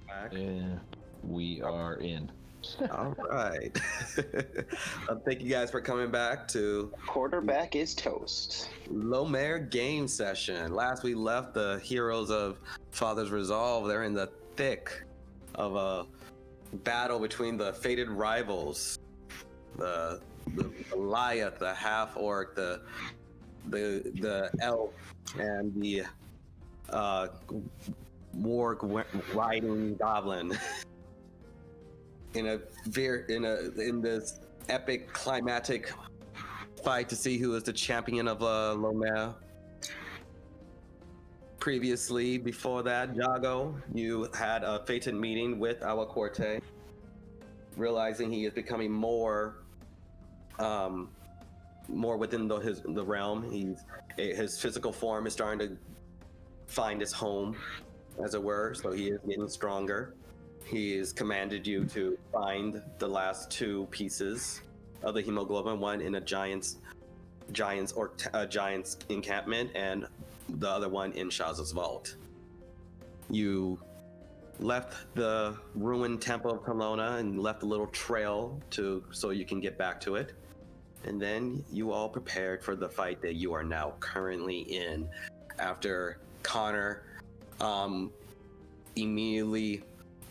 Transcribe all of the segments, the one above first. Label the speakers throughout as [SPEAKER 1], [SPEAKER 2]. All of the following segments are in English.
[SPEAKER 1] back.
[SPEAKER 2] Yeah, we are in.
[SPEAKER 1] All right. Thank you guys for coming back to
[SPEAKER 3] Quarterback is toast.
[SPEAKER 1] Lomér game session. Last we left the heroes of Father's Resolve. They're in the thick of a battle between the fated rivals. The Goliath, the half orc, the elf, and the warg riding goblin. in this epic climatic fight to see who is the champion of Lomér. Previously, before that, Jago, you had a fated meeting with our Corte, realizing he is becoming more within the realm. His physical form is starting to find his home, as it were, so he is getting stronger. He's commanded you to find the last two pieces of the hemoglobin, one in a giant's encampment, and the other one in Shaz's vault. You left the ruined temple of Kelowna and left a little trail so you can get back to it. And then you all prepared for the fight that you are now currently in, after Connor immediately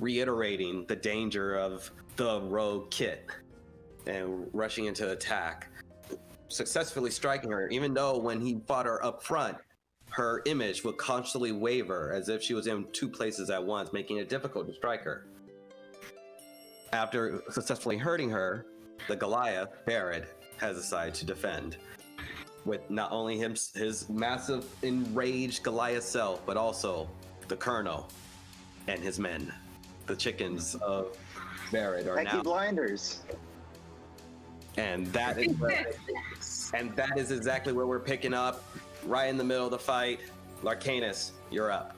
[SPEAKER 1] reiterating the danger of the rogue kit and rushing into attack, successfully striking her, even though when he fought her up front, her image would constantly waver as if she was in two places at once, making it difficult to strike her. After successfully hurting her, the Goliath, Barrett, has decided to defend with not only his massive enraged Goliath self, but also the Colonel and his men. The chickens of Barrett are now
[SPEAKER 3] blinders.
[SPEAKER 1] And that is exactly where we're picking up, right in the middle of the fight. Larcanis, you're up.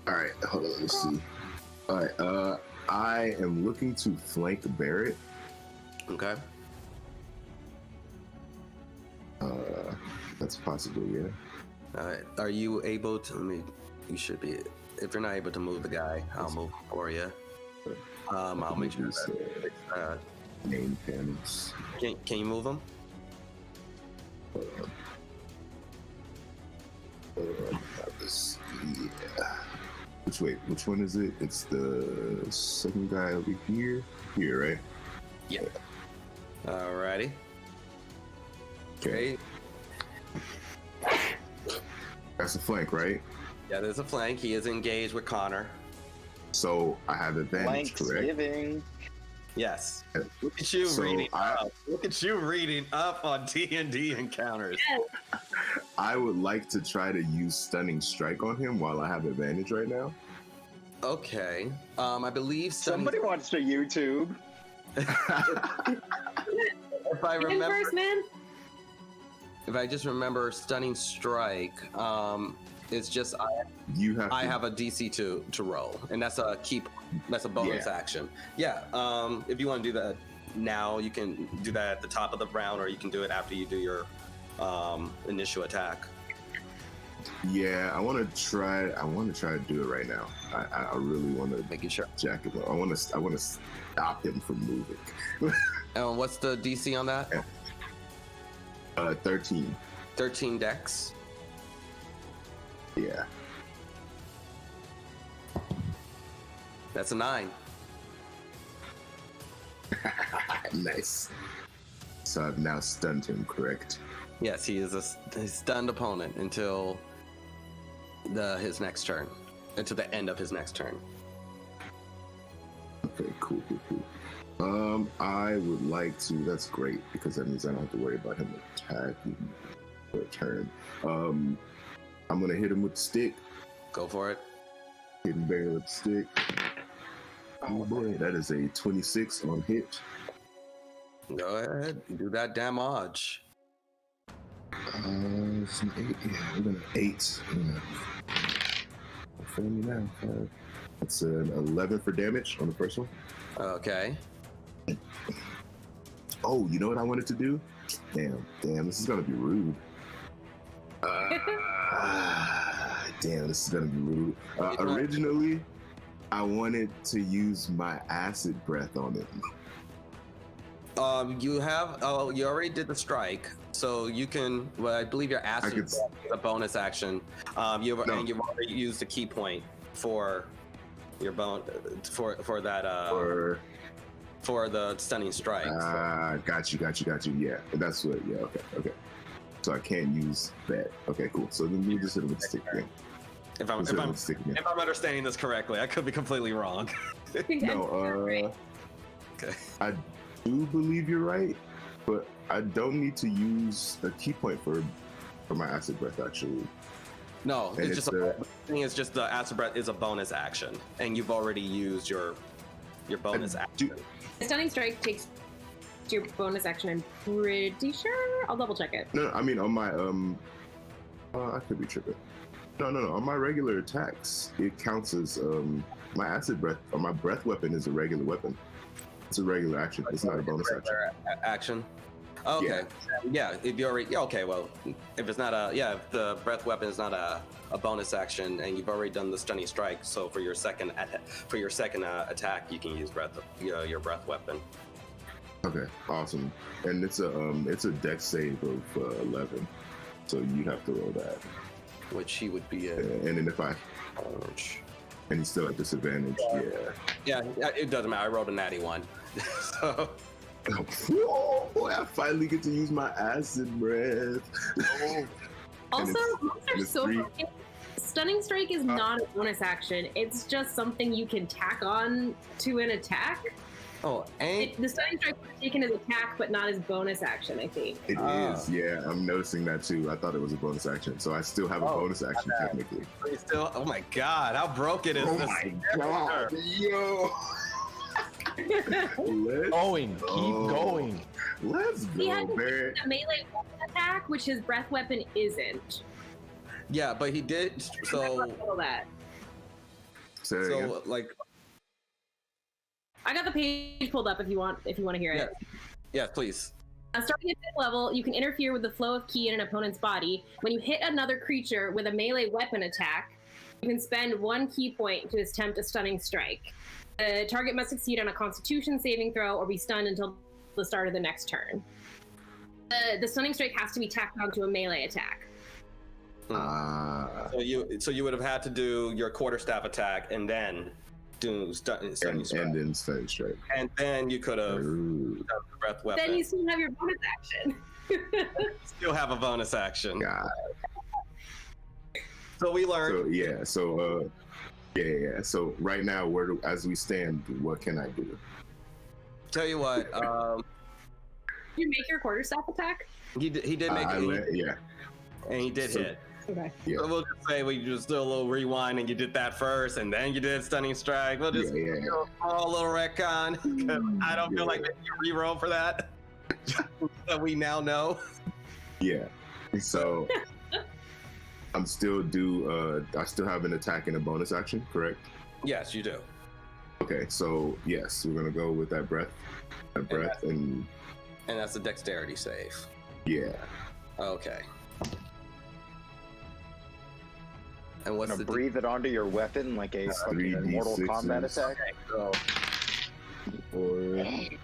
[SPEAKER 4] All right, hold on, let's see. All right, I am looking to flank Barrett.
[SPEAKER 1] Okay.
[SPEAKER 4] That's possible, yeah.
[SPEAKER 1] All right. Are you able to? You should be. If you're not able to move the guy, I'll move for you. I'll make sure that.
[SPEAKER 4] Name panels.
[SPEAKER 1] Can you move him?
[SPEAKER 4] Yeah. Which one is it? It's the second guy over here. Here, right?
[SPEAKER 1] Yeah. Alrighty. Okay.
[SPEAKER 4] That's a flank, right?
[SPEAKER 1] Yeah, there's a flank. He is engaged with Connor.
[SPEAKER 4] So I have advantage, correct?
[SPEAKER 3] Thanksgiving.
[SPEAKER 1] Yes. Look at you reading up. Look at you reading up on D&D encounters.
[SPEAKER 4] I would like to try to use Stunning Strike on him while I have advantage right now.
[SPEAKER 1] Okay. I believe
[SPEAKER 3] Somebody wants to YouTube.
[SPEAKER 1] If I remember,
[SPEAKER 5] first, man.
[SPEAKER 1] if I just remember, Stunning Strike. It's just I have a DC to roll, and that's a bonus action. Yeah. If you want to do that now, you can do that at the top of the round, or you can do it after you do your initial attack.
[SPEAKER 4] Yeah, I want to try to do it right now. I really want to
[SPEAKER 1] make sure.
[SPEAKER 4] Jack it up. I want to stop him from moving.
[SPEAKER 1] And what's the DC on that?
[SPEAKER 4] 13.
[SPEAKER 1] 13 dex.
[SPEAKER 4] Yeah.
[SPEAKER 1] That's a 9.
[SPEAKER 4] Nice. So I've now stunned him, correct?
[SPEAKER 1] Yes, he is a stunned opponent until his next turn. Until the end of his next turn.
[SPEAKER 4] Okay, cool. I would like to. That's great because that means I don't have to worry about him attacking for a turn. I'm gonna hit him with the stick.
[SPEAKER 1] Go for it.
[SPEAKER 4] Hitting Barry with the stick. Oh boy, that is a 26 on hit.
[SPEAKER 1] Go ahead, do that damage.
[SPEAKER 4] It's an 8. Yeah, we're gonna 8. For me now. That's an 11 for damage on the first one.
[SPEAKER 1] Okay.
[SPEAKER 4] Oh, you know what I wanted to do? Damn, this is gonna be rude. Damn, this is gonna be rude. Originally, I wanted to use my acid breath on it.
[SPEAKER 1] You have. Oh, you already did the strike, so you can. Well, I believe your acid breath is a bonus action. And you've already used a key point for your for that for the stunning strike.
[SPEAKER 4] Got you. Yeah, that's what. Yeah, okay. So I can't use that. Okay, cool. So then we just hit it with the stick again.
[SPEAKER 1] If I'm understanding this correctly, I could be completely wrong.
[SPEAKER 4] No,
[SPEAKER 1] okay.
[SPEAKER 4] I do believe you're right, but I don't need to use a key point for my acid breath actually.
[SPEAKER 1] No, it's just the acid breath is a bonus action, and you've already used your bonus action.
[SPEAKER 5] The stunning strike takes your bonus action. I'm pretty sure. I'll double check it.
[SPEAKER 4] No, I mean on my I could be tripping. No. On my regular attacks, it counts as my acid breath or my breath weapon is a regular weapon. It's a regular action. It's not a bonus
[SPEAKER 1] action. Okay. Yeah. If you already well, if it's not if the breath weapon is not a bonus action, and you've already done the stunning strike, so for your second attack, you can use your breath weapon.
[SPEAKER 4] Okay. Awesome. And it's a dex save of 11, so you have to roll that.
[SPEAKER 1] Which he would be at.
[SPEAKER 4] And then if I... And he's still at disadvantage,
[SPEAKER 1] Yeah, it doesn't matter. I rolled a natty 1. So...
[SPEAKER 4] Whoa, boy, I finally get to use my acid breath.
[SPEAKER 5] Also, those are so broken. Stunning Strike is not a bonus action. It's just something you can tack on to an attack.
[SPEAKER 1] Oh, and
[SPEAKER 5] the Stunning Strike was taken as attack, but not as bonus action, I think.
[SPEAKER 4] It is, yeah. I'm noticing that too. I thought it was a bonus action, so I still have a bonus action technically.
[SPEAKER 1] Still, oh my god, how broken is this?
[SPEAKER 4] Oh my god, yo!
[SPEAKER 2] Keep going.
[SPEAKER 4] Let's go,
[SPEAKER 5] he had
[SPEAKER 4] man.
[SPEAKER 5] a melee weapon attack, which his breath weapon isn't.
[SPEAKER 1] Yeah, but he did. So
[SPEAKER 5] that.
[SPEAKER 1] So like,
[SPEAKER 5] I got the page pulled up if you want to hear it.
[SPEAKER 1] Yeah, please.
[SPEAKER 5] Starting at 5th level, you can interfere with the flow of ki in an opponent's body. When you hit another creature with a melee weapon attack, you can spend 1 key point to attempt a stunning strike. The target must succeed on a Constitution saving throw or be stunned until the start of the next turn. The stunning strike has to be tacked onto a melee attack.
[SPEAKER 1] So you would have had to do your quarterstaff attack and then do stunning strike.
[SPEAKER 4] And then stunning strike.
[SPEAKER 1] And then you could have done the breath weapon.
[SPEAKER 5] Then you still have your bonus action.
[SPEAKER 1] Still have a bonus action.
[SPEAKER 4] God.
[SPEAKER 1] So we learned.
[SPEAKER 4] So right now, as we stand, what can I do?
[SPEAKER 1] Tell you what.
[SPEAKER 5] You make your quarterstaff attack?
[SPEAKER 1] He did make it.
[SPEAKER 4] Yeah.
[SPEAKER 1] And he did hit.
[SPEAKER 5] Okay.
[SPEAKER 4] Yeah.
[SPEAKER 1] So we'll just say we just do a little rewind, and you did that first, and then you did stunning strike. We'll just do a little retcon, because I don't feel like making a reroll for that. That we now know.
[SPEAKER 4] Yeah. So I still have an attack and a bonus action, correct?
[SPEAKER 1] Yes, you do.
[SPEAKER 4] Okay, so yes, we're gonna go with that breath. And
[SPEAKER 1] that's a dexterity save.
[SPEAKER 4] Yeah.
[SPEAKER 1] Okay. And what's
[SPEAKER 3] breathe it onto your weapon like a Mortal Kombat attack?
[SPEAKER 4] Okay,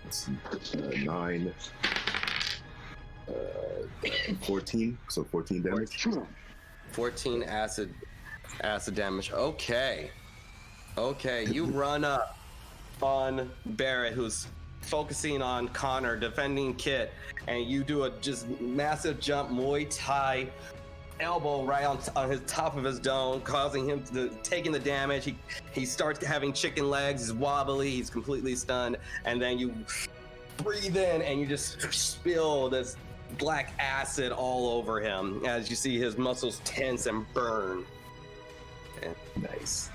[SPEAKER 4] so 9, 14. So 14 damage.
[SPEAKER 1] 14 acid damage. Okay. You run up on Barrett, who's focusing on Connor, defending Kit, and you do a just massive jump Muay Thai elbow right on his top of his dome, causing him to taking the damage. He starts having chicken legs. He's wobbly. He's completely stunned. And then you breathe in and you just spill this black acid all over him as you see his muscles tense and burn.
[SPEAKER 4] Okay. Nice.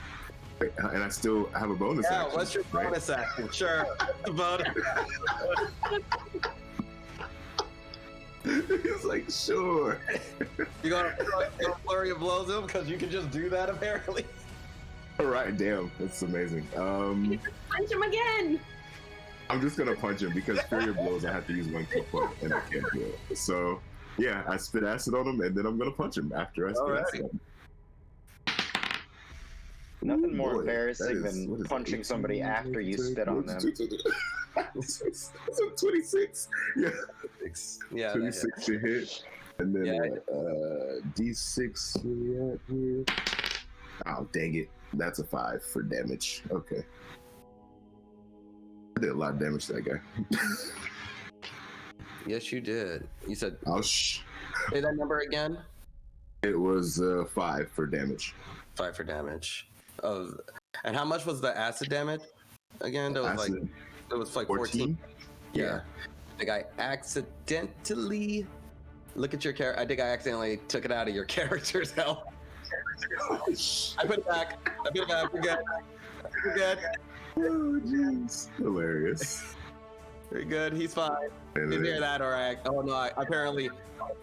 [SPEAKER 4] And I still have a bonus action.
[SPEAKER 1] Yeah, what's your bonus action? Sure. Bonus.
[SPEAKER 4] He's like, sure.
[SPEAKER 1] You gonna flurry of blows him because you can just do that apparently.
[SPEAKER 4] All right, damn, that's amazing.
[SPEAKER 5] Punch him again.
[SPEAKER 4] I'm just gonna punch him because flurry of blows. I have to use 1 key point and I can't do it. So yeah, I spit acid on him and then I'm gonna punch him after I spit acid on him.
[SPEAKER 3] Nothing more
[SPEAKER 4] Boy,
[SPEAKER 3] embarrassing
[SPEAKER 4] that is-
[SPEAKER 3] than
[SPEAKER 4] what is
[SPEAKER 3] punching
[SPEAKER 4] that,
[SPEAKER 3] somebody
[SPEAKER 4] 18,
[SPEAKER 3] after you
[SPEAKER 4] 19,
[SPEAKER 3] spit on them.
[SPEAKER 4] That's a 26. Yeah,
[SPEAKER 1] Yeah.
[SPEAKER 4] 26 to hit. And then
[SPEAKER 1] Yeah.
[SPEAKER 4] D6 where we at here? Oh, dang it. That's a 5 for damage. Okay. I did a lot of damage to that guy.
[SPEAKER 1] Yes, you did. You said.
[SPEAKER 4] Oh,
[SPEAKER 1] Say that number again.
[SPEAKER 4] It was 5 for damage.
[SPEAKER 1] 5 for damage. Oh, and how much was the acid damage again? That was
[SPEAKER 4] Acid,
[SPEAKER 1] it was like
[SPEAKER 4] 14.
[SPEAKER 1] Yeah. I think I accidentally look at your character. I think I accidentally took it out of your character's health. I put it back. We're good.
[SPEAKER 4] Oh, jeez. Hilarious.
[SPEAKER 1] We're good. He's fine. He's near that, all right. Oh no!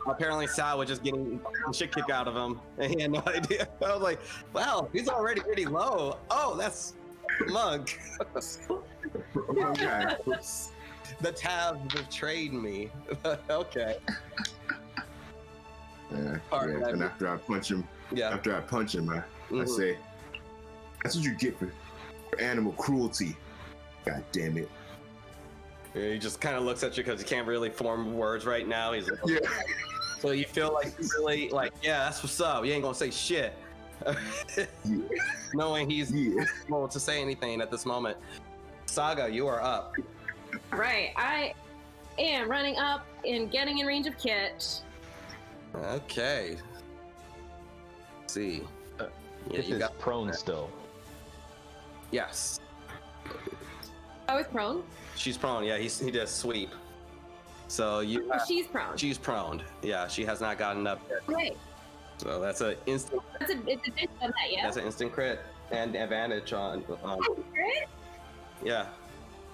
[SPEAKER 1] Apparently, Sal was just getting the shit kicked out of him, and he had no idea. I was like, "Wow, he's already pretty low." Oh, that's Monk.
[SPEAKER 4] Okay. Oops.
[SPEAKER 1] The tabs betrayed me. Okay.
[SPEAKER 4] Yeah,
[SPEAKER 1] All right.
[SPEAKER 4] and after I punch him,
[SPEAKER 1] Yeah.
[SPEAKER 4] I say, "That's what you get for animal cruelty." God damn it!
[SPEAKER 1] He just kind of looks at you because he can't really form words right now. He's like,
[SPEAKER 4] Yeah.
[SPEAKER 1] So you feel like you really like, yeah, that's what's up. You ain't gonna say shit. Knowing he's able to say anything at this moment. Saga, you are up.
[SPEAKER 5] All right, I am running up and getting in range of Kit.
[SPEAKER 1] Okay. Let's see. Yeah,
[SPEAKER 2] Kit
[SPEAKER 1] you
[SPEAKER 2] is
[SPEAKER 1] got
[SPEAKER 2] prone still.
[SPEAKER 1] Yes.
[SPEAKER 5] I was prone.
[SPEAKER 1] She's prone. Yeah, he does sweep. So you.
[SPEAKER 5] She's prone.
[SPEAKER 1] She's prone. Yeah, she has not gotten up yet.
[SPEAKER 5] Okay.
[SPEAKER 1] So that's an instant.
[SPEAKER 5] It's a bit of that, yeah.
[SPEAKER 1] That's an instant crit and advantage on.
[SPEAKER 5] Crit?
[SPEAKER 1] Yeah,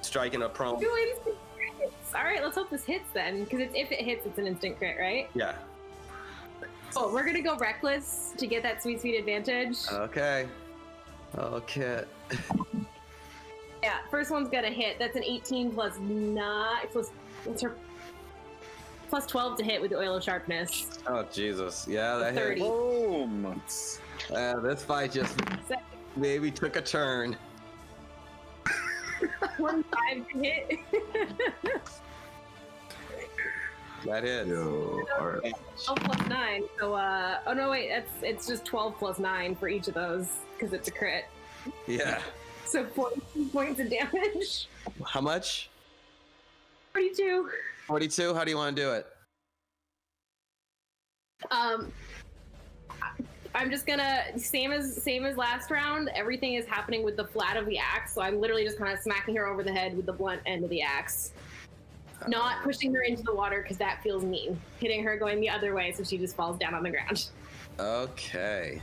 [SPEAKER 1] striking a prone.
[SPEAKER 5] Do instant crits. All right, let's hope this hits then, because if it hits, it's an instant crit, right?
[SPEAKER 1] Yeah.
[SPEAKER 5] Oh, we're gonna go reckless to get that sweet advantage.
[SPEAKER 1] Okay. Okay.
[SPEAKER 5] Yeah, first one's gonna hit. That's an 18 plus 9 plus. What's her? Plus 12 to hit with the oil of sharpness.
[SPEAKER 1] Oh Jesus! Yeah, that hit.
[SPEAKER 5] 30.
[SPEAKER 3] Boom!
[SPEAKER 1] This fight just maybe took a turn.
[SPEAKER 5] 25 to hit.
[SPEAKER 1] That hits.
[SPEAKER 4] Yo, all right.
[SPEAKER 5] 12 plus 9. So, oh no, wait, it's just 12 plus 9 for each of those because it's a crit.
[SPEAKER 1] Yeah.
[SPEAKER 5] So 42 points of damage.
[SPEAKER 1] How much?
[SPEAKER 5] 42.
[SPEAKER 1] 42. How do you want to do it?
[SPEAKER 5] I'm just gonna same as last round. Everything is happening with the flat of the axe, so I'm literally just kind of smacking her over the head with the blunt end of the axe. Not pushing her into the water because that feels mean. Hitting her going the other way so she just falls down on the ground.
[SPEAKER 1] Okay.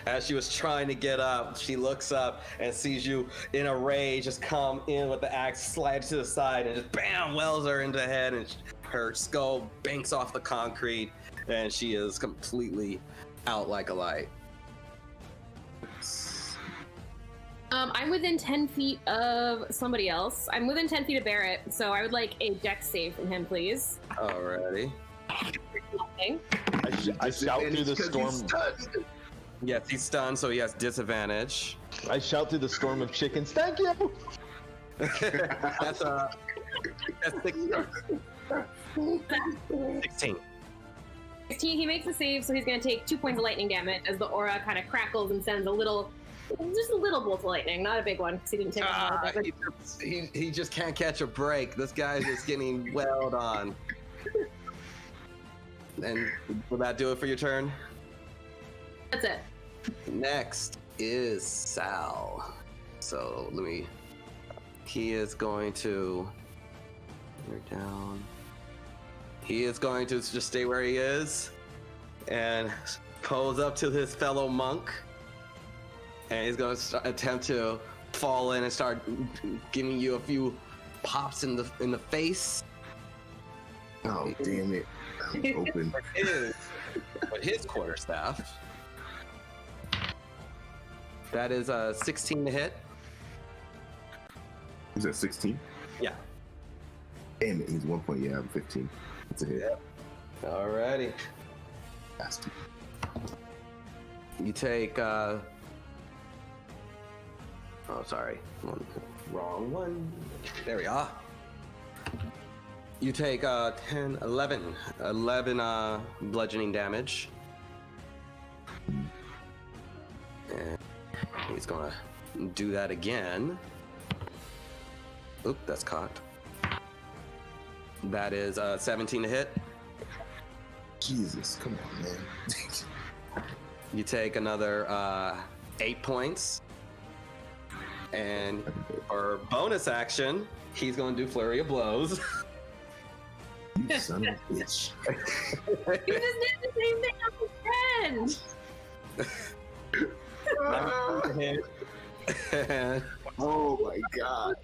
[SPEAKER 1] As she was trying to get up, she looks up and sees you in a rage just come in with the axe, slides to the side, and just bam, wells her into the head, and her skull banks off the concrete, and she is completely out like a light.
[SPEAKER 5] I'm within 10 feet of somebody else. I'm within 10 feet of Barrett, so I would like a dex save from him, please.
[SPEAKER 1] Alrighty.
[SPEAKER 5] Nothing.
[SPEAKER 2] I shout through the storm.
[SPEAKER 1] Yes, he's stunned, so he has disadvantage.
[SPEAKER 2] I shout through the storm of chickens. Thank you.
[SPEAKER 1] That's 16. 16.
[SPEAKER 5] 16, he makes a save, so he's going to take 2 points of lightning damage as the aura kind of crackles and sends just a little bolt of lightning, not a big one, because he didn't take a lot of damage.
[SPEAKER 1] He just can't catch a break. This guy's just getting welled on. And will that do it for your turn?
[SPEAKER 5] That's it.
[SPEAKER 1] Next is Sal. So he is going to, we're down. He is going to just stay where he is and pose up to his fellow monk. And he's going to attempt to fall in and start giving you a few pops in the face.
[SPEAKER 4] Oh, damn it. I'm open.
[SPEAKER 1] With his quarterstaff. That is a 16 to hit.
[SPEAKER 4] Is that 16?
[SPEAKER 1] Yeah.
[SPEAKER 4] Damn it, he's 1 point. Yeah, I'm 15. That's a hit.
[SPEAKER 1] Alrighty.
[SPEAKER 4] Bastard.
[SPEAKER 1] You take, oh, sorry. Wrong one. There we are. You take 10, 11 bludgeoning damage. And he's gonna do that again. Oop, that's cocked. That is 17 to hit.
[SPEAKER 4] Jesus, come on, man.
[SPEAKER 1] You take another 8 points. And for bonus action, he's going to do Flurry of Blows.
[SPEAKER 4] You son of a bitch.
[SPEAKER 5] You just did the same thing as his friend.
[SPEAKER 4] Oh my god.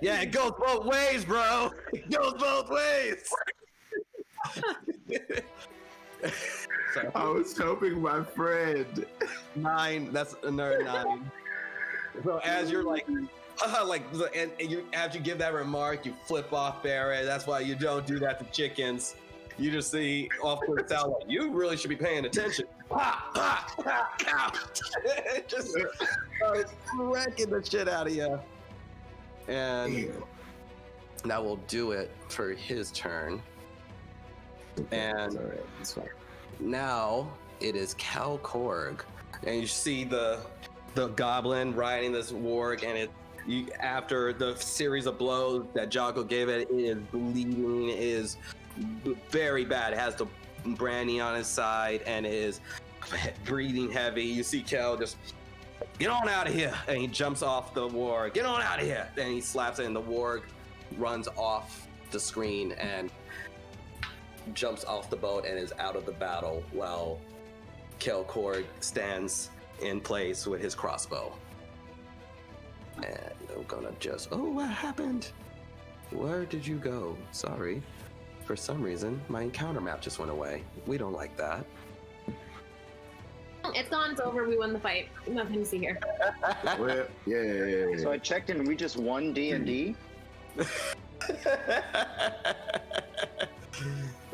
[SPEAKER 1] Yeah, it goes both ways, bro. It goes both ways. So,
[SPEAKER 4] I was helping my friend.
[SPEAKER 1] 9. That's another 9. So as you're like, and you after you give that remark, you flip off Barrett. That's why you don't do that to chickens. You just see off to the side, like, you really should be paying attention. It just starts wrecking the shit out of you. And that will do it for his turn. And
[SPEAKER 4] All right, it's fine.
[SPEAKER 1] now it is Cal Korg, and you see the goblin riding this warg, and after the series of blows that Jago gave it, it is bleeding. It is very bad. It has the brandy on his side and it is breathing heavy. You see Cal just, get on out of here, and he jumps off the warg. Get on out of here, and he slaps it, and the warg runs off the screen and jumps off the boat and is out of the battle, while Cal Korg stands in place with his crossbow. And I'm gonna just, oh, what happened? Where did you go? Sorry. For some reason, my encounter map just went away. We don't like that.
[SPEAKER 5] It's gone, it's over, we won the fight. Nothing to see here.
[SPEAKER 4] Well, yeah.
[SPEAKER 3] So I checked and we just won D&D.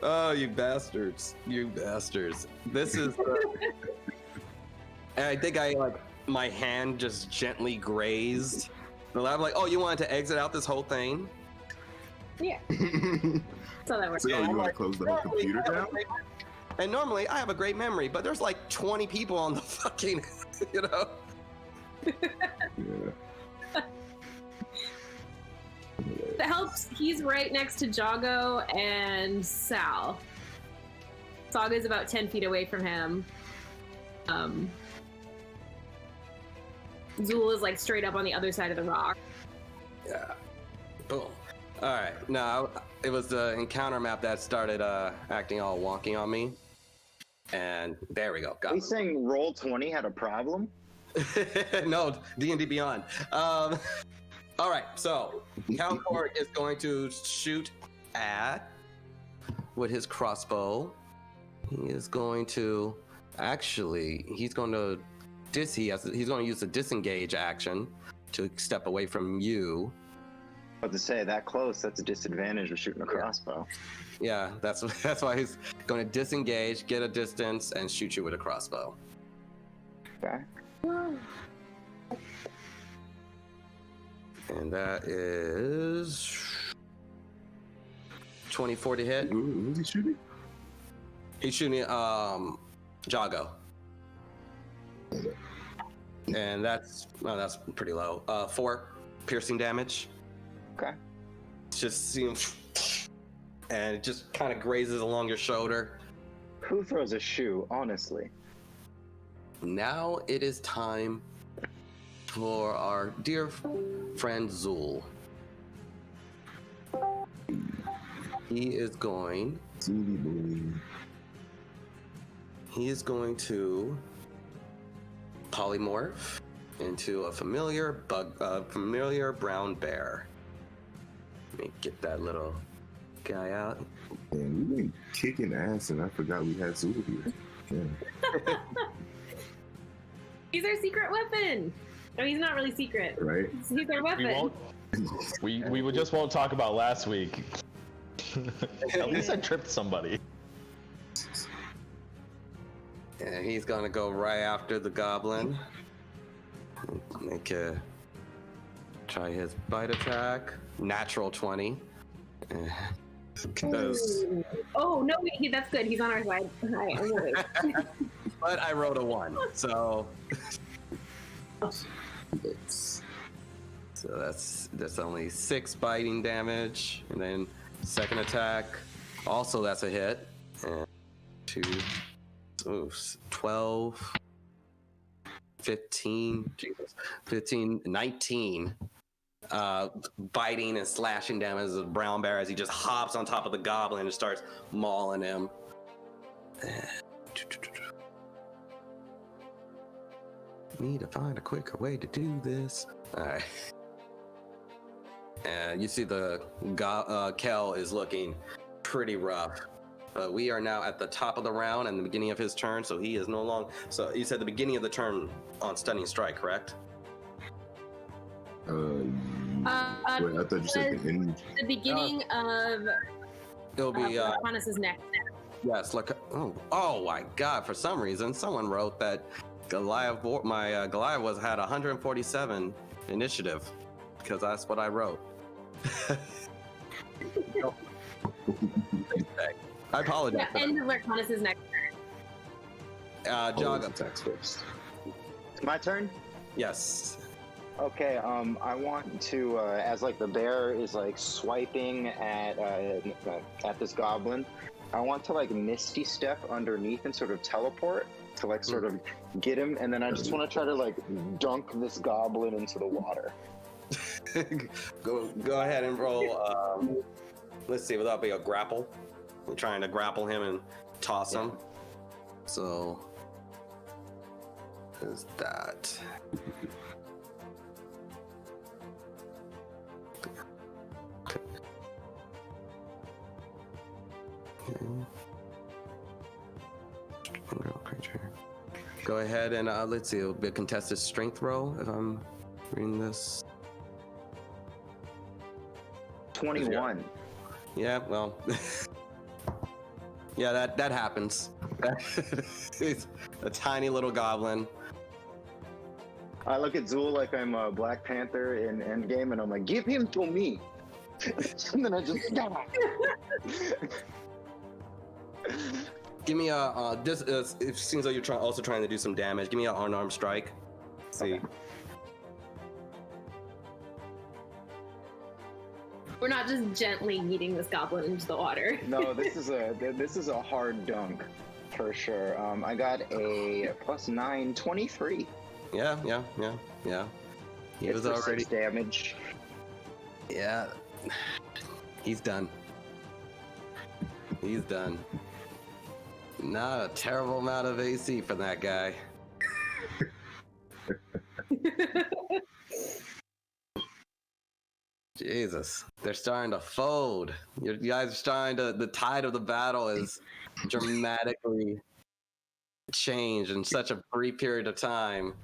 [SPEAKER 1] Oh, you bastards. You bastards. This is... and I think my hand just gently grazed. And I'm like, oh, you wanted to exit out this whole thing?
[SPEAKER 5] Yeah. So that works.
[SPEAKER 4] So you want to close the whole computer down?
[SPEAKER 1] And normally I have a great memory, but there's like 20 people on the fucking, you know?
[SPEAKER 4] Yeah.
[SPEAKER 5] That helps. He's right next to Jago and Sal. Saga's about 10 feet away from him. Zool is like straight up on the other side of the rock.
[SPEAKER 1] Yeah. Boom. All right. No, it was the encounter map that started acting all wonky on me. And there we go. Got
[SPEAKER 3] Are you saying Roll20 had a problem?
[SPEAKER 1] No, D&D Beyond. All right, so Cal Korg is going to shoot at with his crossbow. He is going to he's going to use the disengage action to step away from you.
[SPEAKER 3] But to say that close, that's a disadvantage of shooting a crossbow.
[SPEAKER 1] Yeah, that's why he's going to disengage, get a distance, and shoot you with a crossbow.
[SPEAKER 3] Okay.
[SPEAKER 1] And that is 24 to hit.
[SPEAKER 4] Who's he shooting?
[SPEAKER 1] He's shooting Jago. And that's pretty low. 4 piercing damage.
[SPEAKER 3] Okay.
[SPEAKER 1] Just see him, and it just kind of grazes along your shoulder.
[SPEAKER 3] Who throws a shoe, honestly?
[SPEAKER 1] Now it is time for our dear friend Zool. He is going to polymorph into a familiar brown bear. Let me get that little guy out.
[SPEAKER 4] Man, we've been kicking ass, and I forgot we had Zulu here. Yeah.
[SPEAKER 5] He's our secret weapon. No, he's not really secret.
[SPEAKER 4] Right?
[SPEAKER 5] He's our weapon.
[SPEAKER 2] We just won't talk about last week. At least I tripped somebody.
[SPEAKER 1] And he's gonna go right after the goblin. Try his bite attack. Natural 20. Because.
[SPEAKER 5] Oh no, wait, that's good. He's on our side. Hi, I'm wait.
[SPEAKER 1] But I rolled a 1, so. So that's only 6 biting damage, and then second attack, also that's a hit. And 2, 12, 15, Jesus, 15, 19. Biting and slashing damage as a brown bear as he just hops on top of the goblin and starts mauling him. Need to find a quicker way to do this. All right. And you see the Kel is looking pretty rough. But we are now at the top of the round and the beginning of his turn, so he is no longer. So you said the beginning of the turn on Stunning Strike, correct?
[SPEAKER 4] Wait, I thought you said the end.
[SPEAKER 5] The beginning of.
[SPEAKER 1] It'll be.
[SPEAKER 5] Larcanis' next.
[SPEAKER 1] Yes, look. Oh my God! For some reason, someone wrote that Goliath. My Goliath had 147 initiative, because that's what I wrote. I apologize.
[SPEAKER 5] Yeah, end of Larcanis' next turn.
[SPEAKER 1] Jago.
[SPEAKER 4] Attacks first.
[SPEAKER 3] My turn.
[SPEAKER 1] Yes.
[SPEAKER 3] Okay, I want to, as like the bear is like swiping at this goblin, I want to like Misty Step underneath and sort of teleport to like sort of get him, and then I just want to try to like dunk this goblin into the water.
[SPEAKER 1] Go ahead and roll. Let's see, that'll be a grapple. We're trying to grapple him and toss him. So, is that? Creature. Go ahead and let's see. It'll be a contested strength roll if I'm reading this.
[SPEAKER 3] 21.
[SPEAKER 1] Yeah, well, yeah, that happens. It's a tiny little goblin.
[SPEAKER 3] I look at Zool like I'm a Black Panther in Endgame, and I'm like, give him to me. And then I just
[SPEAKER 1] Give me a this. It seems like you're also trying to do some damage. Give me an unarmed strike. Let's see.
[SPEAKER 3] Okay.
[SPEAKER 5] We're not just gently yeeting this goblin into the water.
[SPEAKER 3] No, this is a hard dunk for sure. I got a +9, 23.
[SPEAKER 1] Yeah. He
[SPEAKER 3] It's
[SPEAKER 1] was
[SPEAKER 3] for
[SPEAKER 1] already
[SPEAKER 3] 6 damage.
[SPEAKER 1] Yeah. He's done. He's done. Not a terrible amount of AC for that guy. Jesus, they're starting to fold. You guys are starting to. The tide of the battle is dramatically changed in such a brief period of time.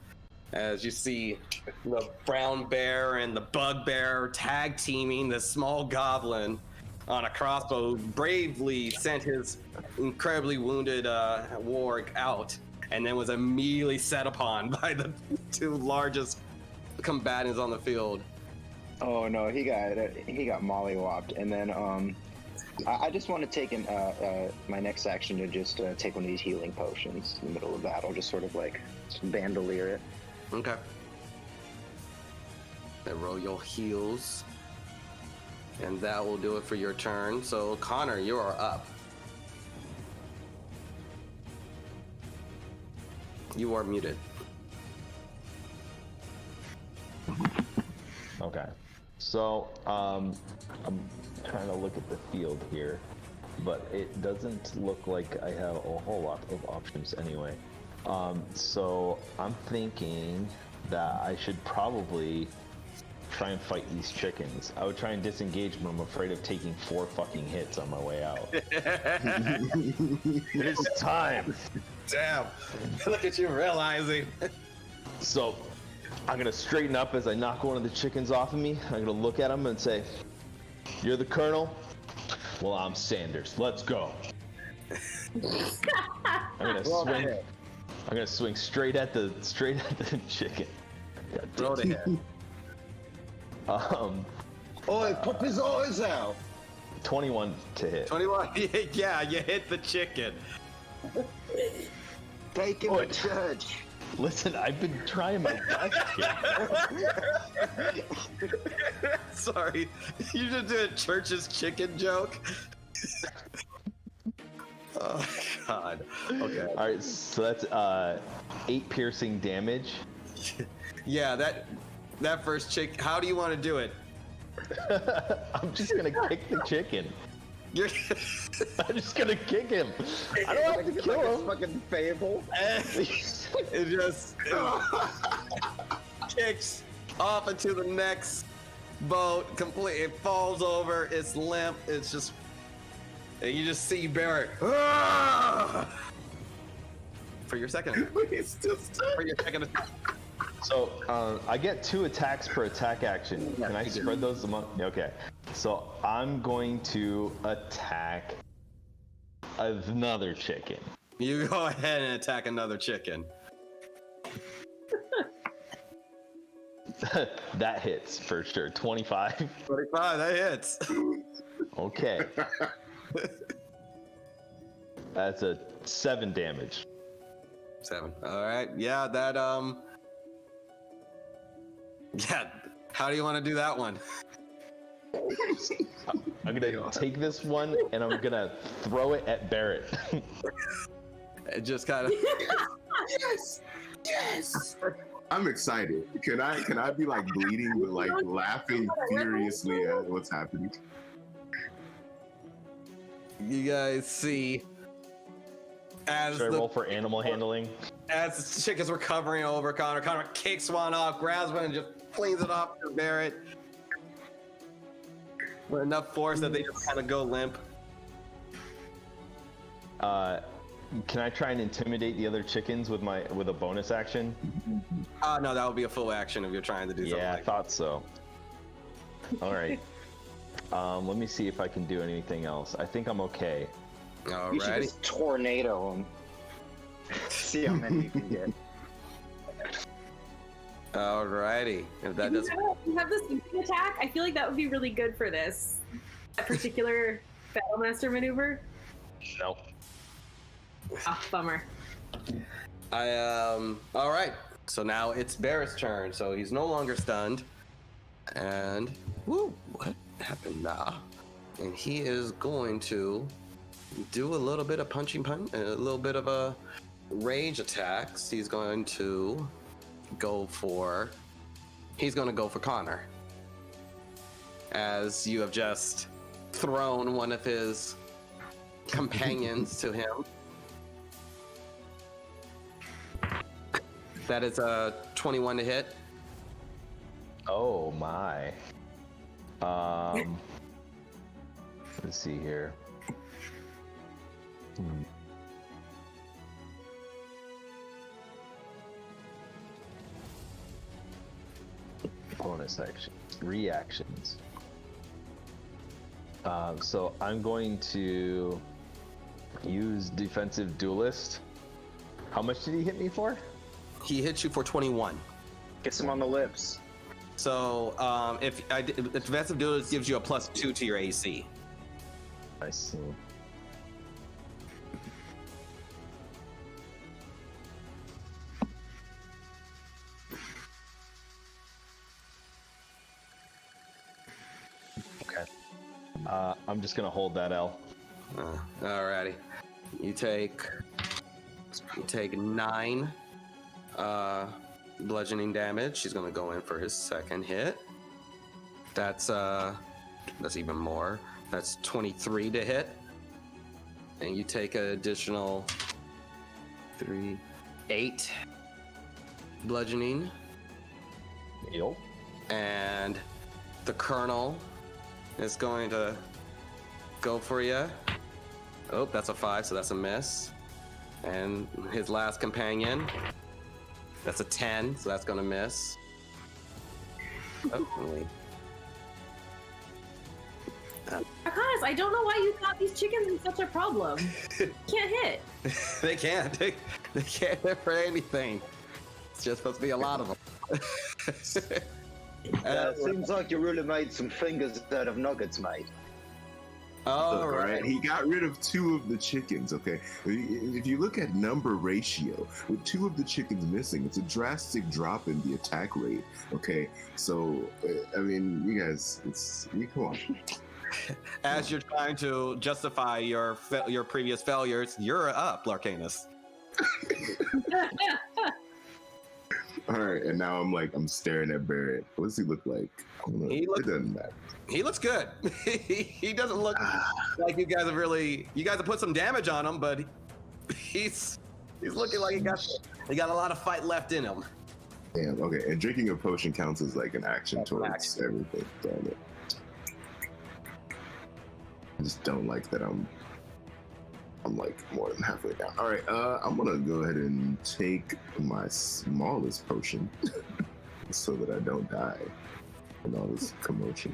[SPEAKER 1] As you see the brown bear and the bugbear tag teaming the small goblin on a crossbow, who bravely sent his incredibly wounded warg out, and then was immediately set upon by the 2 largest combatants on the field.
[SPEAKER 3] Oh no, he got mollywopped, and then I just want to take my next action to just take one of these healing potions in the middle of battle, just sort of like bandolier it.
[SPEAKER 1] Okay. Then roll your heals. And that will do it for your turn. So, Connor, you are up. You are muted.
[SPEAKER 2] Okay. So, I'm trying to look at the field here, but it doesn't look like I have a whole lot of options anyway. So I'm thinking that I should probably try and fight these chickens. I would try and disengage, but I'm afraid of taking 4 fucking hits on my way out. It's time.
[SPEAKER 1] Damn. Look at you realizing.
[SPEAKER 2] So I'm gonna straighten up as I knock one of the chickens off of me. I'm gonna look at him and say, "You're the colonel? Well, I'm Sanders. Let's go." I'm gonna swing. I'm gonna swing straight at the chicken. God
[SPEAKER 1] Throw the hit.
[SPEAKER 3] Oi, pop his eyes out!
[SPEAKER 2] 21 to hit.
[SPEAKER 1] 21. Yeah, you hit the chicken.
[SPEAKER 3] Take him to church.
[SPEAKER 2] Listen, I've been trying my best here.
[SPEAKER 1] Sorry, you just did a church's chicken joke. Oh God. Okay.
[SPEAKER 2] All right, so that's 8 piercing damage.
[SPEAKER 1] Yeah, that first chick. How do you want to do it?
[SPEAKER 2] I'm just gonna kick the chicken.
[SPEAKER 1] You're
[SPEAKER 2] I'm just gonna kick him. I don't have to kill him.
[SPEAKER 3] Fucking Fable.
[SPEAKER 1] it just kicks off into the next boat. Completely, it falls over. It's limp. It's just, and you just see Barrett for your second.
[SPEAKER 4] He's still stuck.
[SPEAKER 1] For your second attack.
[SPEAKER 2] So I get 2 attacks per attack action. Can I spread those among? Okay. So I'm going to attack another chicken.
[SPEAKER 1] You go ahead and attack another chicken.
[SPEAKER 2] That hits for sure. 25.
[SPEAKER 1] 25. That hits.
[SPEAKER 2] Okay. That's a 7 damage.
[SPEAKER 1] 7. All right. Yeah. That Yeah. How do you want to do that one?
[SPEAKER 2] I'm gonna take this one and I'm gonna throw it at Barrett.
[SPEAKER 1] It just kind of.
[SPEAKER 4] Yes. I'm excited. Can I be like bleeding but like laughing furiously at what's happening?
[SPEAKER 1] You guys see as
[SPEAKER 2] Should I roll for animal handling?
[SPEAKER 1] as the chick is recovering over Connor, Connor kicks one off, grabs one, and just flings it off to Barrett. With enough force that they just kind of go limp.
[SPEAKER 2] Can I try and intimidate the other chickens with a bonus action?
[SPEAKER 1] No, that would be a full action if you're trying to do something.
[SPEAKER 2] Yeah, I
[SPEAKER 1] Like
[SPEAKER 2] thought so. All right. Let me see if I can do anything else. I think I'm okay.
[SPEAKER 1] that.
[SPEAKER 3] You should
[SPEAKER 1] Alrighty.
[SPEAKER 3] just tornado him. See how many you can get.
[SPEAKER 1] Alrighty. If that does.
[SPEAKER 5] You have this sweeping attack. I feel like that would be really good for this particular Battlemaster maneuver.
[SPEAKER 2] No.
[SPEAKER 5] Ah, bummer.
[SPEAKER 1] All right. So now it's Barrett's turn. So he's no longer stunned. And woo, what happened now? And he is going to do a little bit of punching punch, a little bit of a rage attacks. He's going to go for Connor. As you have just thrown one of his companions to him. That is a 21 to hit.
[SPEAKER 2] Oh my. Let's see here. Bonus action, reactions. So I'm going to use defensive duelist. How much did he hit me for?
[SPEAKER 1] He hits you for 21.
[SPEAKER 3] Gets him on the lips.
[SPEAKER 1] So if defensive duelist gives you a +2 to your AC.
[SPEAKER 2] I see. Okay. I'm just gonna hold that L.
[SPEAKER 1] Alrighty. You take 9 bludgeoning damage. He's gonna go in for his second hit. That's even more. That's 23 to hit. And you take an additional 8 bludgeoning.
[SPEAKER 2] Yep.
[SPEAKER 1] And the Colonel is going to go for you. Oh, that's a 5, so that's a miss. And his last companion, that's a 10, so that's gonna miss. Oh, wait.
[SPEAKER 5] Larcanis, I don't know why you thought these chickens were such a problem. Can't hit.
[SPEAKER 1] They can't. They can't hit for anything. It's just supposed to be a lot of them.
[SPEAKER 3] Seems like you really made some fingers out of nuggets, mate.
[SPEAKER 1] All
[SPEAKER 4] Right.
[SPEAKER 1] right.
[SPEAKER 4] He got rid of 2 of the chickens, okay? If you look at number ratio, with 2 of the chickens missing, it's a drastic drop in the attack rate, okay? So, I mean, you guys, come on.
[SPEAKER 1] As you're trying to justify your previous failures, you're up, Larcanus.
[SPEAKER 4] All right, and now I'm staring at Barrett. What does he look like? It doesn't matter.
[SPEAKER 1] He looks good. He doesn't look like you guys have put some damage on him, but he's looking like he got a lot of fight left in him.
[SPEAKER 4] Damn, okay, and drinking a potion counts as like an action towards everything. Damn it. I just don't like that I'm like more than halfway down. All right, I'm gonna go ahead and take my smallest potion so that I don't die in all this commotion.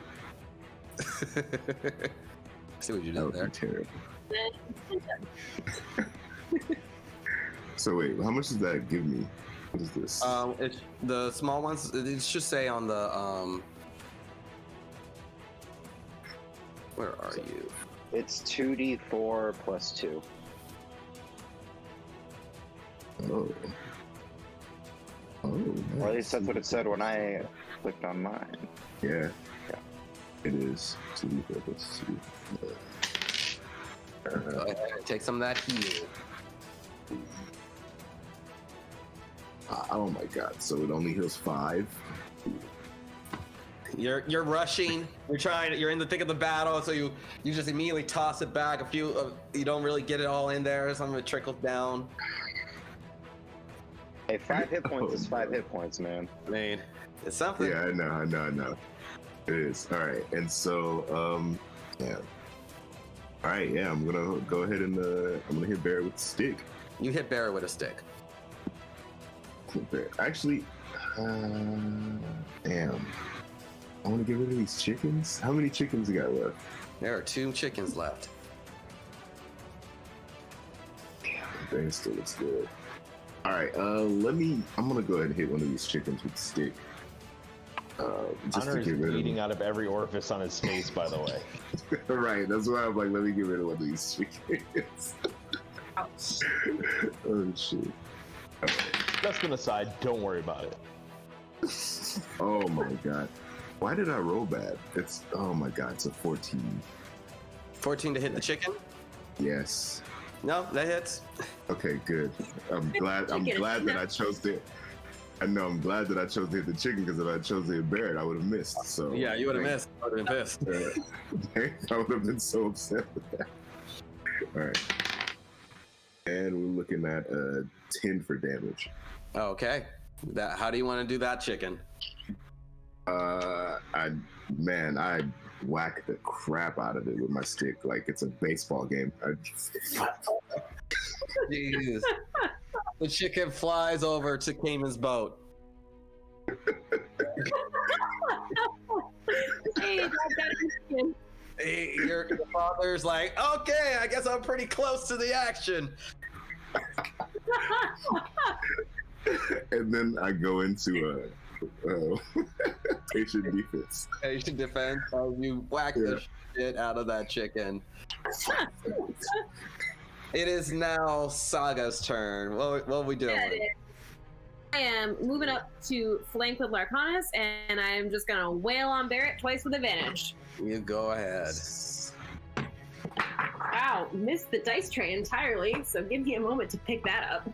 [SPEAKER 1] See what you
[SPEAKER 4] That
[SPEAKER 1] did
[SPEAKER 4] would
[SPEAKER 1] there.
[SPEAKER 4] be terrible. So wait, how much does that give me? What is this?
[SPEAKER 1] It's the small ones. It should say on the Where are you?
[SPEAKER 3] It's 2d4 plus 2.
[SPEAKER 4] Oh.
[SPEAKER 3] Or at least that's what it said when I clicked on mine.
[SPEAKER 4] Yeah. It is 2d4 plus 2.
[SPEAKER 1] Go ahead and take some of that heal.
[SPEAKER 4] Oh my god! So it only heals 5.
[SPEAKER 1] You're rushing. You're in the thick of the battle, so you just immediately toss it back. You don't really get it all in there. Some of it trickles down.
[SPEAKER 3] Hey, 5 hit points is 5 hit points, man.
[SPEAKER 1] I mean, it's something.
[SPEAKER 4] Yeah, I know. It is. All right, and so yeah. All right, yeah. I'm gonna go ahead and I'm gonna hit Barrett with the stick.
[SPEAKER 1] You hit Barry with a stick.
[SPEAKER 4] Actually, damn. I want to get rid of these chickens. How many chickens you got left?
[SPEAKER 1] There are 2 chickens left.
[SPEAKER 4] Damn, the thing still looks good. All right, I'm gonna go ahead and hit one of these chickens with the stick. Just
[SPEAKER 2] Connor
[SPEAKER 4] to
[SPEAKER 2] is
[SPEAKER 4] get rid of
[SPEAKER 2] bleeding
[SPEAKER 4] them.
[SPEAKER 2] out of every orifice on his face, by the way.
[SPEAKER 4] Right, that's why I'm like, let me get rid of one of these chickens.
[SPEAKER 5] Ouch.
[SPEAKER 4] Oh shit.
[SPEAKER 2] Just an aside, don't worry about it.
[SPEAKER 4] Oh my god. Why did I roll bad? Oh my god, it's a 14.
[SPEAKER 1] 14 to hit the chicken?
[SPEAKER 4] Yes.
[SPEAKER 1] No, that hits.
[SPEAKER 4] Okay, good. I'm glad that I chose to. I'm glad that I chose to hit the chicken, because if I chose to hit Barrett, I would have missed. So
[SPEAKER 1] Yeah, you would have missed. I would have been pissed.
[SPEAKER 4] I would have been so upset with that. All right. And we're looking at 10 for damage.
[SPEAKER 1] Okay. How do you want to do that, chicken?
[SPEAKER 4] I whack the crap out of it with my stick like it's a baseball game.
[SPEAKER 1] Jeez. The chicken flies over to Cayman's boat.
[SPEAKER 5] Hey, I've got a chicken.
[SPEAKER 1] Hey, your father's like, okay, I guess I'm pretty close to the action.
[SPEAKER 4] And then I go into patient defense.
[SPEAKER 1] Patient defense. You whack the shit out of that chicken. It is now Saga's turn. What are we doing?
[SPEAKER 5] I am moving up to flank with Larcanis, and I'm just gonna wail on Barrett twice with advantage.
[SPEAKER 1] You go ahead.
[SPEAKER 5] Wow, missed the dice tray entirely, so give me a moment to pick that up.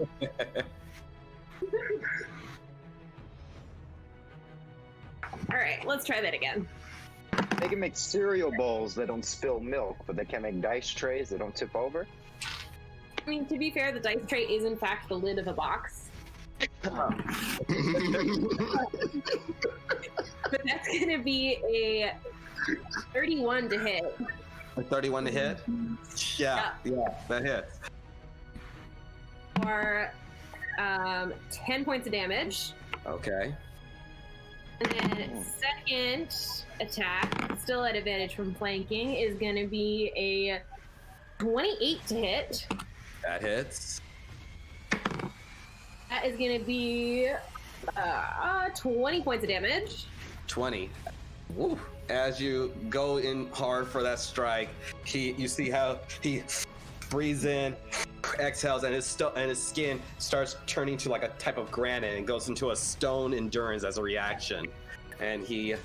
[SPEAKER 5] All right, let's try that again.
[SPEAKER 3] They can make cereal bowls that don't spill milk, but they can make dice trays that don't tip over.
[SPEAKER 5] I mean, to be fair, the dice tray is in fact the lid of a box. But that's gonna be a 31 to hit.
[SPEAKER 1] A 31 to hit? Yeah, that hits.
[SPEAKER 5] For 10 points of damage.
[SPEAKER 1] Okay.
[SPEAKER 5] And then second attack, still at advantage from flanking, is going to be a 28 to hit.
[SPEAKER 1] That hits.
[SPEAKER 5] That is going to be 20 points of damage.
[SPEAKER 1] 20. Woo. As you go in hard for that strike, you see how he breathes in, exhales, and his skin starts turning to like a type of granite and goes into a stone endurance as a reaction, and he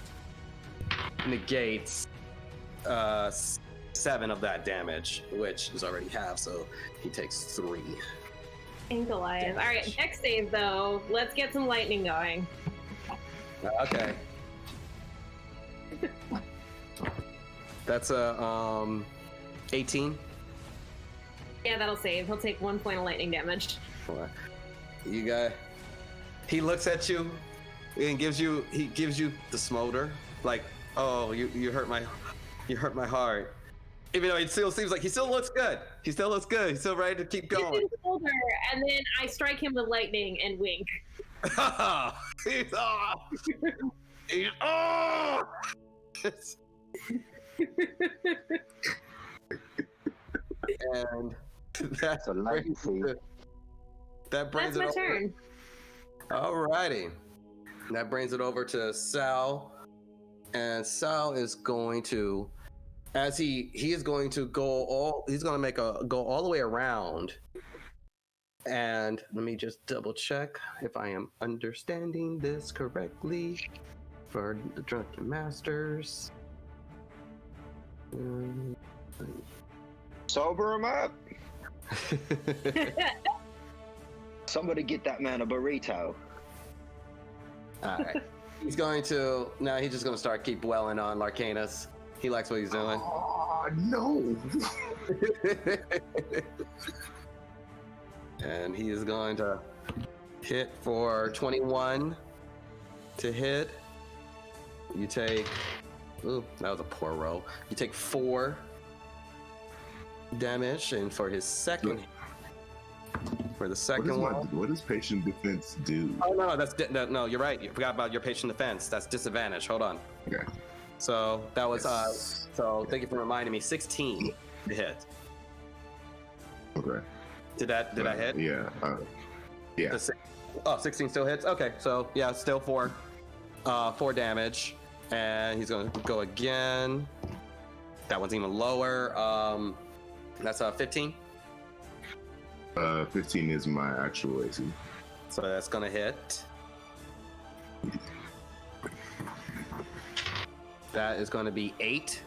[SPEAKER 1] negates 7 of that damage, which is already half, so he takes 3.
[SPEAKER 5] Ain't alive. All right, dex save though. Let's get some lightning going.
[SPEAKER 1] Okay. That's a 18.
[SPEAKER 5] Yeah, that'll save. He'll take 1 point of lightning damage.
[SPEAKER 1] He looks at you and gives you the smolder, like, oh, you hurt my heart. Even though it still seems like he still looks good. He's still ready to keep going.
[SPEAKER 5] Shoulder, and then I strike him with lightning and wink.
[SPEAKER 1] And that's
[SPEAKER 3] a legacy.
[SPEAKER 1] That brings
[SPEAKER 5] That's my
[SPEAKER 1] it over.
[SPEAKER 5] turn.
[SPEAKER 1] Alrighty. That brings it over to Sal. And Sal is going to, as he is going to go all the way around. And let me just double check if I am understanding this correctly for the Drunken Masters.
[SPEAKER 3] Sober him up. Somebody get that man a burrito.
[SPEAKER 1] All right. He's just going to start keep dwelling on Larcanus. He likes what he's doing.
[SPEAKER 4] Oh, no.
[SPEAKER 1] And he is going to hit for 21 to hit. You take, ooh, that was a poor roll. You take 4 damage, and for his second,
[SPEAKER 4] What does patient defense do?
[SPEAKER 1] Oh no, no, you're right. You forgot about your patient defense. That's disadvantage. Hold on.
[SPEAKER 4] Okay.
[SPEAKER 1] So that was
[SPEAKER 4] Yes.
[SPEAKER 1] so thank you for reminding me. 16 to hit.
[SPEAKER 4] Okay.
[SPEAKER 1] Did I hit?
[SPEAKER 4] Yeah. Yeah.
[SPEAKER 1] 16 still hits. Okay, so yeah, still 4 damage, and he's gonna go again. That one's even lower. That's 15.
[SPEAKER 4] 15 is my actual AC.
[SPEAKER 1] So that's gonna hit. That is gonna be 8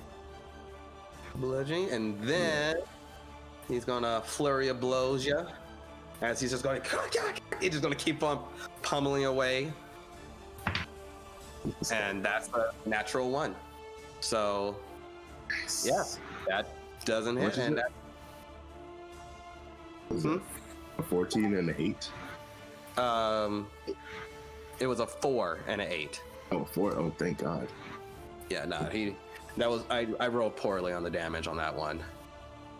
[SPEAKER 1] bludgeoning, and then he's gonna flurry of blows you. As he's just going, he's just gonna keep on pummeling away. And that's a natural 1. So yeah, that doesn't hit.
[SPEAKER 4] What is
[SPEAKER 1] And
[SPEAKER 4] it?
[SPEAKER 1] that,
[SPEAKER 4] Was it a 14 and an 8?
[SPEAKER 1] it was a 4 and an 8.
[SPEAKER 4] Oh, 4. Oh, thank God.
[SPEAKER 1] Yeah, no, I rolled poorly on the damage on that one.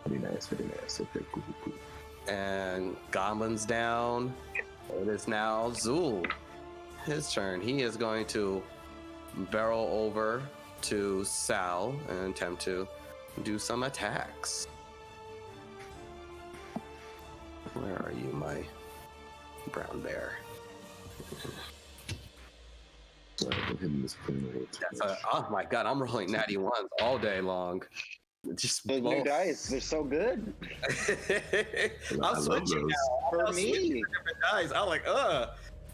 [SPEAKER 4] Very nice. Very nice. Okay, cool.
[SPEAKER 1] And Goblin's down. It is now Zul. His turn. He is going to barrel over to Sal and attempt to do some attacks. Where are you, my brown bear?
[SPEAKER 4] Sorry, I'm hitting this plane a little too much.
[SPEAKER 1] Oh my god, I'm rolling natty ones all day long. Just
[SPEAKER 3] Those new dice, they're so good.
[SPEAKER 4] I
[SPEAKER 1] I'm
[SPEAKER 4] love
[SPEAKER 1] switching
[SPEAKER 4] those.
[SPEAKER 1] now.
[SPEAKER 3] For
[SPEAKER 1] I'm switching
[SPEAKER 3] me.
[SPEAKER 1] to different dice. I'm like,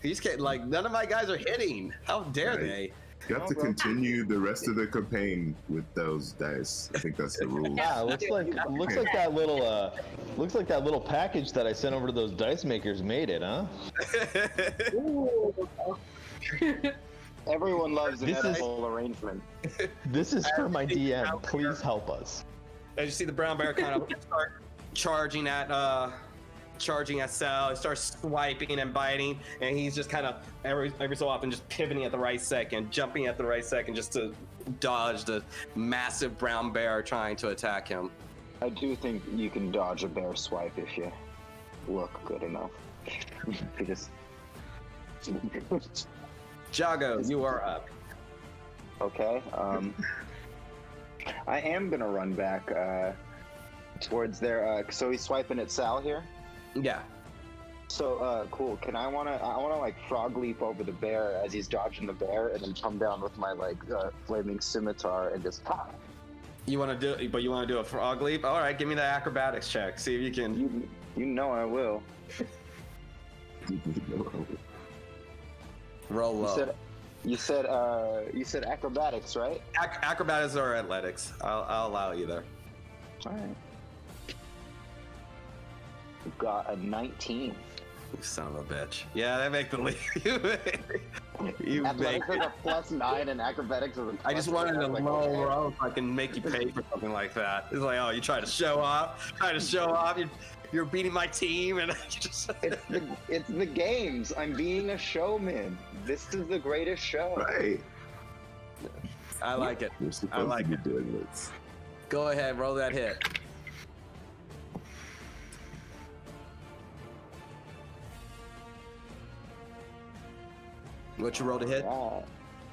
[SPEAKER 1] these kids, like, none of my guys are hitting. How dare
[SPEAKER 4] Right.
[SPEAKER 1] they?
[SPEAKER 4] You have to continue the rest of the campaign with those dice. I think that's the rule.
[SPEAKER 2] Yeah, looks like that little package that I sent over to those dice makers made it, huh?
[SPEAKER 3] Everyone loves an
[SPEAKER 2] This is-
[SPEAKER 3] edible arrangement.
[SPEAKER 2] This is for my DM. Please help us.
[SPEAKER 1] As you see the brown bear kind of start charging at Sal, he starts swiping and biting, and he's just kind of every so often just pivoting at the right second, jumping at the right second just to dodge the massive brown bear trying to attack him.
[SPEAKER 3] I do think you can dodge a bear swipe if you look good enough. You just
[SPEAKER 1] Jago, you are up.
[SPEAKER 3] Okay. I am gonna run back towards there. So he's swiping at Sal here.
[SPEAKER 1] Yeah.
[SPEAKER 3] So cool. I wanna like frog leap over the bear as he's dodging the bear, and then come down with my like flaming scimitar and just pop.
[SPEAKER 1] You want to do a frog leap? All right, give me the acrobatics check. See if you can.
[SPEAKER 3] You know I will.
[SPEAKER 1] Roll low.
[SPEAKER 3] You said acrobatics, right?
[SPEAKER 1] Acrobatics or athletics. I'll allow either.
[SPEAKER 3] All right. We've got a 19.
[SPEAKER 1] You son of a bitch. Yeah, they make the leap. you
[SPEAKER 3] Athletics
[SPEAKER 1] make
[SPEAKER 3] is a +9 and acrobatics is a +8.
[SPEAKER 1] I just wanted a
[SPEAKER 3] like,
[SPEAKER 1] low
[SPEAKER 3] okay.
[SPEAKER 1] roll if I can make you pay for something like that. It's like, oh, you try to show off. You're beating my team, and you just.
[SPEAKER 3] It's the games. I'm being a showman. This is the greatest show.
[SPEAKER 4] Right.
[SPEAKER 1] I like it.
[SPEAKER 4] You're supposed
[SPEAKER 1] I like
[SPEAKER 4] to
[SPEAKER 1] it.
[SPEAKER 4] be doing this.
[SPEAKER 1] Go ahead, roll that hit. What you rolled to hit?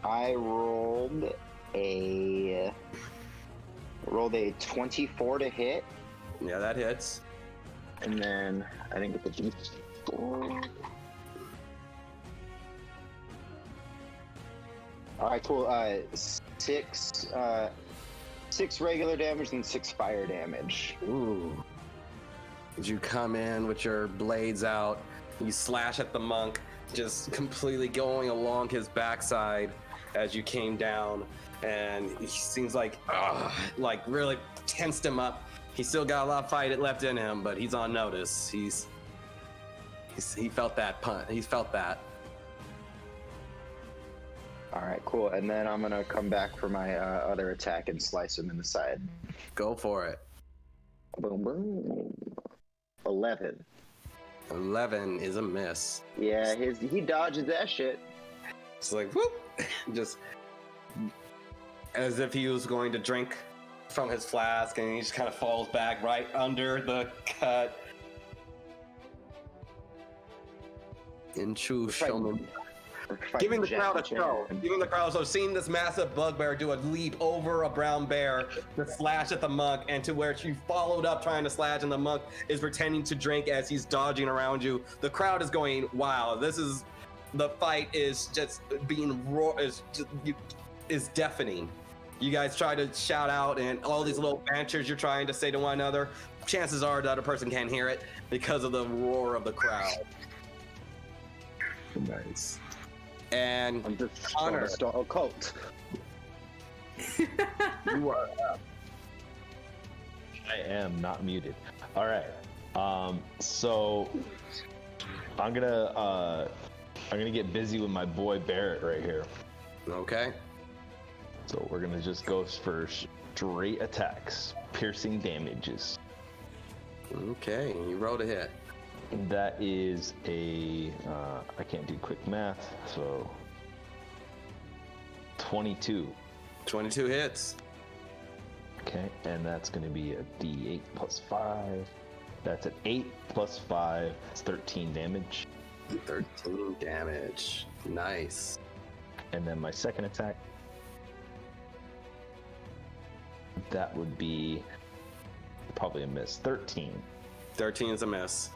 [SPEAKER 3] I rolled a 24 to hit,
[SPEAKER 1] Yeah, that hits.
[SPEAKER 3] and then I didn't get the D4. All right, cool. 6 regular damage and 6 fire damage.
[SPEAKER 1] Ooh. As you come in with your blades out, you slash at the monk, just completely going along his backside as you came down, and he seems like really tensed him up. He's still got a lot of fight left in him, but he's on notice. He felt that punt. He felt that.
[SPEAKER 3] All right, cool. And then I'm gonna come back for my other attack and slice him in the side.
[SPEAKER 1] Go for it.
[SPEAKER 3] Boom, boom. 11.
[SPEAKER 1] 11 is a miss.
[SPEAKER 3] Yeah, he dodges that shit.
[SPEAKER 1] It's like whoop, just as if he was going to drink from his flask, and he just kind of falls back right under the cut. In true showman. Giving the crowd a show. Giving the crowd a show. Seeing this massive bugbear do a leap over a brown bear to slash at the monk, and to where she followed up trying to slash, and the monk is pretending to drink as he's dodging around you. The crowd is going, wow, the fight is just being is deafening. You guys try to shout out, and all these little banters you're trying to say to one another. Chances are the other person can't hear it because of the roar of the crowd.
[SPEAKER 4] Nice.
[SPEAKER 1] And
[SPEAKER 3] I'm just
[SPEAKER 1] Connor.
[SPEAKER 3] trying to start a cult.
[SPEAKER 1] You are up.
[SPEAKER 2] I am not muted. All right. So I'm gonna get busy with my boy Barrett right here.
[SPEAKER 1] Okay.
[SPEAKER 2] So we're gonna just go for straight attacks, piercing damages.
[SPEAKER 1] Okay, you rolled a hit.
[SPEAKER 2] That is I can't do quick math, so 22.
[SPEAKER 1] 22 hits.
[SPEAKER 2] Okay, and that's going to be a D8 plus 5. That's an 8 plus 5. It's 13 damage.
[SPEAKER 1] 13 damage. Nice.
[SPEAKER 2] And then my second attack, that would be probably a miss. 13.
[SPEAKER 1] 13 is a miss.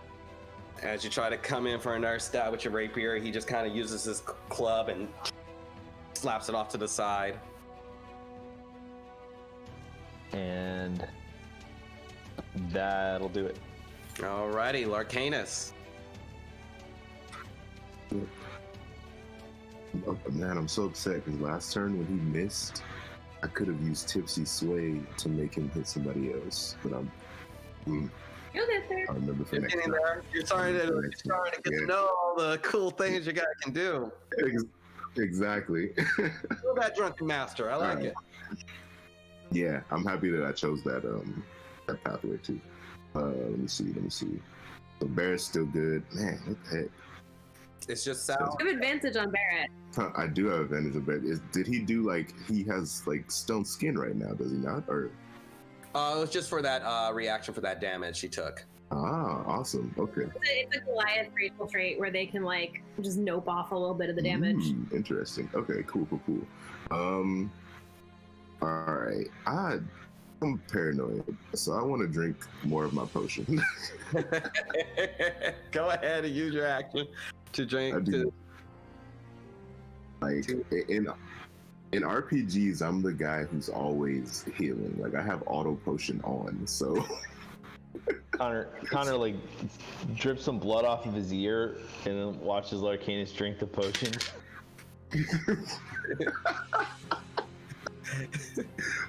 [SPEAKER 1] As you try to come in for another stab with your rapier, he just kind of uses his club and slaps it off to the side.
[SPEAKER 2] And that'll do it.
[SPEAKER 1] Alrighty, Larcanus.
[SPEAKER 4] Oh, man, I'm so upset because last turn when he missed, I could have used Tipsy Sway to make him hit somebody else, but
[SPEAKER 5] You'll get there.
[SPEAKER 4] I remember for
[SPEAKER 1] You're
[SPEAKER 4] next
[SPEAKER 1] getting
[SPEAKER 4] time.
[SPEAKER 1] there. You're starting to get to know all the cool things you guys can do.
[SPEAKER 4] Exactly.
[SPEAKER 1] Feel that drunken master. I like it.
[SPEAKER 4] Yeah, I'm happy that I chose that pathway too. Let me see. So Barrett's still good. Man, what the heck?
[SPEAKER 1] It's just Sal.
[SPEAKER 5] You have advantage on Barrett.
[SPEAKER 4] I do have advantage of Barrett. Did he do he has stone skin right now, does he not? Or
[SPEAKER 1] It was just for that reaction for that damage he took.
[SPEAKER 4] Ah, awesome. Okay.
[SPEAKER 5] It's a Goliath graceful trait where they can like just nope off a little bit of the damage.
[SPEAKER 4] Interesting. Okay, cool. All right. I'm paranoid, so I want to drink more of my potion.
[SPEAKER 1] Go ahead and use your action to drink.
[SPEAKER 4] I do. Like in RPGs, I'm the guy who's always healing. Like I have auto potion on, so
[SPEAKER 2] Connor like drips some blood off of his ear and then watches Larcanis drink the potion.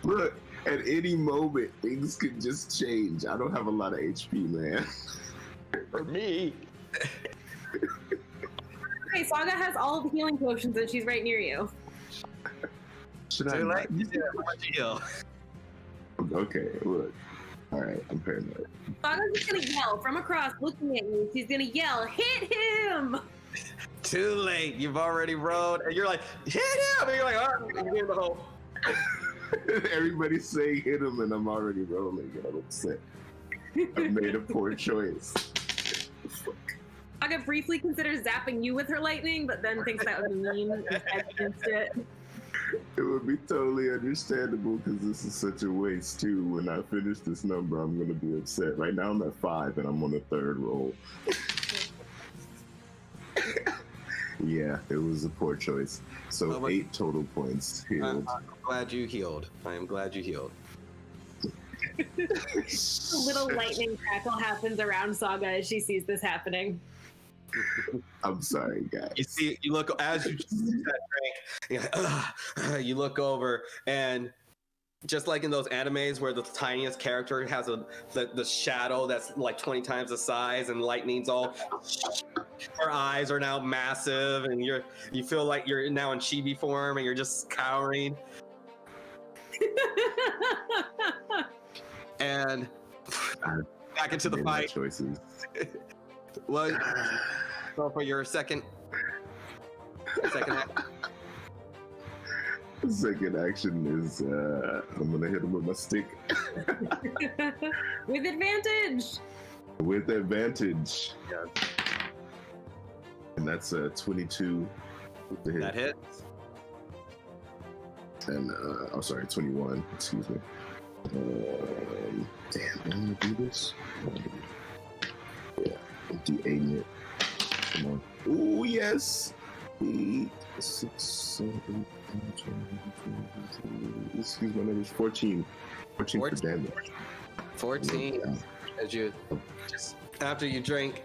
[SPEAKER 4] Look, at any moment things could just change. I don't have a lot of HP, man.
[SPEAKER 2] For me.
[SPEAKER 5] Okay, Saga has all of the healing potions and she's right near you.
[SPEAKER 4] Should I?
[SPEAKER 1] Too late. You did how much you heal.
[SPEAKER 4] Okay, look. All right, I'm paranoid.
[SPEAKER 5] Saga's just gonna yell from across, looking at you. She's gonna yell, "Hit him!"
[SPEAKER 1] Too late. You've already rolled, and you're like, hit him! And you're like, all right, I'm getting the hole.
[SPEAKER 4] Everybody's saying hit him, and I'm already rolling. I'm upset. I've made a poor choice.
[SPEAKER 5] Saga briefly considers zapping you with her lightning, but then thinks that would be mean and heads against it.
[SPEAKER 4] It would be totally understandable because this is such a waste too. When I finish this number, I'm gonna be upset. Right now I'm at 5 and I'm on the 3rd roll. Yeah, it was a poor choice. So 8 total points healed.
[SPEAKER 1] I'm glad you healed. I am glad you healed.
[SPEAKER 5] A little lightning crackle happens around Saga as she sees this happening.
[SPEAKER 4] I'm sorry, guys.
[SPEAKER 1] You look as you just that drink. You're like, you look over, and just like in those animes where the tiniest character has the shadow that's like 20 times the size, and lightning's all. Her eyes are now massive, and you feel like you're now in chibi form, and you're just cowering. And back into the fight.
[SPEAKER 4] Choices.
[SPEAKER 1] Well, go for your second act.
[SPEAKER 4] The second action is I'm gonna hit him with my stick.
[SPEAKER 5] With advantage.
[SPEAKER 4] With advantage.
[SPEAKER 1] Yeah.
[SPEAKER 4] And that's 22 to hit.
[SPEAKER 1] That hits.
[SPEAKER 4] And I'm sorry, 21. Excuse me. Damn, I'm gonna do this. Yeah, D8 it. Come on. Ooh, yes. 8, 6, 7, 8, 9, excuse my numbers. 14. 14 for damage.
[SPEAKER 1] 14. As you just after you drink,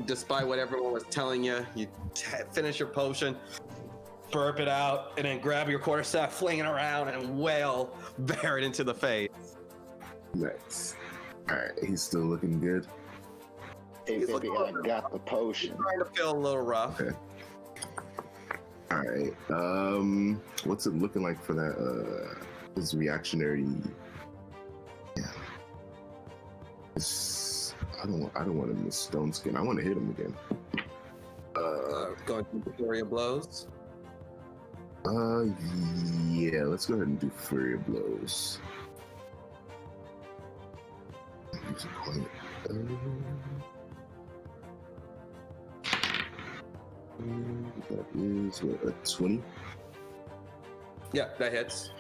[SPEAKER 1] despite what everyone was telling you, you finish your potion, burp it out, and then grab your quarterstaff, fling it around, and wail Barrett into the face.
[SPEAKER 4] Nice. All right, he's still looking good.
[SPEAKER 3] Hey, baby, I got the potion.
[SPEAKER 1] Trying to feel a little rough.
[SPEAKER 4] Okay. All right. What's it looking like for that? His reactionary. Yeah. I don't want to miss Stone Skin. I want to hit him again.
[SPEAKER 1] Going through the flurry of blows.
[SPEAKER 4] Yeah. Let's go ahead and do Flurry of Blows. Use a point. That is what, a 20.
[SPEAKER 1] Yeah, that hits.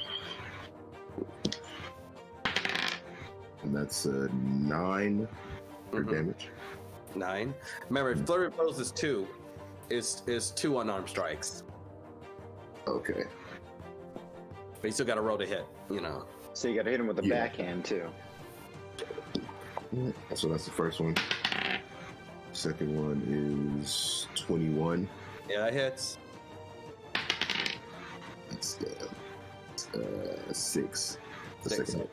[SPEAKER 4] And that's 9 for damage.
[SPEAKER 1] 9. Remember, flurry of blows is 2. Is 2 unarmed strikes.
[SPEAKER 4] Okay.
[SPEAKER 1] But you still got to roll to hit. You know.
[SPEAKER 3] So you gotta hit him with the
[SPEAKER 4] Yeah.
[SPEAKER 3] backhand too.
[SPEAKER 4] Yeah, so that's the first one. Second one is 21.
[SPEAKER 1] Yeah, that hits.
[SPEAKER 4] That's 6. The
[SPEAKER 1] 6.
[SPEAKER 4] second.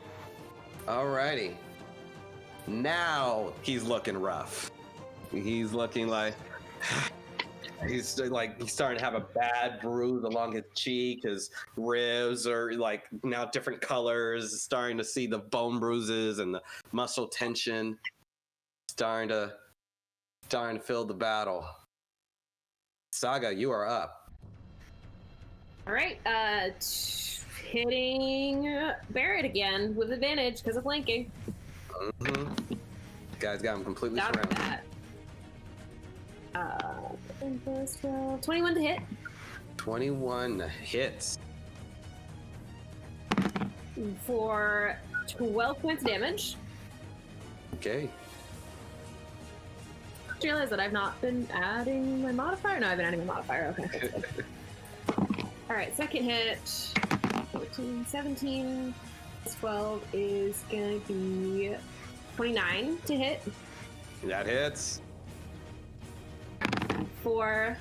[SPEAKER 1] Alrighty. Now he's looking rough. He's looking like he's starting to have a bad bruise along his cheek. His ribs are like now different colors. Starting to see the bone bruises and the muscle tension. Starting to feel the battle. Saga, you are up.
[SPEAKER 5] All right, hitting Barrett again with advantage because of flanking.
[SPEAKER 1] Mm-hmm. Guys got him completely
[SPEAKER 5] Down for
[SPEAKER 1] surrounded.
[SPEAKER 5] that. 21 to hit
[SPEAKER 1] 21 hits.
[SPEAKER 5] for 12 points of damage.
[SPEAKER 1] Okay.
[SPEAKER 5] I realize that I've not been adding my modifier. No, I've been adding my modifier. Okay. All right, second hit. 14, 17, 12 is gonna be 29 to hit
[SPEAKER 1] That hits.
[SPEAKER 5] for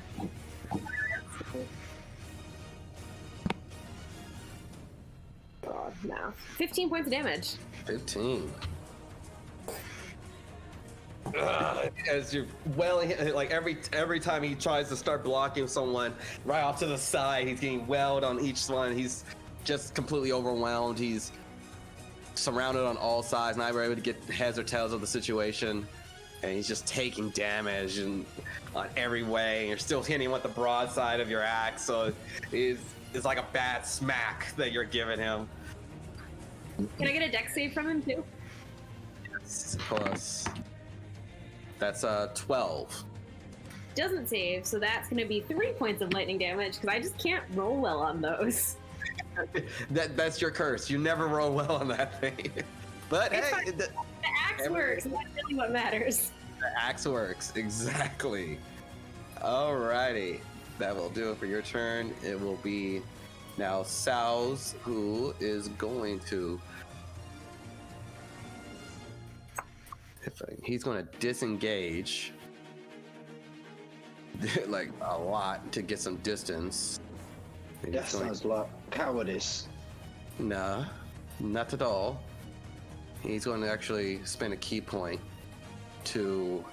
[SPEAKER 5] God, math. 15 points of damage.
[SPEAKER 1] 15. As you're welling, like every time he tries to start blocking someone, right off to the side, he's getting welled on each one. He's just completely overwhelmed. He's surrounded on all sides, not able to get heads or tails of the situation, and he's just taking damage and on every way. And you're still hitting him with the broadside of your axe, so it's like a bad smack that you're giving him.
[SPEAKER 5] Can I get a dex save from him too?
[SPEAKER 1] Plus, that's 12.
[SPEAKER 5] Doesn't save, so that's gonna be 3 points of lightning damage because I just can't roll well on those.
[SPEAKER 1] That's your curse. You never roll well on that thing. But
[SPEAKER 5] It's
[SPEAKER 1] hey,
[SPEAKER 5] fine. The axe works, and that's really what matters.
[SPEAKER 1] the axe works. Exactly. Alrighty. That will do it for your turn. It will be now Sal's, who is going to... He's going to disengage like a lot to get some distance. And
[SPEAKER 3] That
[SPEAKER 1] he's going-
[SPEAKER 3] sounds like cowardice.
[SPEAKER 1] Nah, not at all. He's going to actually spend a key point to...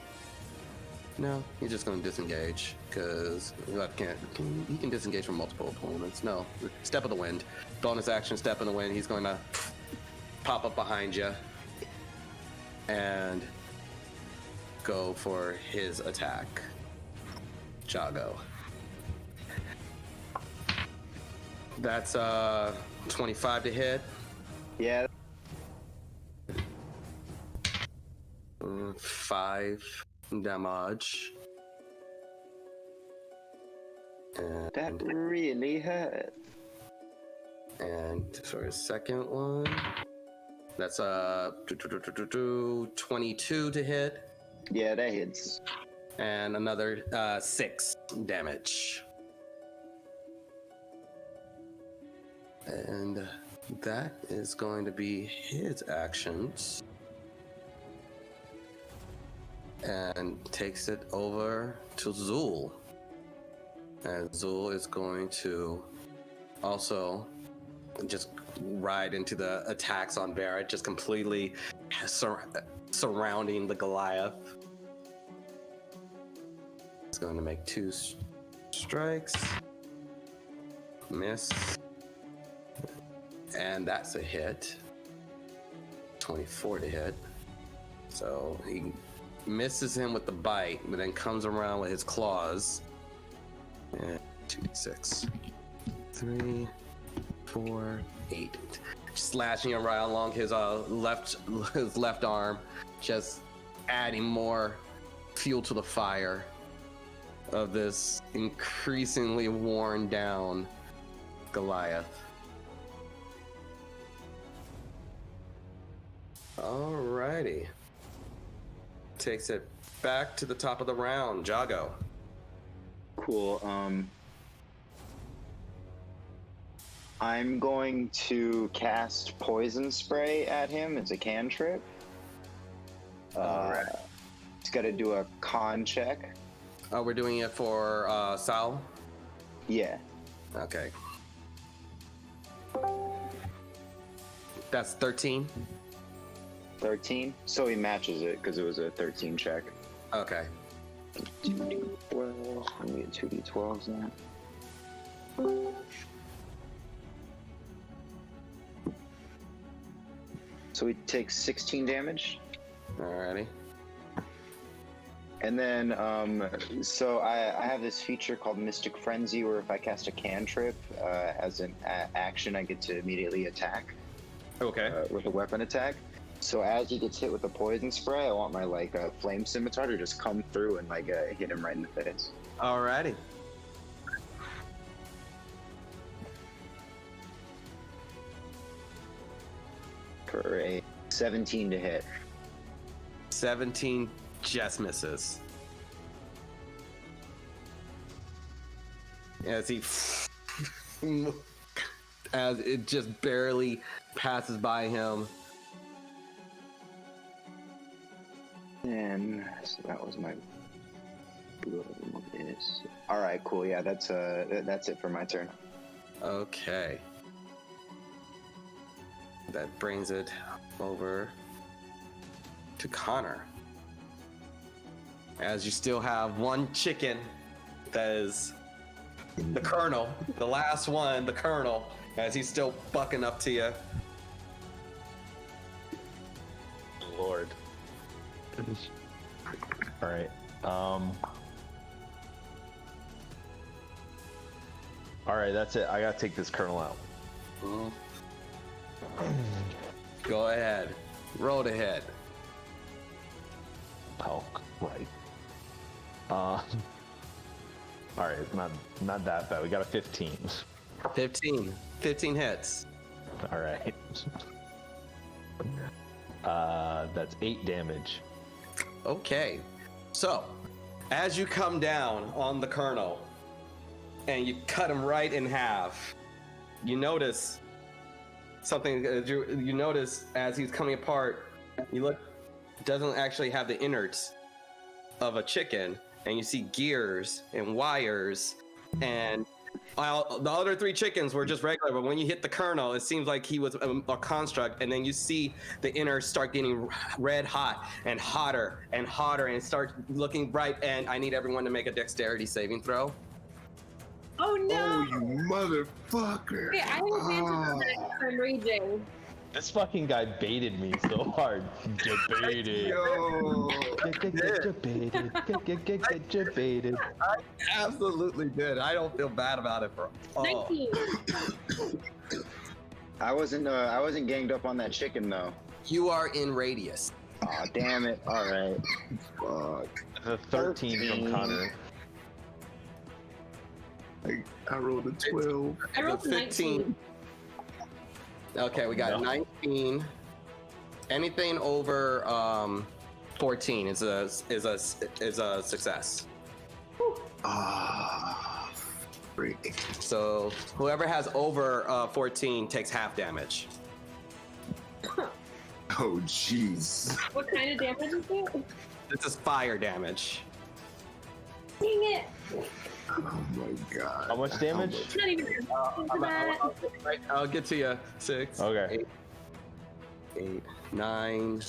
[SPEAKER 1] No, he's just going to disengage, because he can disengage from multiple opponents. No, Step of the Wind. Bonus action, Step in the Wind. He's going to pop up behind you and go for his attack. Jago. That's 25 to hit.
[SPEAKER 3] Yeah.
[SPEAKER 1] 5 damage.
[SPEAKER 3] That really hurt.
[SPEAKER 1] And for his second one, that's 22 to hit,
[SPEAKER 3] Yeah, that hits.
[SPEAKER 1] and another 6 damage. And that is going to be his actions. And takes it over to Zul. And Zul is going to also just ride into the attacks on Barrett, just completely surrounding the Goliath. It's going to make 2 strikes. Miss. And that's a hit. 24 to hit. So he misses him with the bite, but then comes around with his claws. And 2d6. 3, 4, 8. Slashing him right along his left arm, just adding more fuel to the fire of this increasingly worn down Goliath. Alrighty. Takes it back to the top of the round. Jago.
[SPEAKER 3] Cool. I'm going to cast Poison Spray at him as a cantrip.
[SPEAKER 1] Alright.
[SPEAKER 3] He's got to do a con check.
[SPEAKER 1] Oh, we're doing it for Sal?
[SPEAKER 3] Yeah.
[SPEAKER 1] Okay. That's 13?
[SPEAKER 3] 13. So he matches it because it was a 13 check.
[SPEAKER 1] Okay.
[SPEAKER 3] 2d12. Let me get 2d12s now. So he takes 16 damage.
[SPEAKER 1] Alrighty.
[SPEAKER 3] And then, so I have this feature called Mystic Frenzy, where if I cast a cantrip as an action, I get to immediately attack
[SPEAKER 1] Okay.
[SPEAKER 3] with a weapon attack. So as he gets hit with the poison spray, I want my like flame scimitar to just come through and like hit him right in the face.
[SPEAKER 1] Alrighty.
[SPEAKER 3] For a 17 to hit.
[SPEAKER 1] 17 just misses. As he, as it just barely passes by him.
[SPEAKER 3] And so that was my. All right, cool. Yeah, that's it for my turn.
[SPEAKER 1] Okay. That brings it over to Connor. As you still have one chicken that is the Colonel, the last one, the Colonel, as he's still bucking up to you.
[SPEAKER 2] Lord. All right. All right, that's it. I gotta take this Colonel out.
[SPEAKER 1] Go ahead. Roll the hit.
[SPEAKER 2] Oh, right. All right, it's not that bad. We got a 15.
[SPEAKER 1] 15 hits.
[SPEAKER 2] All right. That's 8 damage.
[SPEAKER 1] Okay. So, as you come down on the Colonel and you cut him right in half, you notice something. You notice as he's coming apart, you look, doesn't actually have the innards of a chicken, and you see gears and wires, and the other 3 chickens were just regular, but when you hit the Colonel, it seems like he was a construct, and then you see the innards start getting red hot and hotter, and it starts looking bright, and I need everyone to make a dexterity saving throw.
[SPEAKER 5] Oh no!
[SPEAKER 4] Oh, you motherfucker!
[SPEAKER 5] Wait, I was answering that I'm raging.
[SPEAKER 2] This fucking guy baited me so hard. Baited.
[SPEAKER 4] Yo!
[SPEAKER 2] Get baited.
[SPEAKER 1] I absolutely did. I don't feel bad about it for all.
[SPEAKER 5] 19.
[SPEAKER 3] I wasn't ganged up on that chicken though.
[SPEAKER 1] You are in radius.
[SPEAKER 3] Aw, damn it. All right.
[SPEAKER 4] Fuck.
[SPEAKER 2] The 13 from Connor.
[SPEAKER 4] I rolled a 12.
[SPEAKER 5] I rolled a 19.
[SPEAKER 1] Okay, we got 19. Anything over 14 is a success.
[SPEAKER 4] Ah, freak.
[SPEAKER 1] So whoever has over 14 takes half damage.
[SPEAKER 4] Oh, jeez.
[SPEAKER 5] What kind of damage is it?
[SPEAKER 1] This is fire damage.
[SPEAKER 5] Dang it!
[SPEAKER 4] Oh my god.
[SPEAKER 2] How much damage?
[SPEAKER 5] It's not even
[SPEAKER 1] I'll get to you. 6.
[SPEAKER 2] Okay.
[SPEAKER 1] 8, 9.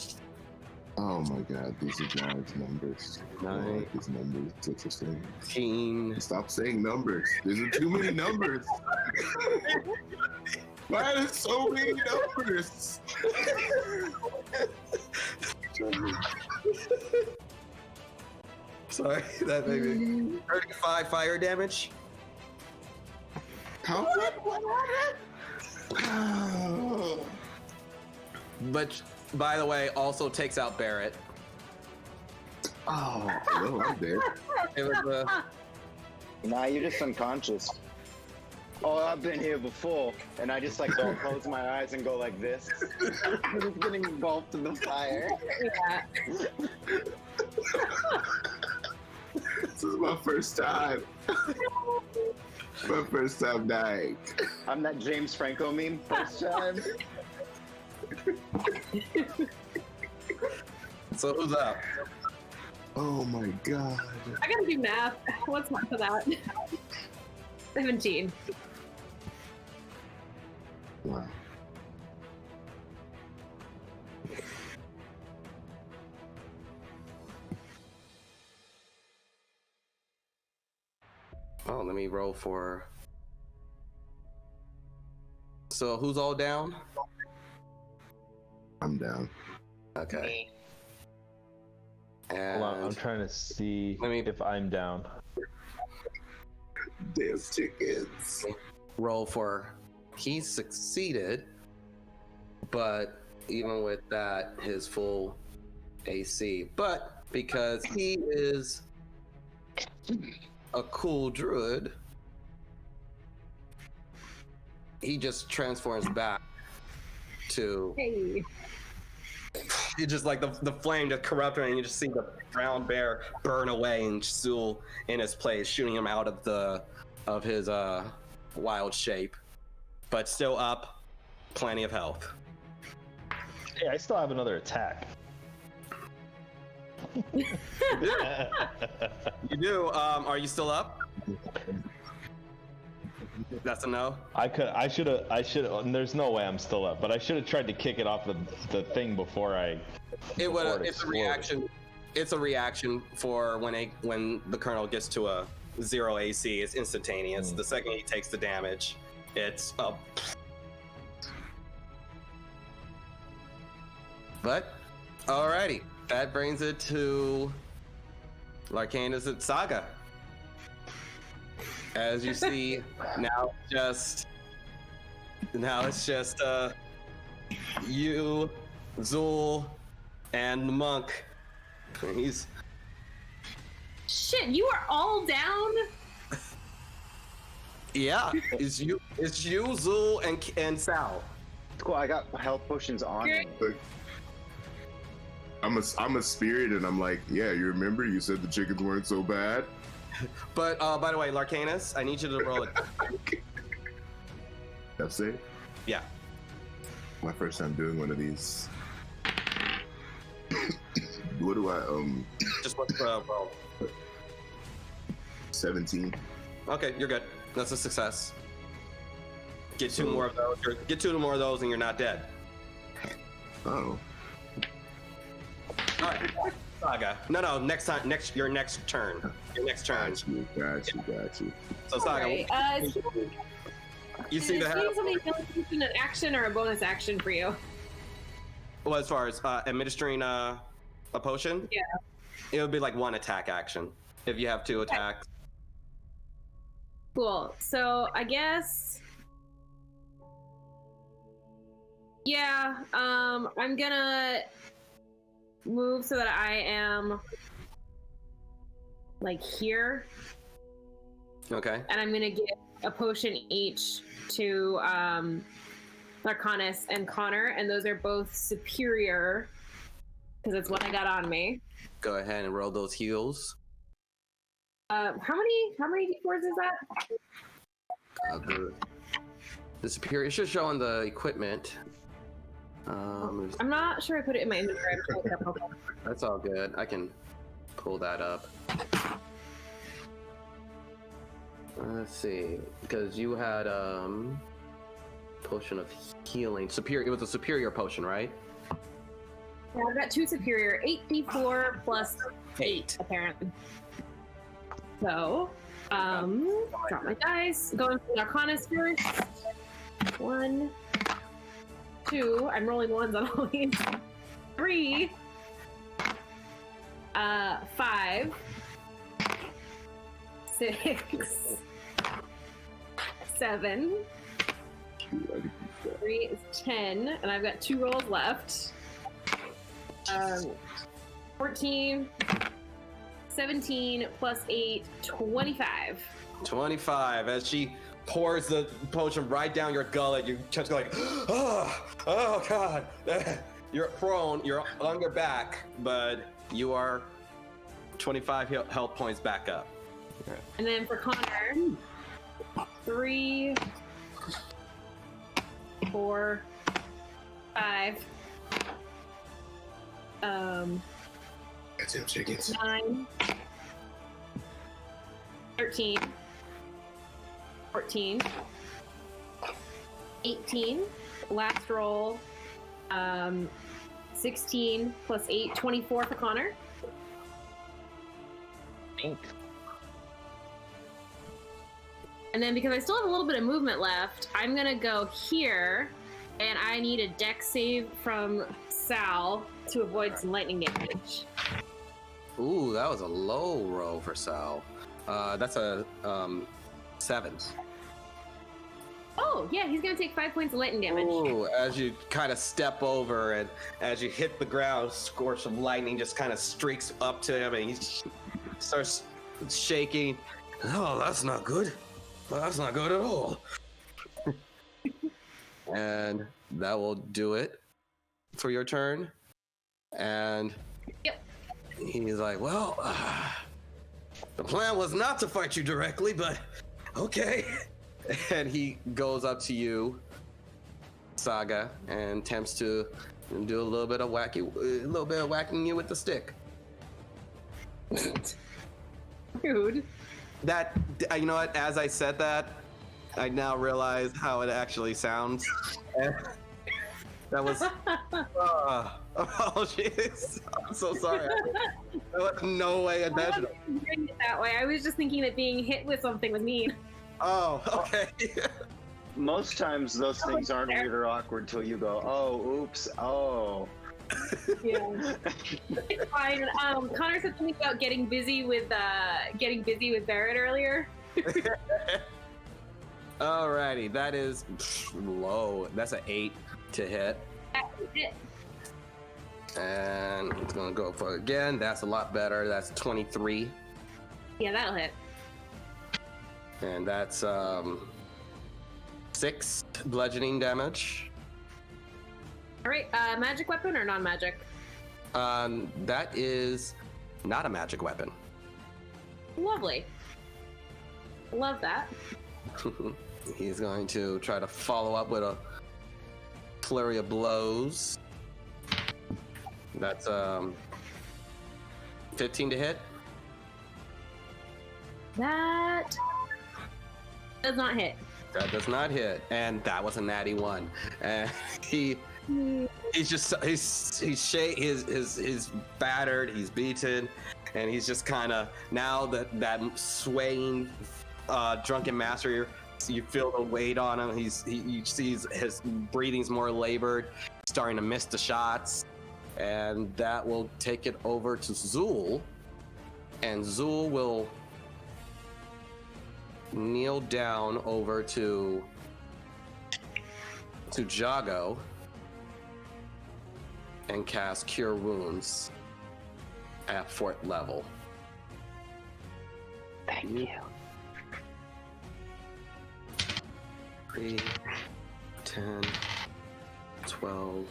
[SPEAKER 4] Oh my god, these are God's numbers. I don't like these numbers. It's interesting.
[SPEAKER 1] 15.
[SPEAKER 4] Stop saying numbers. There's too many numbers. Why are there so many numbers?
[SPEAKER 1] Sorry, that made me 35 fire damage.
[SPEAKER 4] How?
[SPEAKER 1] But by the way, also takes out Barrett.
[SPEAKER 4] Oh, no, I'm dead.
[SPEAKER 1] It was
[SPEAKER 3] Nah, you're just unconscious. Oh, I've been here before, and I just like don't close my eyes and go like this. I'm just getting engulfed in the fire.
[SPEAKER 5] Yeah.
[SPEAKER 4] This is my first time. My first time dying.
[SPEAKER 3] I'm that James Franco meme. First time.
[SPEAKER 1] So who's up?
[SPEAKER 4] Oh my god.
[SPEAKER 5] I gotta do math. What's math for that? 17.
[SPEAKER 4] Wow.
[SPEAKER 1] Oh, let me roll for. So who's all down?
[SPEAKER 4] I'm down.
[SPEAKER 1] Okay. And
[SPEAKER 2] Hold on, I'm trying to see if I'm down.
[SPEAKER 4] Damn chickens.
[SPEAKER 1] roll for. He succeeded, but even with that, his full AC. But because he is a cool druid, he just transforms back to.
[SPEAKER 5] Hey.
[SPEAKER 1] You just like the flame just corrupt him, and you just see the brown bear burn away, and Zul in his place, shooting him out of his wild shape, but still up, plenty of health.
[SPEAKER 2] Hey, I still have another attack.
[SPEAKER 1] You do. Are you still up? That's a no.
[SPEAKER 2] I should have. There's no way I'm still up, but I should have tried to kick it off the thing before I.
[SPEAKER 1] It would. It's a reaction. It's a reaction for when the colonel gets to a 0 AC. It's instantaneous. The second he takes the damage, it's up. But, alrighty, that brings it to Larcanis and Saga. As you see, now it's just you, Zul, and the monk. He's
[SPEAKER 5] Shit, you are all down?
[SPEAKER 1] yeah. It's you, Zul, and Sal.
[SPEAKER 3] Cool, I got health potions on me.
[SPEAKER 4] I'm a spirit, and I'm like, yeah, you remember you said the chickens weren't so bad?
[SPEAKER 1] But by the way, Larcanis, I need you to roll it.
[SPEAKER 4] That's it?
[SPEAKER 1] Yeah.
[SPEAKER 4] My first time doing one of these. What do I,
[SPEAKER 1] Just what's roll?
[SPEAKER 4] 17?
[SPEAKER 1] Okay, you're good. That's a success. Get two more of those. Get two more of those, and you're not dead.
[SPEAKER 4] Oh.
[SPEAKER 1] All right, Saga. No. Next time. Your next turn. Your next turn.
[SPEAKER 4] Got you.
[SPEAKER 1] So Saga,
[SPEAKER 5] Right.
[SPEAKER 1] you see the
[SPEAKER 5] Is something an action or a bonus action for you?
[SPEAKER 1] well, as far as administering a potion,
[SPEAKER 5] Yeah.
[SPEAKER 1] it would be like one attack action if you have two attacks.
[SPEAKER 5] Cool. So I guess. Yeah. I'm gonna move so that I am like here,
[SPEAKER 1] Okay.
[SPEAKER 5] and I'm gonna give a potion each to Larcanis and Connor, and those are both superior because that's what I got on me.
[SPEAKER 1] Go ahead and roll those heals.
[SPEAKER 5] How many d4s is that?
[SPEAKER 1] The superior should show on the equipment.
[SPEAKER 5] I'm not sure I put it in my inventory. I'm trying to look up.
[SPEAKER 1] That's all good. I can pull that up. Let's see, because you had potion of healing. Superior. It was a superior potion, right?
[SPEAKER 5] Yeah, I've got two superior, 8d4 plus 8 apparently. So, drop my dice. Going for Larcanis first. 1, 2. I'm rolling ones on all these. 3. 5. 6. 7. 3 is 10, and I've got 2 rolls left. 14, 17 plus 8, 25.
[SPEAKER 1] 25. As she pours the potion right down your gullet, you just go like, oh god. You're prone, you're on your back, but you are 25 health points back up.
[SPEAKER 5] And then for Connor, 3, 4, 5,
[SPEAKER 4] That's him, chickens.
[SPEAKER 5] 9, 13, 14, 18, last roll, 16 plus 8, 24 for Connor.
[SPEAKER 2] Thanks.
[SPEAKER 5] And then because I still have a little bit of movement left, I'm gonna go here, and I need a dex save from Sal to avoid some lightning damage.
[SPEAKER 1] Ooh, that was a low roll for Sal. That's a 7.
[SPEAKER 5] Oh, Oh, yeah, he's gonna take 5 points of lightning damage.
[SPEAKER 1] Ooh, as you kind of step over and as you hit the ground, scorch of lightning just kind of streaks up to him and he starts shaking. Oh, that's not good. That's not good at all. And that will do it for your turn. And
[SPEAKER 5] Yep.
[SPEAKER 1] he's like, well, the plan was not to fight you directly, but okay. And he goes up to you, Saga, and attempts to do a little bit of whacking you with the stick.
[SPEAKER 5] Rude.
[SPEAKER 1] That, you know what? As I said that, I now realize how it actually sounds. That was. Oh, jeez. I'm so sorry. That was no way intentional.
[SPEAKER 5] I wasn't hearing it that way. I was just thinking that being hit with something was mean.
[SPEAKER 1] Oh, okay.
[SPEAKER 3] Most times those things aren't weird or awkward till you go, oh, oops, oh.
[SPEAKER 5] Yeah. It's fine. Connor said something about getting busy with Barrett earlier.
[SPEAKER 1] Alrighty, that is low. That's an 8 to hit.
[SPEAKER 5] That was it.
[SPEAKER 1] And it's gonna go for it again. That's a lot better. That's 23.
[SPEAKER 5] Yeah, that'll hit.
[SPEAKER 1] And that's 6 bludgeoning damage.
[SPEAKER 5] All right, magic weapon or non-magic?
[SPEAKER 1] That is not a magic weapon.
[SPEAKER 5] Lovely. Love that.
[SPEAKER 1] He's going to try to follow up with a flurry of blows. That's 15 to hit.
[SPEAKER 5] That does not hit.
[SPEAKER 1] That does not hit, and that was a natty 1. And he's battered, he's beaten, and he's just kind of now that swaying drunken master. You feel the weight on him. You see his breathing's more labored, starting to miss the shots, and that will take it over to Zul, and Zul will kneel down over to Jago and cast Cure Wounds at 4th level.
[SPEAKER 3] Thank you.
[SPEAKER 1] 3, 10, 12,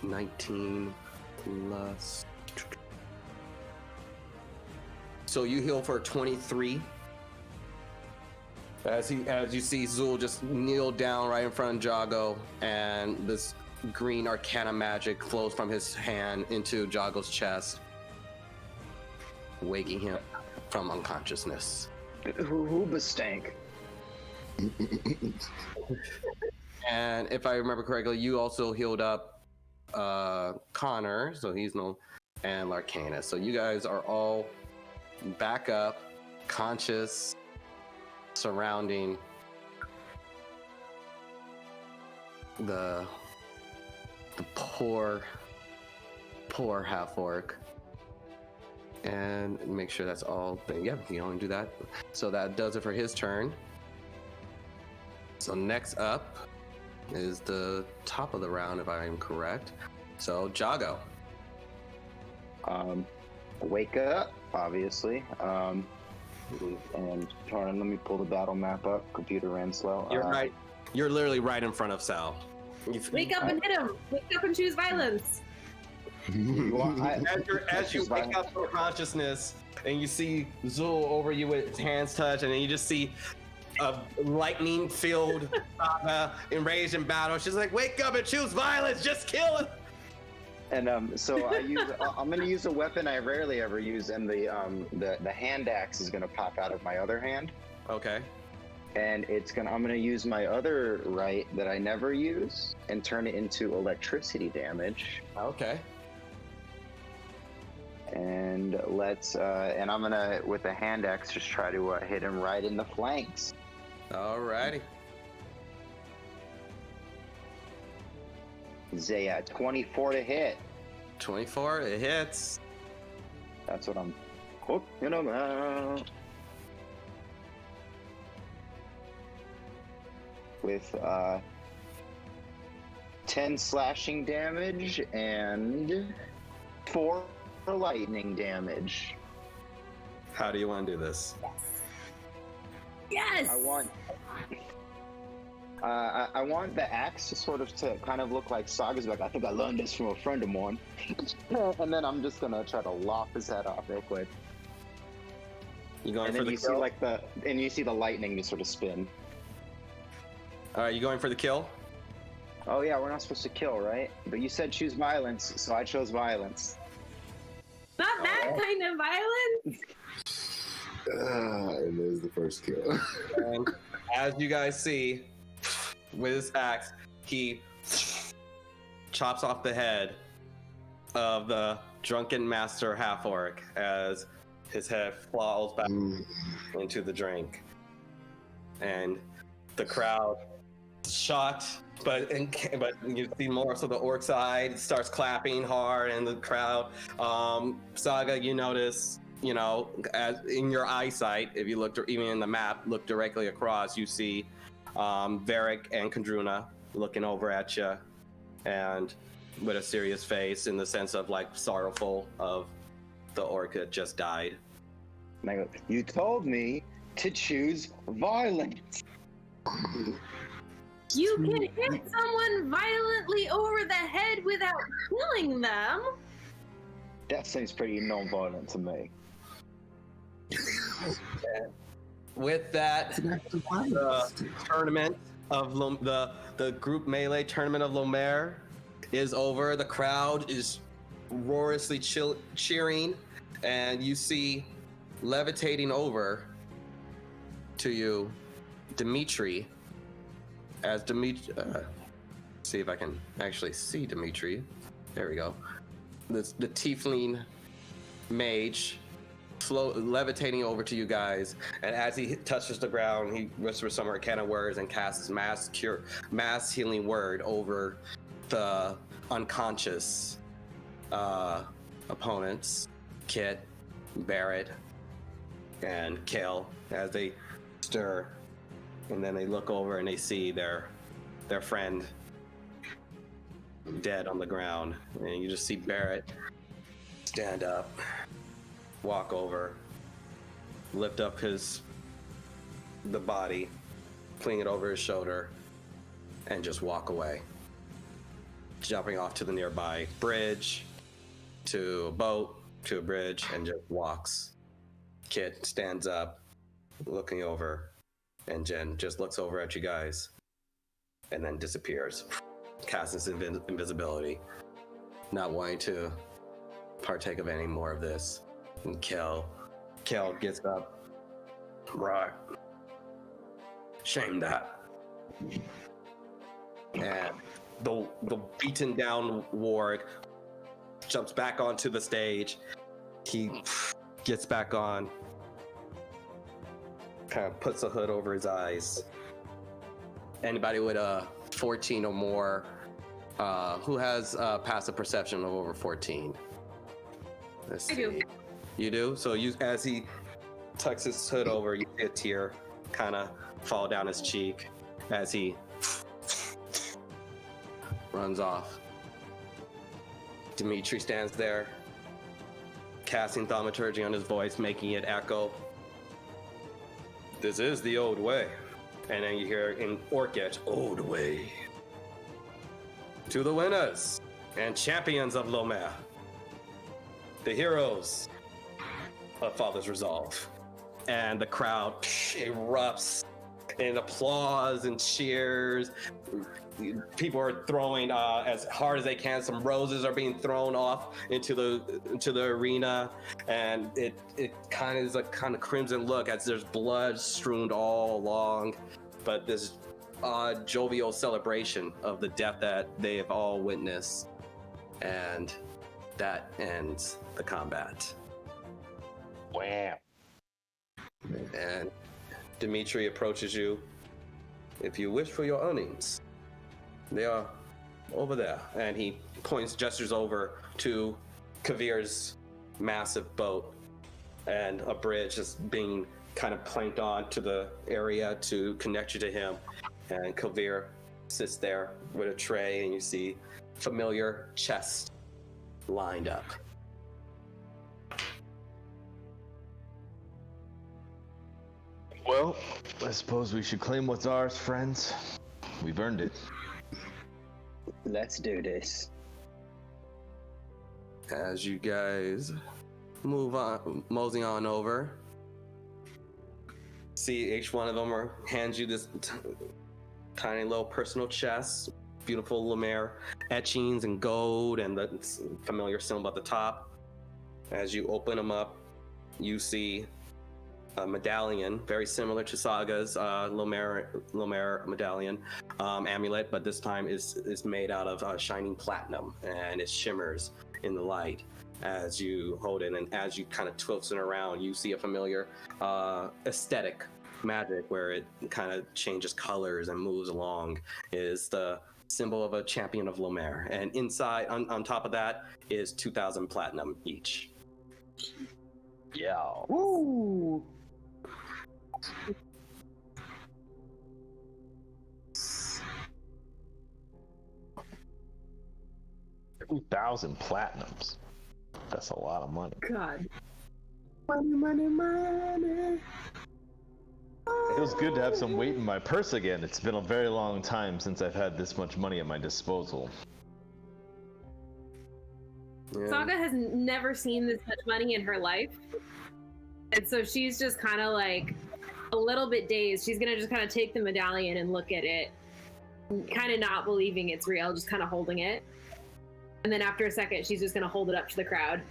[SPEAKER 1] 19 plus. So you heal for 23. As you see Zul just kneel down right in front of Jago, and this green arcana magic flows from his hand into Jago's chest, waking him from unconsciousness.
[SPEAKER 3] Who bestank?
[SPEAKER 1] And if I remember correctly, you also healed up Connor, so he's no, and Larcanis. So you guys are all back up, conscious, surrounding the poor half-orc. And make sure that's all. Yeah, you only do that. So that does it for his turn. So next up is the top of the round, if I am correct. So Jago.
[SPEAKER 3] Wake up, obviously. And let me pull the battle map up. Computer ran slow.
[SPEAKER 1] You're right. You're literally right in front of Sal.
[SPEAKER 5] Wake up and hit him. Wake up and choose violence.
[SPEAKER 1] As you wake up from consciousness and you see Zul over you with his hands touched, and then you just see a lightning-filled Saga enraged in battle. She's like, "Wake up and choose violence. Just kill him."
[SPEAKER 3] And so I'm going to use a weapon I rarely ever use, and the hand axe is going to pop out of my other hand.
[SPEAKER 1] Okay.
[SPEAKER 3] And I'm going to use my other right that I never use and turn it into electricity damage.
[SPEAKER 1] Okay.
[SPEAKER 3] And and I'm going to, with the hand axe, just try to hit him right in the flanks.
[SPEAKER 1] Alrighty.
[SPEAKER 3] Zaya, 24 to hit.
[SPEAKER 1] 24, it hits.
[SPEAKER 3] That's what I'm hooking him out. with 10 slashing damage and 4 lightning damage.
[SPEAKER 1] How do you want to do this?
[SPEAKER 5] Yes.
[SPEAKER 3] I want the axe to kind of look like Saga's back. I think I learned this from a friend of mine. And then I'm just gonna try to lop his head off real quick.
[SPEAKER 1] You going
[SPEAKER 3] And
[SPEAKER 1] for
[SPEAKER 3] then
[SPEAKER 1] the kill?
[SPEAKER 3] you see the lightning just sort of spin.
[SPEAKER 1] All right, you going for the kill?
[SPEAKER 3] Oh yeah, we're not supposed to kill, right? But you said choose violence, so I chose violence.
[SPEAKER 5] Not that kind of violence.
[SPEAKER 4] And there's the first kill.
[SPEAKER 1] And as you guys see, with his axe, he chops off the head of the drunken master half-orc as his head falls back into the drink. And the crowd shocked, but you see more so the orc side starts clapping hard, and the crowd. Saga, you notice, as in your eyesight, if you look even in the map, look directly across, you see Varric and Kandruna looking over at you, and with a serious face, in the sense of like sorrowful of the orc that just died.
[SPEAKER 3] And I go, you told me to choose violence.
[SPEAKER 5] You can hit someone violently over the head without killing them.
[SPEAKER 3] That seems pretty non-violent to me.
[SPEAKER 1] With that, the tournament of the group melee tournament of Lomér is over. The crowd is roariously cheering, and you see levitating over to you, Dimitri. As Dimitri, see if I can actually see Dimitri. There we go. The tiefling mage levitating over to you guys, and as he touches the ground, he whispers some arcana words and casts mass healing word over the unconscious opponents, Kit, Barrett, and Kale, as they stir, and then they look over and they see their friend dead on the ground, and you just see Barrett stand up, walk over, lift up the body, fling it over his shoulder, and just walk away, jumping off to the nearby bridge, to a boat, to a bridge, and just walks. Kit stands up, looking over, and Jen just looks over at you guys, and then disappears, casts his invisibility, not wanting to partake of any more of this. And Kel gets up. Right. Shame that. And the beaten down warg jumps back onto the stage. He gets back on, kind of puts a hood over his eyes. Anybody with a 14 or more, who has passive perception of over 14?
[SPEAKER 5] I do.
[SPEAKER 1] You do? So as he tucks his hood over, you see a tear kind of fall down his cheek as he runs off. Dimitri stands there, casting thaumaturgy on his voice, making it echo. This is the old way. And then you hear in Orcish, old way. To the winners and champions of Lomér, the heroes of Father's Resolve. And the crowd erupts in applause and cheers. People are throwing as hard as they can. Some roses are being thrown off into the arena, and it kind of is a kind of crimson look as there's blood strewn all along, but this jovial celebration of the death that they have all witnessed, and that ends the combat.
[SPEAKER 2] Wow.
[SPEAKER 1] And Dimitri approaches you. If you wish for your earnings, they are over there. And he gestures over to Kavir's massive boat, and a bridge is being kind of planked on to the area to connect you to him. And Kavir sits there with a tray, and you see familiar chest lined up.
[SPEAKER 2] Well, I suppose we should claim what's ours, friends. We've earned it.
[SPEAKER 3] Let's do this.
[SPEAKER 1] As you guys move on, mosey on over, see each one of them hands you this tiny little personal chest, beautiful Lomér etchings in gold and the familiar symbol at the top. As you open them up, you see a medallion very similar to Saga's Lomér medallion amulet, but this time is made out of shining platinum, and it shimmers in the light as you hold it. And as you kind of twist it around, you see a familiar aesthetic magic where it kind of changes colors and moves along. Is the symbol of a champion of Lomér, and inside on top of that is 2,000 platinum each.
[SPEAKER 2] Yeah.
[SPEAKER 3] Woo!
[SPEAKER 2] 2,000 platinums. That's a lot of money.
[SPEAKER 5] God.
[SPEAKER 4] Money, money, money.
[SPEAKER 2] It feels good to have some weight in my purse again. It's been a very long time since I've had this much money at my disposal.
[SPEAKER 1] Yeah.
[SPEAKER 5] Saga has never seen this much money in her life. And so she's just kind of like a little bit dazed. She's going to just kind of take the medallion and look at it, kind of not believing it's real, just kind of holding it. And then after a second, she's just going to hold it up to the crowd.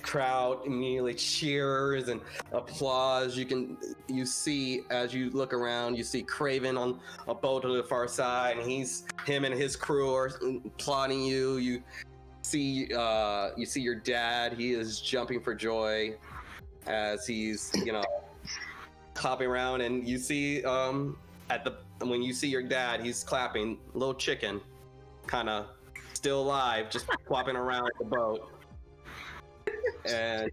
[SPEAKER 1] Crowd immediately cheers and applause. You see, as you look around, you see Craven on a boat to the far side, and him and his crew are applauding you. You see your dad. He is jumping for joy as he's hopping around, and you see when you see your dad, he's clapping. Little chicken, kind of still alive, just flopping around the boat. And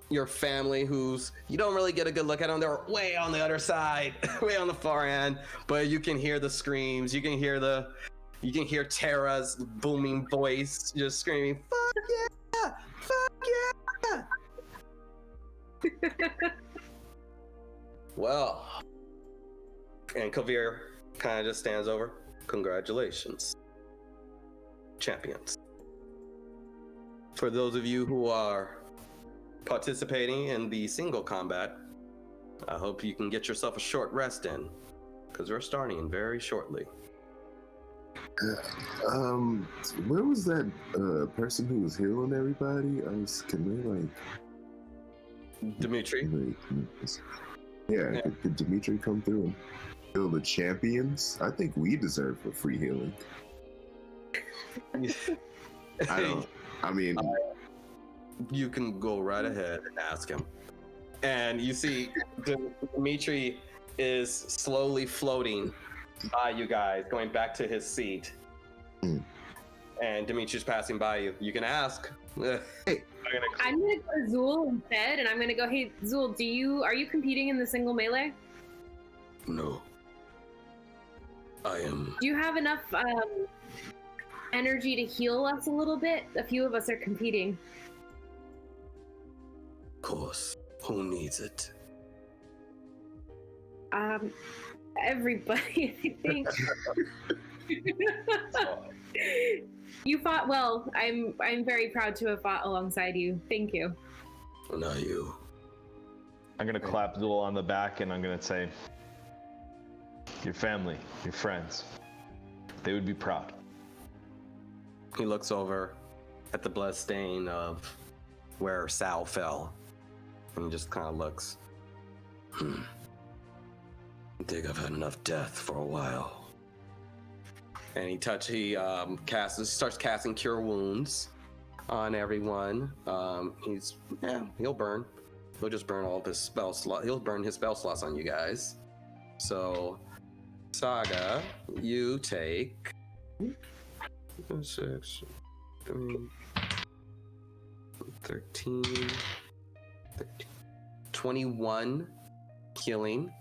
[SPEAKER 1] your family, you don't really get a good look at them, they're way on the other side, way on the far end, but you can hear the screams, you can hear Tara's booming voice just screaming, "Fuck yeah! Fuck yeah!" Well, and Kavir kind of just stands over. Congratulations, champions. For those of you who are participating in the single combat, I hope you can get yourself a short rest in, because we're starting very shortly.
[SPEAKER 4] Where was that person who was healing everybody?
[SPEAKER 1] Dimitri?
[SPEAKER 4] Yeah, could Dimitri come through and heal the champions? I think we deserve a free healing.
[SPEAKER 1] You can go right ahead and ask him. And you see Dimitri is slowly floating by you guys, going back to his seat. And Dimitri's passing by you. You can ask. Hey.
[SPEAKER 5] I'm gonna go to Zool instead, and I'm gonna go, "Hey Zool, are you competing in the single melee?
[SPEAKER 1] No. I am.
[SPEAKER 5] Do you have enough energy to heal us a little bit? A few of us are competing."
[SPEAKER 1] Of course. Who needs it?
[SPEAKER 5] Everybody, I think. You fought well. I'm very proud to have fought alongside you. Thank you.
[SPEAKER 1] Not you.
[SPEAKER 2] I'm gonna clap Zool on the back and I'm gonna say, your family, your friends, they would be proud.
[SPEAKER 1] He looks over at the blood stain of where Sal fell and just kind of looks. I think I've had enough death for a while. And he starts casting Cure Wounds on everyone. He'll burn. He'll just burn all of his spell slots. He'll burn his spell slots on you guys. So, Saga, you take 6, 13, 21 healing.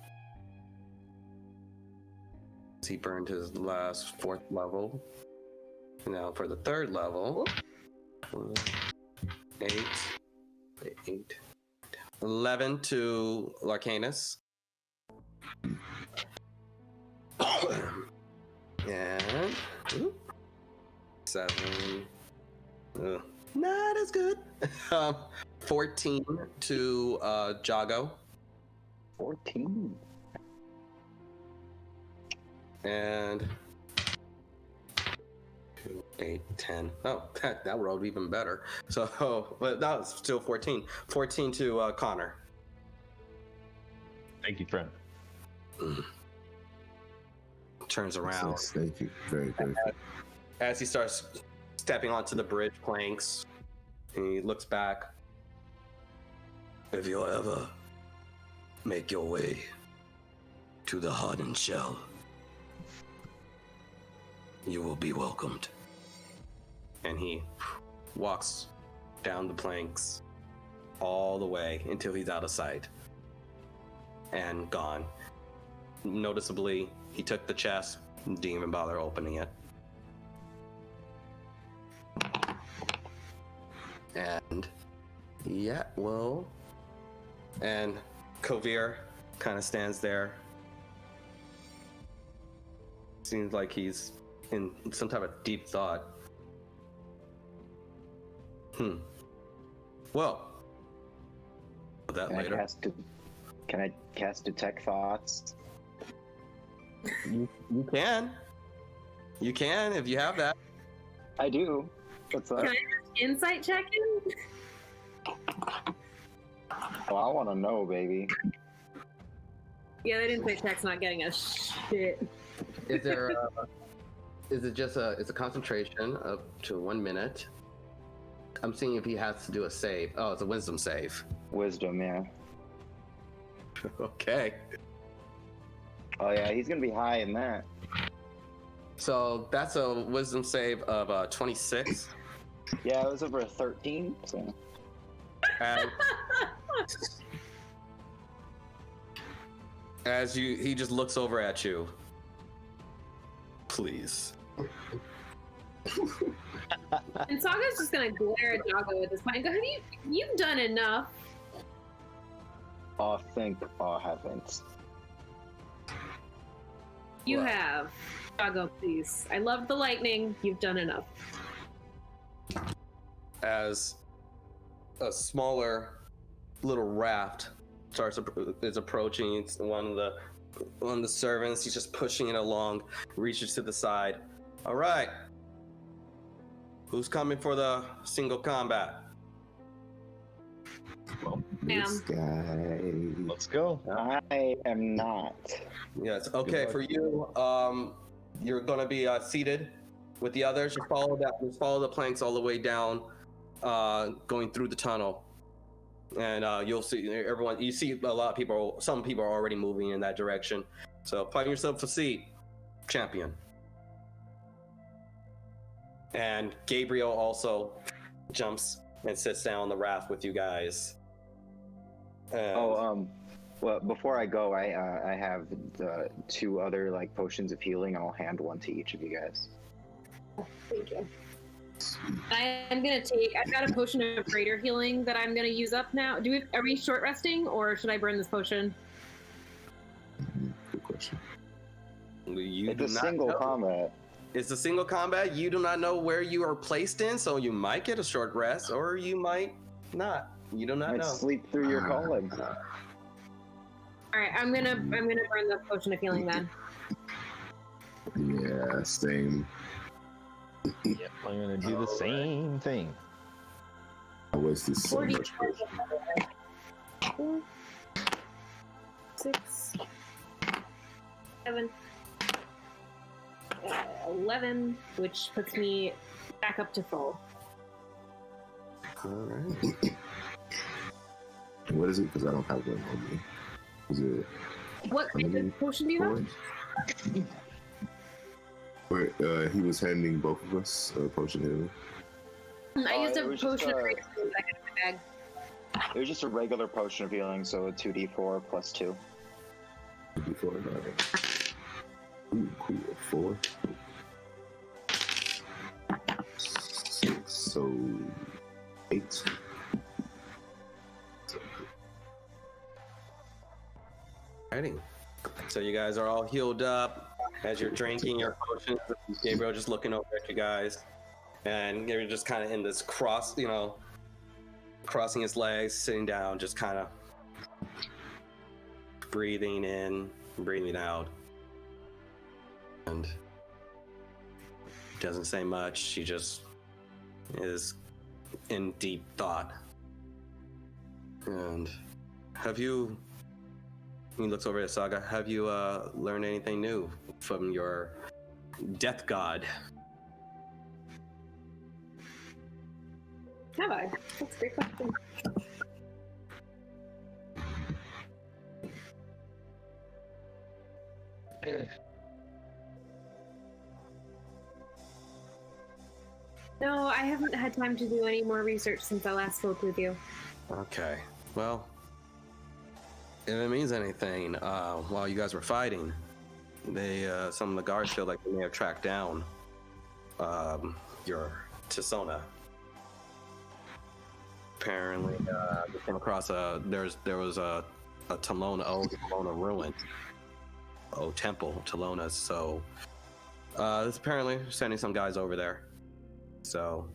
[SPEAKER 1] He burned his last 4th level. Now for the 3rd level. 8. 11 to Larcanis. And 7. Not as good. 14 to Jago.
[SPEAKER 3] 14.
[SPEAKER 1] And 2, 8, 10. Oh, that rolled even better. So, but that was still 14. 14 to Connor.
[SPEAKER 2] Thank you, friend.
[SPEAKER 1] Turns around.
[SPEAKER 4] Thank you. Very good.
[SPEAKER 1] As he starts stepping onto the bridge planks, he looks back. If you ever make your way to the hardened shell, you will be welcomed. And he walks down the planks all the way until he's out of sight and gone. Noticeably, he took the chest and didn't even bother opening it. And yeah, well, and Kovir kind of stands there. Seems like he's in some type of deep thought. Well, that
[SPEAKER 3] Can
[SPEAKER 1] later.
[SPEAKER 3] Can I cast Detect Thoughts?
[SPEAKER 1] You can. You can if you have that.
[SPEAKER 3] I do. What's up?
[SPEAKER 5] Can I just insight check in?
[SPEAKER 3] Well, I want to know, baby.
[SPEAKER 5] Yeah, that insight check's not getting us shit.
[SPEAKER 1] Is there? Is it just it's a concentration up to 1 minute? I'm seeing if he has to do a save. Oh, it's a wisdom save.
[SPEAKER 3] Wisdom, yeah.
[SPEAKER 1] Okay.
[SPEAKER 3] Oh yeah, he's gonna be high in that.
[SPEAKER 1] So that's a wisdom save of 26.
[SPEAKER 3] Yeah, it was over a 13. So.
[SPEAKER 1] As he just looks over at you. Please.
[SPEAKER 5] And Saga's just gonna glare at Jago at this point and go, you've done enough.
[SPEAKER 3] Oh, haven't.
[SPEAKER 5] You
[SPEAKER 1] What?
[SPEAKER 5] have. Jago, please. I love the lightning. You've done enough.
[SPEAKER 1] As a smaller little raft is approaching, it's one of the servants. He's just pushing it along, reaches to the side. All right, who's coming for the single combat?
[SPEAKER 2] Well,
[SPEAKER 4] This guy.
[SPEAKER 2] let's go.
[SPEAKER 3] I am not.
[SPEAKER 1] Yes. Okay, for you, you're gonna be seated with the others. Just follow that. Just follow the planks all the way down, going through the tunnel, and you'll see everyone. You see a lot of people. Some people are already moving in that direction. So find yourself a seat, champion. And Gabriel also jumps and sits down on the raft with you guys. And
[SPEAKER 3] Well, before I go, I have the 2 other like potions of healing. I'll hand one to each of you guys.
[SPEAKER 5] Thank you. I've got a potion of greater healing that I'm gonna use up now. Are we short resting or should I burn this potion?
[SPEAKER 4] Good question.
[SPEAKER 1] you
[SPEAKER 3] It's
[SPEAKER 1] do
[SPEAKER 3] a
[SPEAKER 1] not
[SPEAKER 3] single
[SPEAKER 1] know.
[SPEAKER 3] combat.
[SPEAKER 1] It's a single combat. You do not know where you are placed in, so you might get a short rest, or you might not. You do not
[SPEAKER 3] Might
[SPEAKER 1] know.
[SPEAKER 3] sleep through your calling.
[SPEAKER 5] All right, I'm gonna burn the potion of healing then.
[SPEAKER 4] Yeah, same.
[SPEAKER 2] Yep, I'm gonna do the same thing.
[SPEAKER 4] I wasted so
[SPEAKER 5] 40.
[SPEAKER 4] much.
[SPEAKER 5] 4, 6, 7, 11, which puts me back up to full.
[SPEAKER 1] All right.
[SPEAKER 4] What is it? Because I don't have one on me. Is it
[SPEAKER 5] What kind of potion do you have?
[SPEAKER 4] orange? Where he was handing both of us a potion healing.
[SPEAKER 5] I used
[SPEAKER 3] it
[SPEAKER 5] a
[SPEAKER 3] was just,
[SPEAKER 5] potion of greater healing back in my bag.
[SPEAKER 3] It was just a regular potion of healing, so a 2d4 plus 2.
[SPEAKER 4] Before Ooh, cool. 4. 6, so 8.
[SPEAKER 1] Alrighty. So you guys are all healed up as you're drinking your potions. Gabriel just looking over at you guys, and you're just kind of in this crossing his legs, sitting down, just kind of breathing in, breathing out, and doesn't say much. She just is in deep thought. And he looks over at Saga. Have you learned anything new from your death god?
[SPEAKER 5] Have I? That's a great question. No, I haven't had time to do any more research since I last spoke with you.
[SPEAKER 1] Okay. Well, if it means anything, while you guys were fighting, some of the guards feel like they may have tracked down your Tisona. Apparently, they came across there was a Talona ruin, temple Talona. So, it's apparently sending some guys over there. So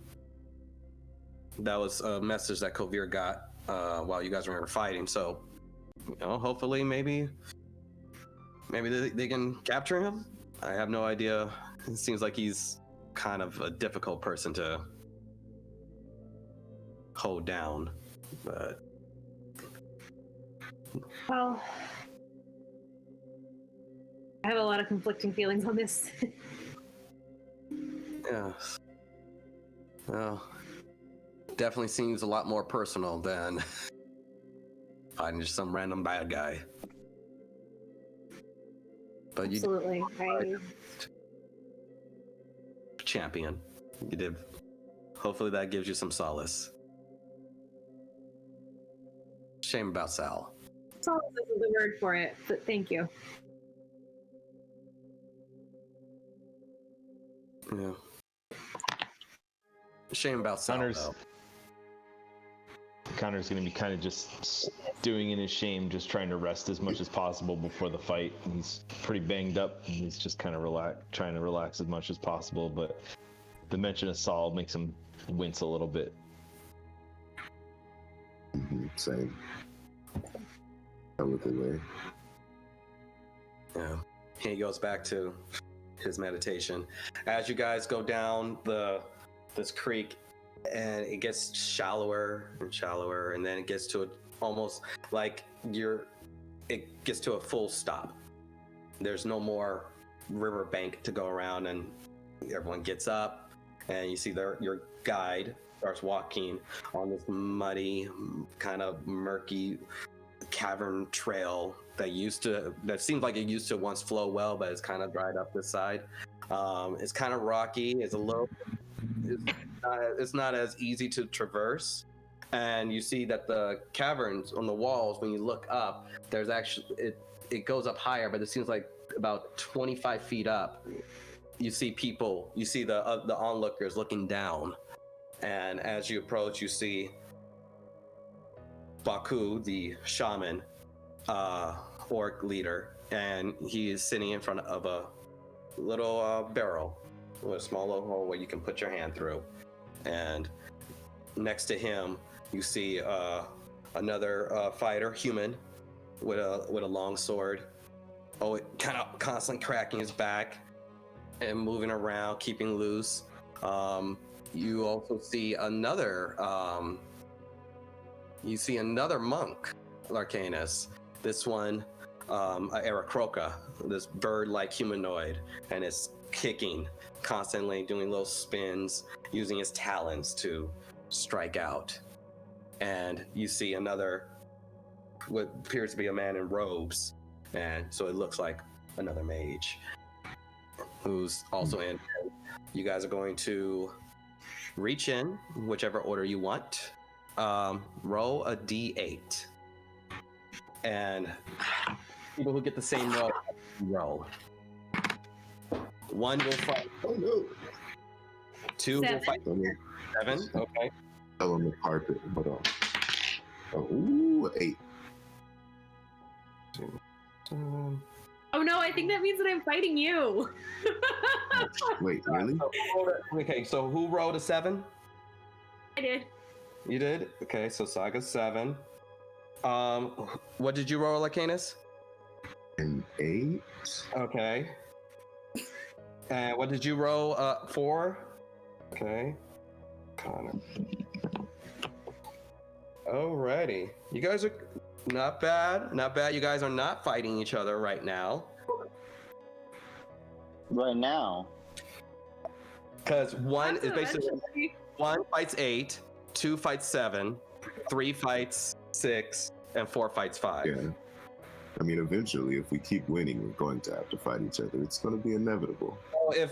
[SPEAKER 1] that was a message that Kovir got while you guys were fighting. So, hopefully, maybe they can capture him. I have no idea. It seems like he's kind of a difficult person to hold down, but
[SPEAKER 5] Well, I have a lot of conflicting feelings on this.
[SPEAKER 1] yeah. Well, definitely seems a lot more personal than fighting just some random bad guy. But you
[SPEAKER 5] Absolutely.
[SPEAKER 1] champion. You did. Hopefully that gives you some solace. Shame about Sal.
[SPEAKER 5] Solace isn't the word for it, but thank you.
[SPEAKER 1] Yeah. Shame about Sal, though.
[SPEAKER 2] Connor's going to be kind of just stewing in his shame, just trying to rest as much as possible before the fight. He's pretty banged up, and he's just kind of trying to relax as much as possible, but the mention of Saul makes him wince a little bit.
[SPEAKER 4] Same. I look away.
[SPEAKER 1] Yeah. He goes back to his meditation. As you guys go down this creek, and it gets shallower and shallower, and then it gets to almost like it gets to a full stop. There's no more riverbank to go around, and everyone gets up, and you see your guide starts walking on this muddy, kind of murky cavern trail that seems like it used to once flow well, but it's kind of dried up this side. It's kind of rocky. It's not as easy to traverse, and you see that the caverns on the walls, when you look up, there's actually it goes up higher, but it seems like about 25 feet up you see people, you see the onlookers looking down, and as you approach, you see Baku, the shaman, orc leader, and he is sitting in front of a little barrel with a small little hole where you can put your hand through. And next to him, you see another fighter, human, with a long sword. It kind of constantly cracking his back and moving around, keeping loose. You also see another monk, Larcanis. This one, Aracroca, this bird-like humanoid, and it's kicking, constantly doing little spins, using his talons to strike out. And you see another, what appears to be a man in robes, and so it looks like another mage who's also in. You guys are going to reach in whichever order you want. Roll a d8, and people who get the same roll. 1 will fight.
[SPEAKER 4] Oh no.
[SPEAKER 1] 2 will
[SPEAKER 5] 7.
[SPEAKER 1] fight
[SPEAKER 4] Let me
[SPEAKER 1] 7. Okay.
[SPEAKER 4] tell on the carpet. Hold on. Oh, ooh, 8.
[SPEAKER 5] Oh no, I think that means that I'm fighting you.
[SPEAKER 4] Wait, really?
[SPEAKER 1] Okay, so who rolled a 7?
[SPEAKER 5] I did.
[SPEAKER 1] You did? Okay, so Saga 7. What did you roll, Larcanis?
[SPEAKER 4] An 8.
[SPEAKER 1] Okay. And what did you roll? 4? Okay. Connor. Alrighty. You guys are not bad. Not bad. You guys are not fighting each other right now.
[SPEAKER 3] Right now.
[SPEAKER 1] Because 1 is
[SPEAKER 5] Also,
[SPEAKER 1] basically
[SPEAKER 5] eventually-
[SPEAKER 1] 1 fights 8, 2 fights 7, 3 fights 6, and 4 fights 5.
[SPEAKER 4] Yeah. I mean, eventually, if we keep winning, we're going to have to fight each other. It's going to be inevitable.
[SPEAKER 1] So if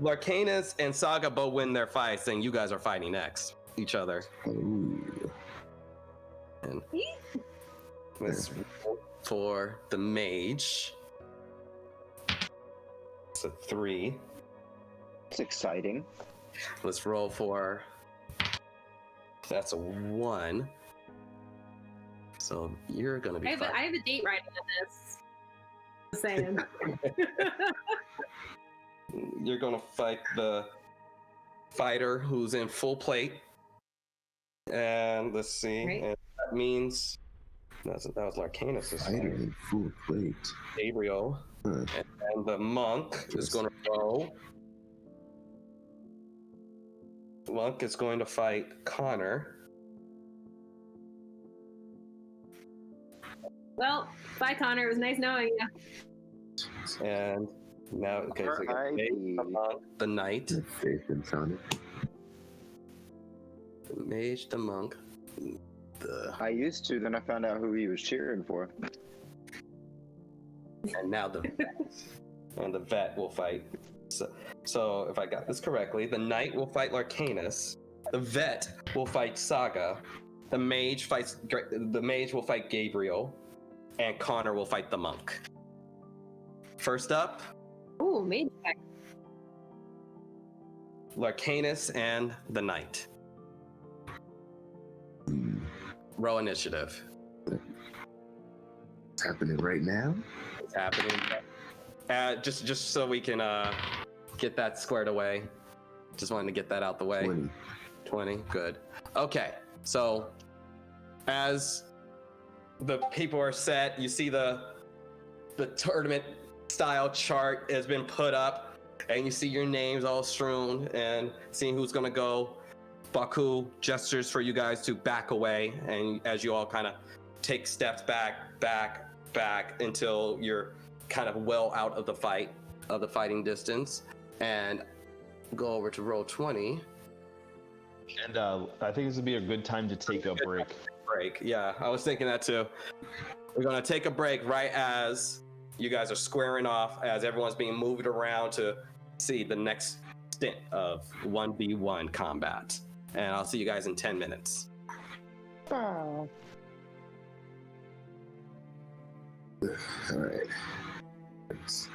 [SPEAKER 1] Larcanis and Saga both win their fights, then you guys are fighting next each other.
[SPEAKER 4] Ooh.
[SPEAKER 1] And let's roll for the mage. It's a 3.
[SPEAKER 3] It's exciting.
[SPEAKER 1] Let's roll for. That's a 1. So you're gonna be.
[SPEAKER 5] I have a date writing on this. Just saying.
[SPEAKER 1] You're gonna fight the fighter who's in full plate. And let's see.
[SPEAKER 5] Right.
[SPEAKER 1] And that means that was Larcanis'
[SPEAKER 4] Fighter in full plate.
[SPEAKER 1] Gabriel.
[SPEAKER 4] Huh.
[SPEAKER 1] And the monk is going to go. The monk is going to fight Connor.
[SPEAKER 5] Well, bye, Connor. It was nice knowing you.
[SPEAKER 1] And now, okay, so we got
[SPEAKER 3] R.I.P.
[SPEAKER 1] the monk, the knight,
[SPEAKER 4] Have faith in Connor.
[SPEAKER 1] the mage, the monk, the
[SPEAKER 3] I used to, then I found out who he was cheering for.
[SPEAKER 1] and now the vet. And the vet will fight. So if I got this correctly, the knight will fight Larcanis. The vet will fight Saga. The mage will fight Gabriel, and Connor will fight the monk. First up,
[SPEAKER 5] Ooh, mage check.
[SPEAKER 1] Larcanis and the knight. Roll initiative.
[SPEAKER 4] It's happening right now.
[SPEAKER 1] It's happening. Just so we can get that squared away. Just wanted to get that out the way.
[SPEAKER 4] 20.
[SPEAKER 1] 20, good. Okay, so as the people are set, you see the tournament style chart has been put up, and you see your names all strewn and seeing who's gonna go. Baku gestures for you guys to back away, and as you all kind of take steps back until you're kind of well out of the fighting distance, and go over to roll 20.
[SPEAKER 2] And I think this would be a good time to take a break.
[SPEAKER 1] Yeah, I was thinking that too. We're gonna take a break right as you guys are squaring off, as everyone's being moved around to see the next stint of 1v1 combat. And I'll see you guys in 10 minutes.
[SPEAKER 3] Oh.
[SPEAKER 4] All right. Thanks.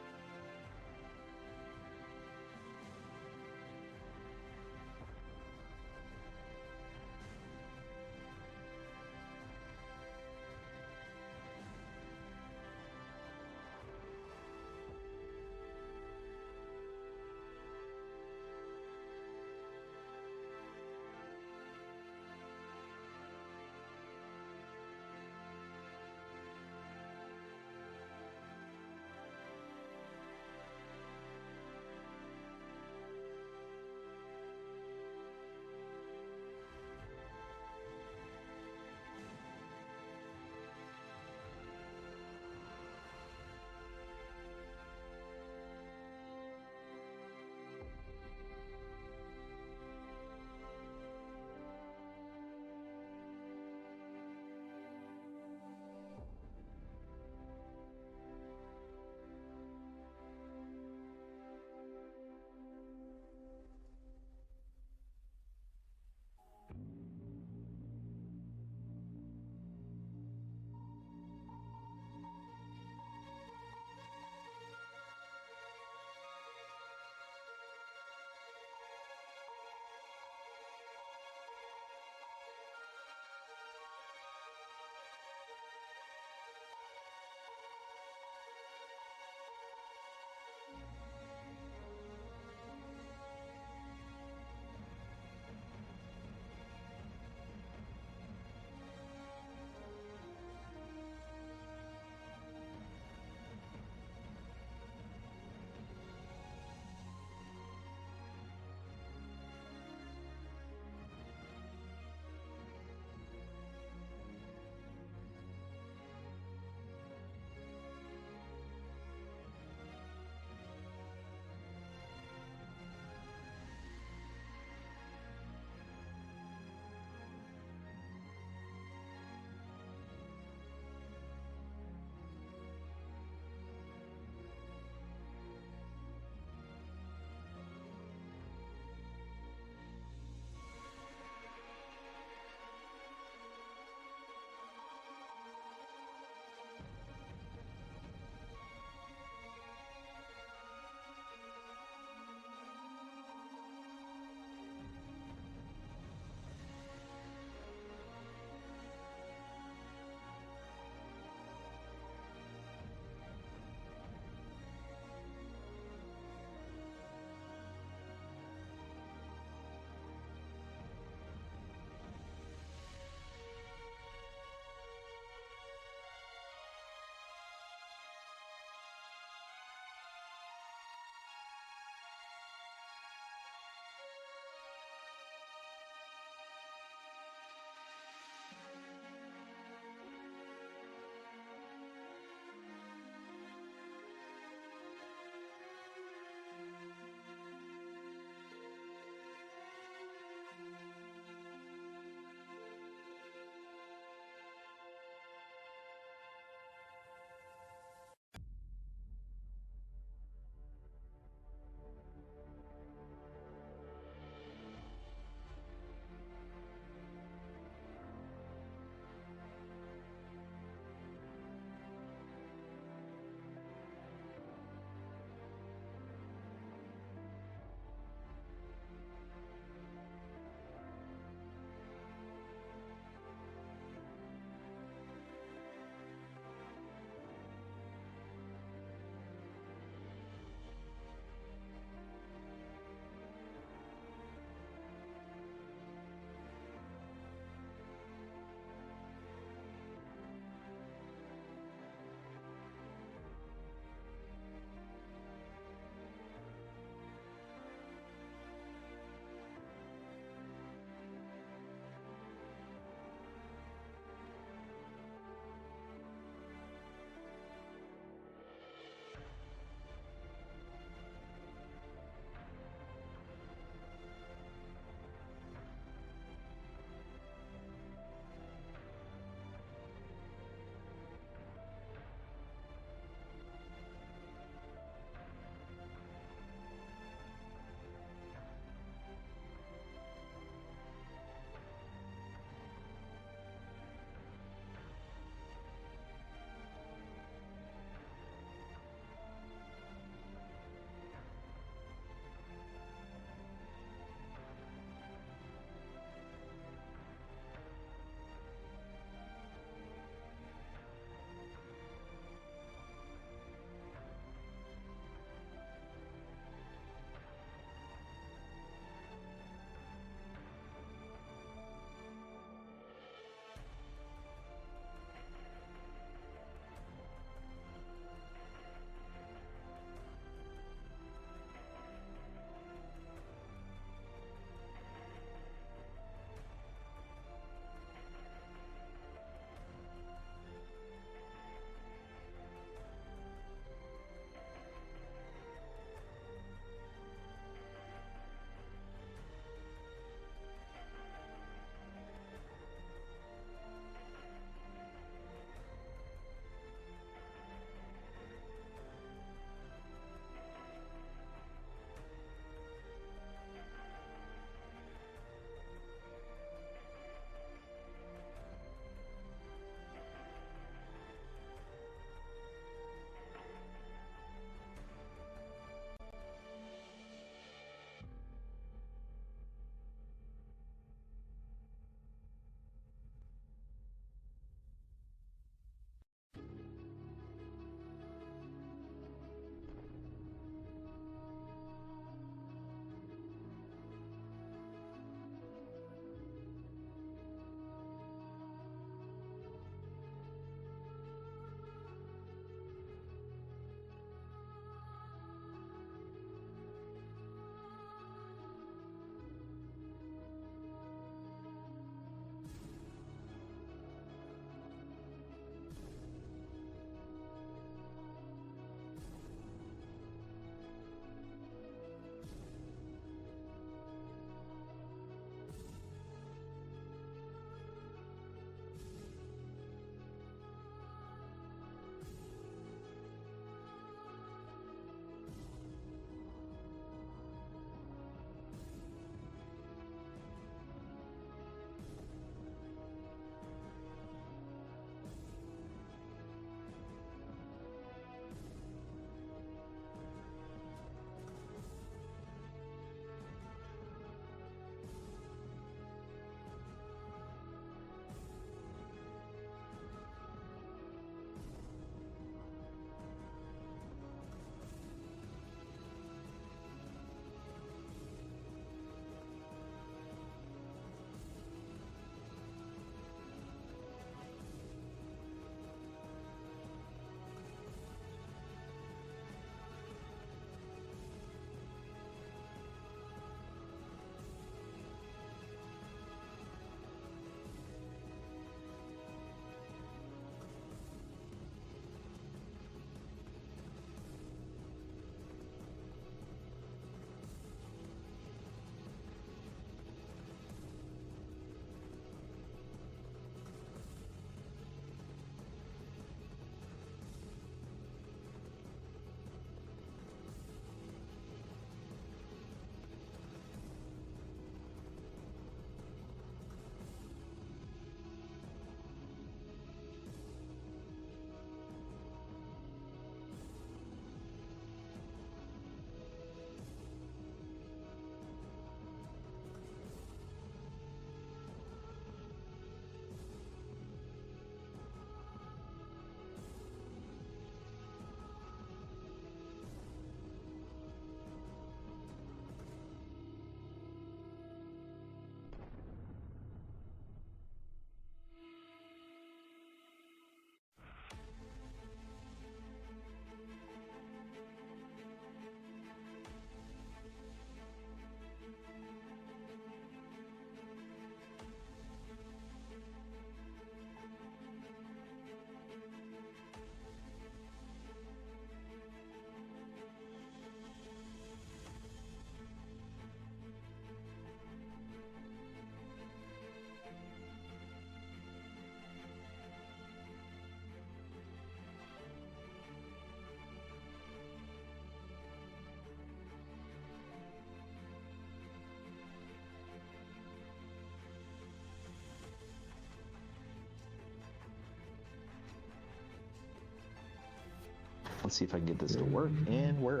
[SPEAKER 2] Let's see if I can get this to work. And we're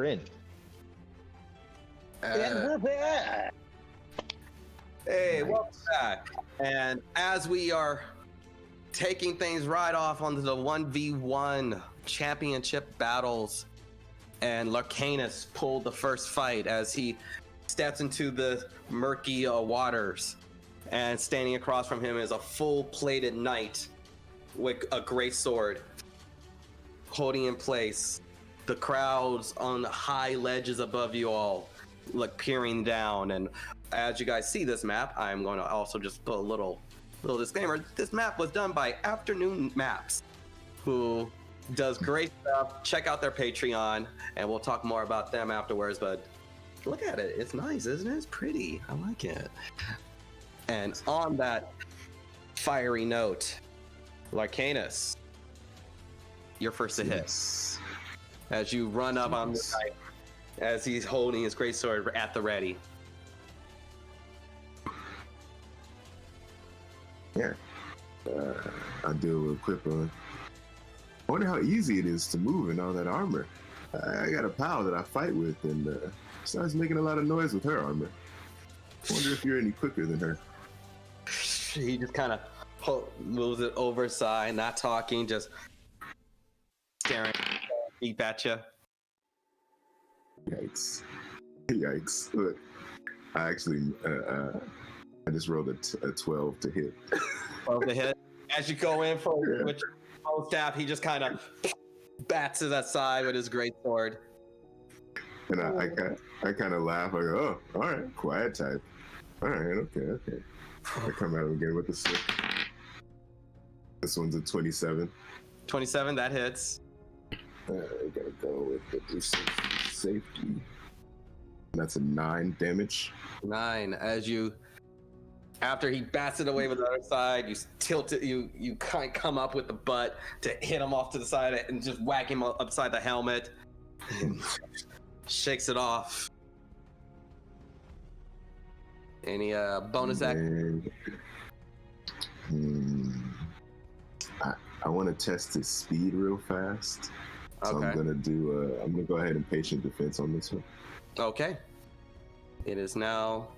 [SPEAKER 2] in.
[SPEAKER 3] And we're back.
[SPEAKER 1] Hey, welcome back. And as we are taking things right off onto the 1v1 championship battles, and Larcanis pulled the first fight as he steps into the murky waters, and standing across from him is a full-plated knight with a great sword holding in place. The crowds on the high ledges above you all, like peering down. And as you guys see this map, I'm going to also just put a little disclaimer. This map was done by Afternoon Maps, who does great stuff. Check out their Patreon, and we'll talk more about them afterwards. But look at it. It's nice, isn't it? It's pretty. I like it. And on that fiery note, Larcanis, you're first to hit. As you run up on the knight, as he's holding his greatsword at the ready.
[SPEAKER 4] Yeah. I do a quick one. I wonder how easy it is to move in all that armor. I got a pal that I fight with, and starts making a lot of noise with her armor. I wonder if you're any quicker than her.
[SPEAKER 1] He just kind of moves it over side, not talking, just staring deep at you.
[SPEAKER 4] Yikes. Yikes. Look, I actually, I just rolled a 12 to hit.
[SPEAKER 1] 12 to hit. As you go in for with your own staff, he just kind of bats to that side with his great sword.
[SPEAKER 4] And I kind of laugh. I go, oh, all right, quiet type. All right, okay. I come out again with the 6. This one's a 27.
[SPEAKER 1] 27, that hits.
[SPEAKER 4] I gotta go with the safety. That's a 9 damage.
[SPEAKER 1] 9. As you, after he bats it away with the other side, you tilt it. You kind of come up with the butt to hit him off to the side and just whack him upside the helmet. Shakes it off. Any bonus action?
[SPEAKER 4] I want to test his speed real fast. So
[SPEAKER 1] Okay.
[SPEAKER 4] I'm gonna go ahead and patient defense on this one.
[SPEAKER 1] Okay. It is now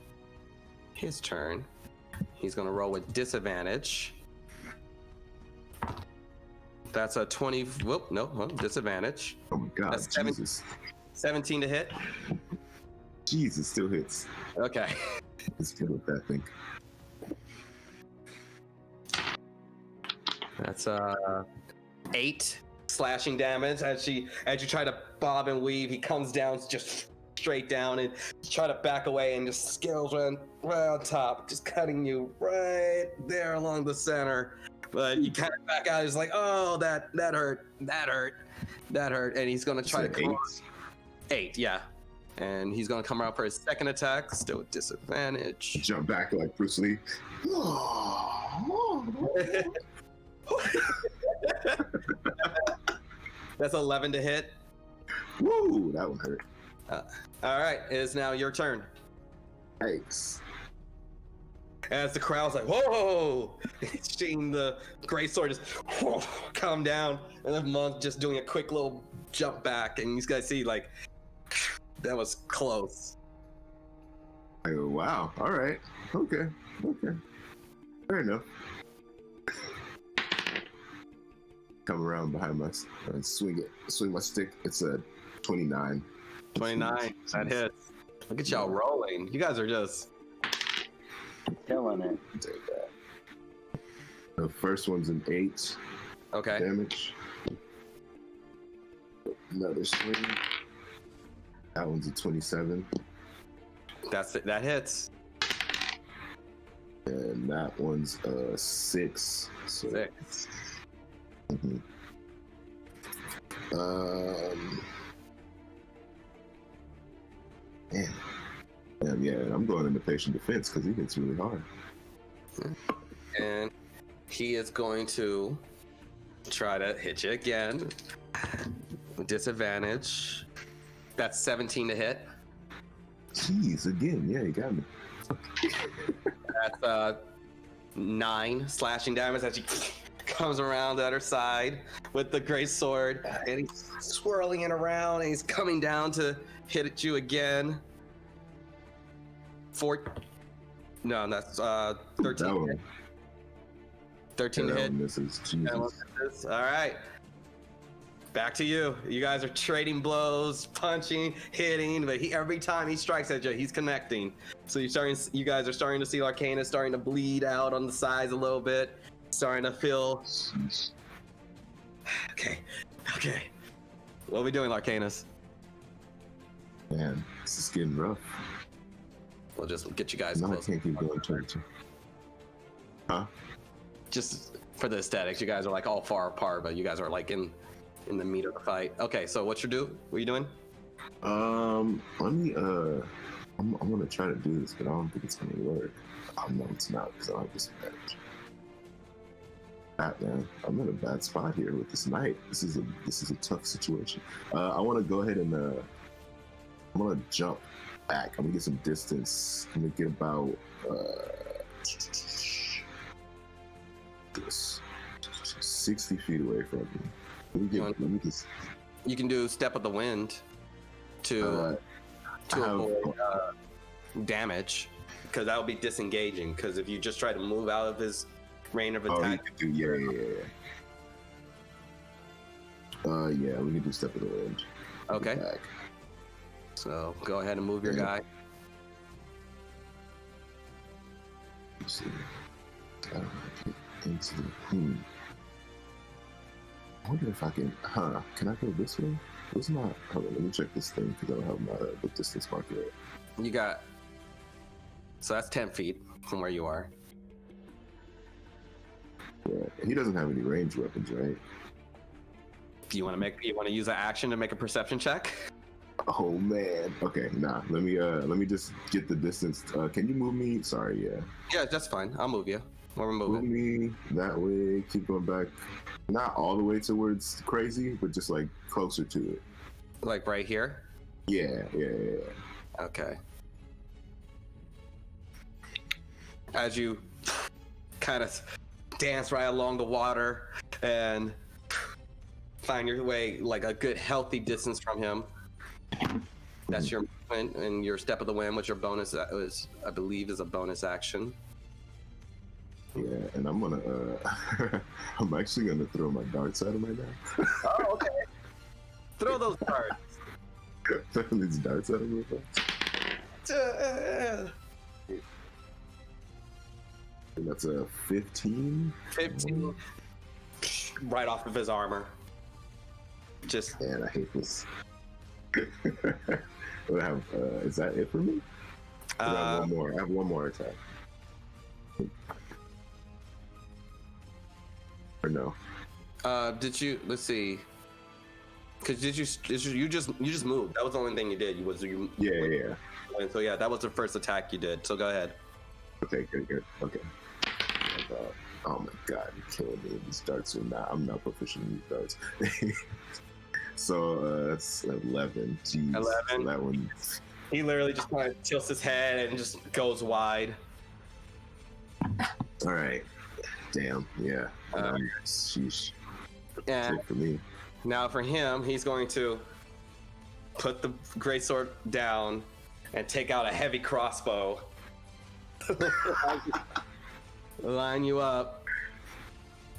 [SPEAKER 1] his turn. He's gonna roll with disadvantage. That's a 20. Whoop, no, disadvantage.
[SPEAKER 4] Oh my god,
[SPEAKER 1] That's
[SPEAKER 4] Jesus.
[SPEAKER 1] 17 to hit.
[SPEAKER 4] Jesus, still hits.
[SPEAKER 1] Okay.
[SPEAKER 4] Let's get with that thing.
[SPEAKER 1] That's 8 slashing damage. As you try to bob and weave, he comes down just straight down and try to back away and just scales right on top, just cutting you right there along the center. But you kind of back out. He's like, oh, that hurt, and he's gonna try to come 8, yeah. And he's gonna come around for his second attack, still with disadvantage.
[SPEAKER 4] Jump back like Bruce Lee.
[SPEAKER 1] That's 11 to hit.
[SPEAKER 4] Woo, that one hurt.
[SPEAKER 1] All right, it is now your turn.
[SPEAKER 4] Thanks.
[SPEAKER 1] As the crowd's like, whoa! Seeing the greatsword just come down, and the monk just doing a quick little jump back, and you guys see, like, that was close.
[SPEAKER 4] I go, wow, all right. Okay. Fair enough. Come around behind my and swing my stick. It's a 29.
[SPEAKER 1] 29, that hits. Look at y'all rolling. You guys are just
[SPEAKER 3] Killing it.
[SPEAKER 4] Take that. The first one's an 8
[SPEAKER 1] okay.
[SPEAKER 4] damage. Another swing. That one's a 27.
[SPEAKER 1] That's it. That hits.
[SPEAKER 4] And that one's a 6. So,
[SPEAKER 1] 6.
[SPEAKER 4] mhm. Man, yeah, I'm going into patient defense because he hits really hard.
[SPEAKER 1] And he is going to try to hit you again with disadvantage. That's 17 to hit.
[SPEAKER 4] Jeez, again, yeah, you got me.
[SPEAKER 1] That's 9 slashing damage as you comes around the other side with the great sword, and he's swirling it around, and he's coming down to hit at you again. No, that's 13.
[SPEAKER 4] That one,
[SPEAKER 1] 13
[SPEAKER 4] that
[SPEAKER 1] to hit.
[SPEAKER 4] one misses.
[SPEAKER 1] That one
[SPEAKER 4] Jesus.
[SPEAKER 1] misses. All right. Back to you. You guys are trading blows, punching, hitting, but every time he strikes at you, he's connecting. So you guys are starting to see Larcanis starting to bleed out on the sides a little bit, starting to feel. Okay. What are we doing, Larcanis?
[SPEAKER 4] Man, this is getting rough.
[SPEAKER 1] We'll just get you guys
[SPEAKER 4] No, I
[SPEAKER 1] close.
[SPEAKER 4] can't keep going turn 2. Huh?
[SPEAKER 1] Just for the aesthetics, you guys are like all far apart, but you guys are like in the meat of the fight. Okay, so what are you doing?
[SPEAKER 4] Let me I'm gonna try to do this, but I don't think it's gonna work. Oh no, it's not, because I don't have disadvantage. Man, I'm in a bad spot here with this knight. This is a tough situation. I want to go ahead and I'm gonna jump back. I'm gonna get some distance. I'm gonna get about this 60 feet away from me. Let me just.
[SPEAKER 1] You can do Step of the Wind to avoid damage, because that would be disengaging. Because if you just try to move out of his range of
[SPEAKER 4] Oh,
[SPEAKER 1] attack,
[SPEAKER 4] yeah. Yeah, we can do Step of the Wind.
[SPEAKER 1] okay.
[SPEAKER 4] Back.
[SPEAKER 1] So go ahead and move your
[SPEAKER 4] Yeah.
[SPEAKER 1] guy.
[SPEAKER 4] Let's see. Get into the I wonder if I can. Can I go this way? What's my? Hold on, let me check this thing because I don't have my the distance marker.
[SPEAKER 1] You got. So that's 10 feet from where you are.
[SPEAKER 4] Yeah, he doesn't have any ranged weapons, right?
[SPEAKER 1] Do you want to use an action to make a perception check?
[SPEAKER 4] Oh man. Okay, nah. Let me just get the distance. Can you move me? Sorry, yeah.
[SPEAKER 1] Yeah, that's fine. I'll move you. We're
[SPEAKER 4] Move
[SPEAKER 1] moving.
[SPEAKER 4] me that way. Keep going back. Not all the way towards crazy, but just like closer to it.
[SPEAKER 1] Like right here.
[SPEAKER 4] Yeah.
[SPEAKER 1] Okay. As you kind of dance right along the water and find your way like a good healthy distance from him. That's your movement and your Step of the Wind, which your bonus I believe is a bonus action.
[SPEAKER 4] Yeah, and I'm gonna. I'm actually gonna throw my darts at him right now.
[SPEAKER 1] Oh, okay. Throw those cards.
[SPEAKER 4] Throwing these darts at him real fast. And that's a 15.
[SPEAKER 1] 15. Right off of his armor. Just
[SPEAKER 4] Man, I hate this. What I have, is that it for me? I have one more. I have one more attack. Or no?
[SPEAKER 1] Did you? Let's see. Cause you just moved? That was the only thing you did.
[SPEAKER 4] Yeah.
[SPEAKER 1] So yeah, that was the first attack you did. So go ahead.
[SPEAKER 4] Okay, good. Okay. Oh my god, you're killing me. These darts are not. I'm not proficient in these darts. So that's 11. Jeez.
[SPEAKER 1] 11.
[SPEAKER 4] That one.
[SPEAKER 1] He literally just kind of tilts his head and just goes wide.
[SPEAKER 4] All right. Damn. Yeah. Sheesh.
[SPEAKER 1] And
[SPEAKER 4] Take for me.
[SPEAKER 1] now for him, he's going to put the greatsword down and take out a heavy crossbow. Line you up.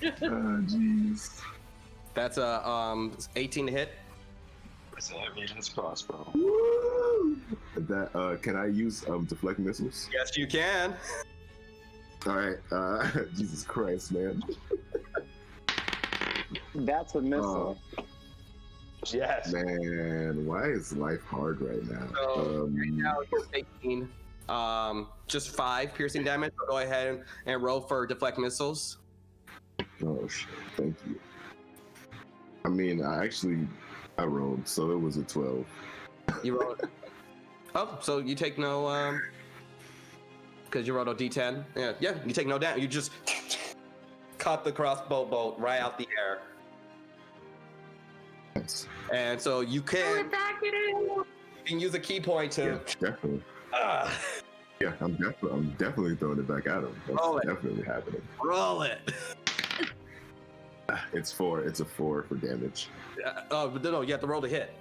[SPEAKER 4] Jeez.
[SPEAKER 1] That's a 18 to hit.
[SPEAKER 3] It's a heavy ass crossbow.
[SPEAKER 4] Woo! That can I use deflect missiles?
[SPEAKER 1] Yes, you can.
[SPEAKER 4] All right. Jesus Christ, man.
[SPEAKER 3] That's a missile.
[SPEAKER 2] Yes.
[SPEAKER 4] Man, why is life hard right now?
[SPEAKER 1] So right now you're taking just 5 piercing damage. So go ahead and roll for deflect missiles.
[SPEAKER 4] Oh shit! Thank you. I mean, I rolled, so it was a 12.
[SPEAKER 1] You rolled. Oh, so you take no because you rolled a D10. Yeah, you take no damage. You just caught the crossbow bolt right out the air.
[SPEAKER 4] Yes.
[SPEAKER 1] And so you can use a key point to.
[SPEAKER 4] Yeah, definitely. Yeah, I'm definitely throwing it back at him. That's
[SPEAKER 1] Roll it.
[SPEAKER 4] definitely happening.
[SPEAKER 1] Roll it.
[SPEAKER 4] It's 4. It's a 4 for damage.
[SPEAKER 1] But no, you have to roll to hit.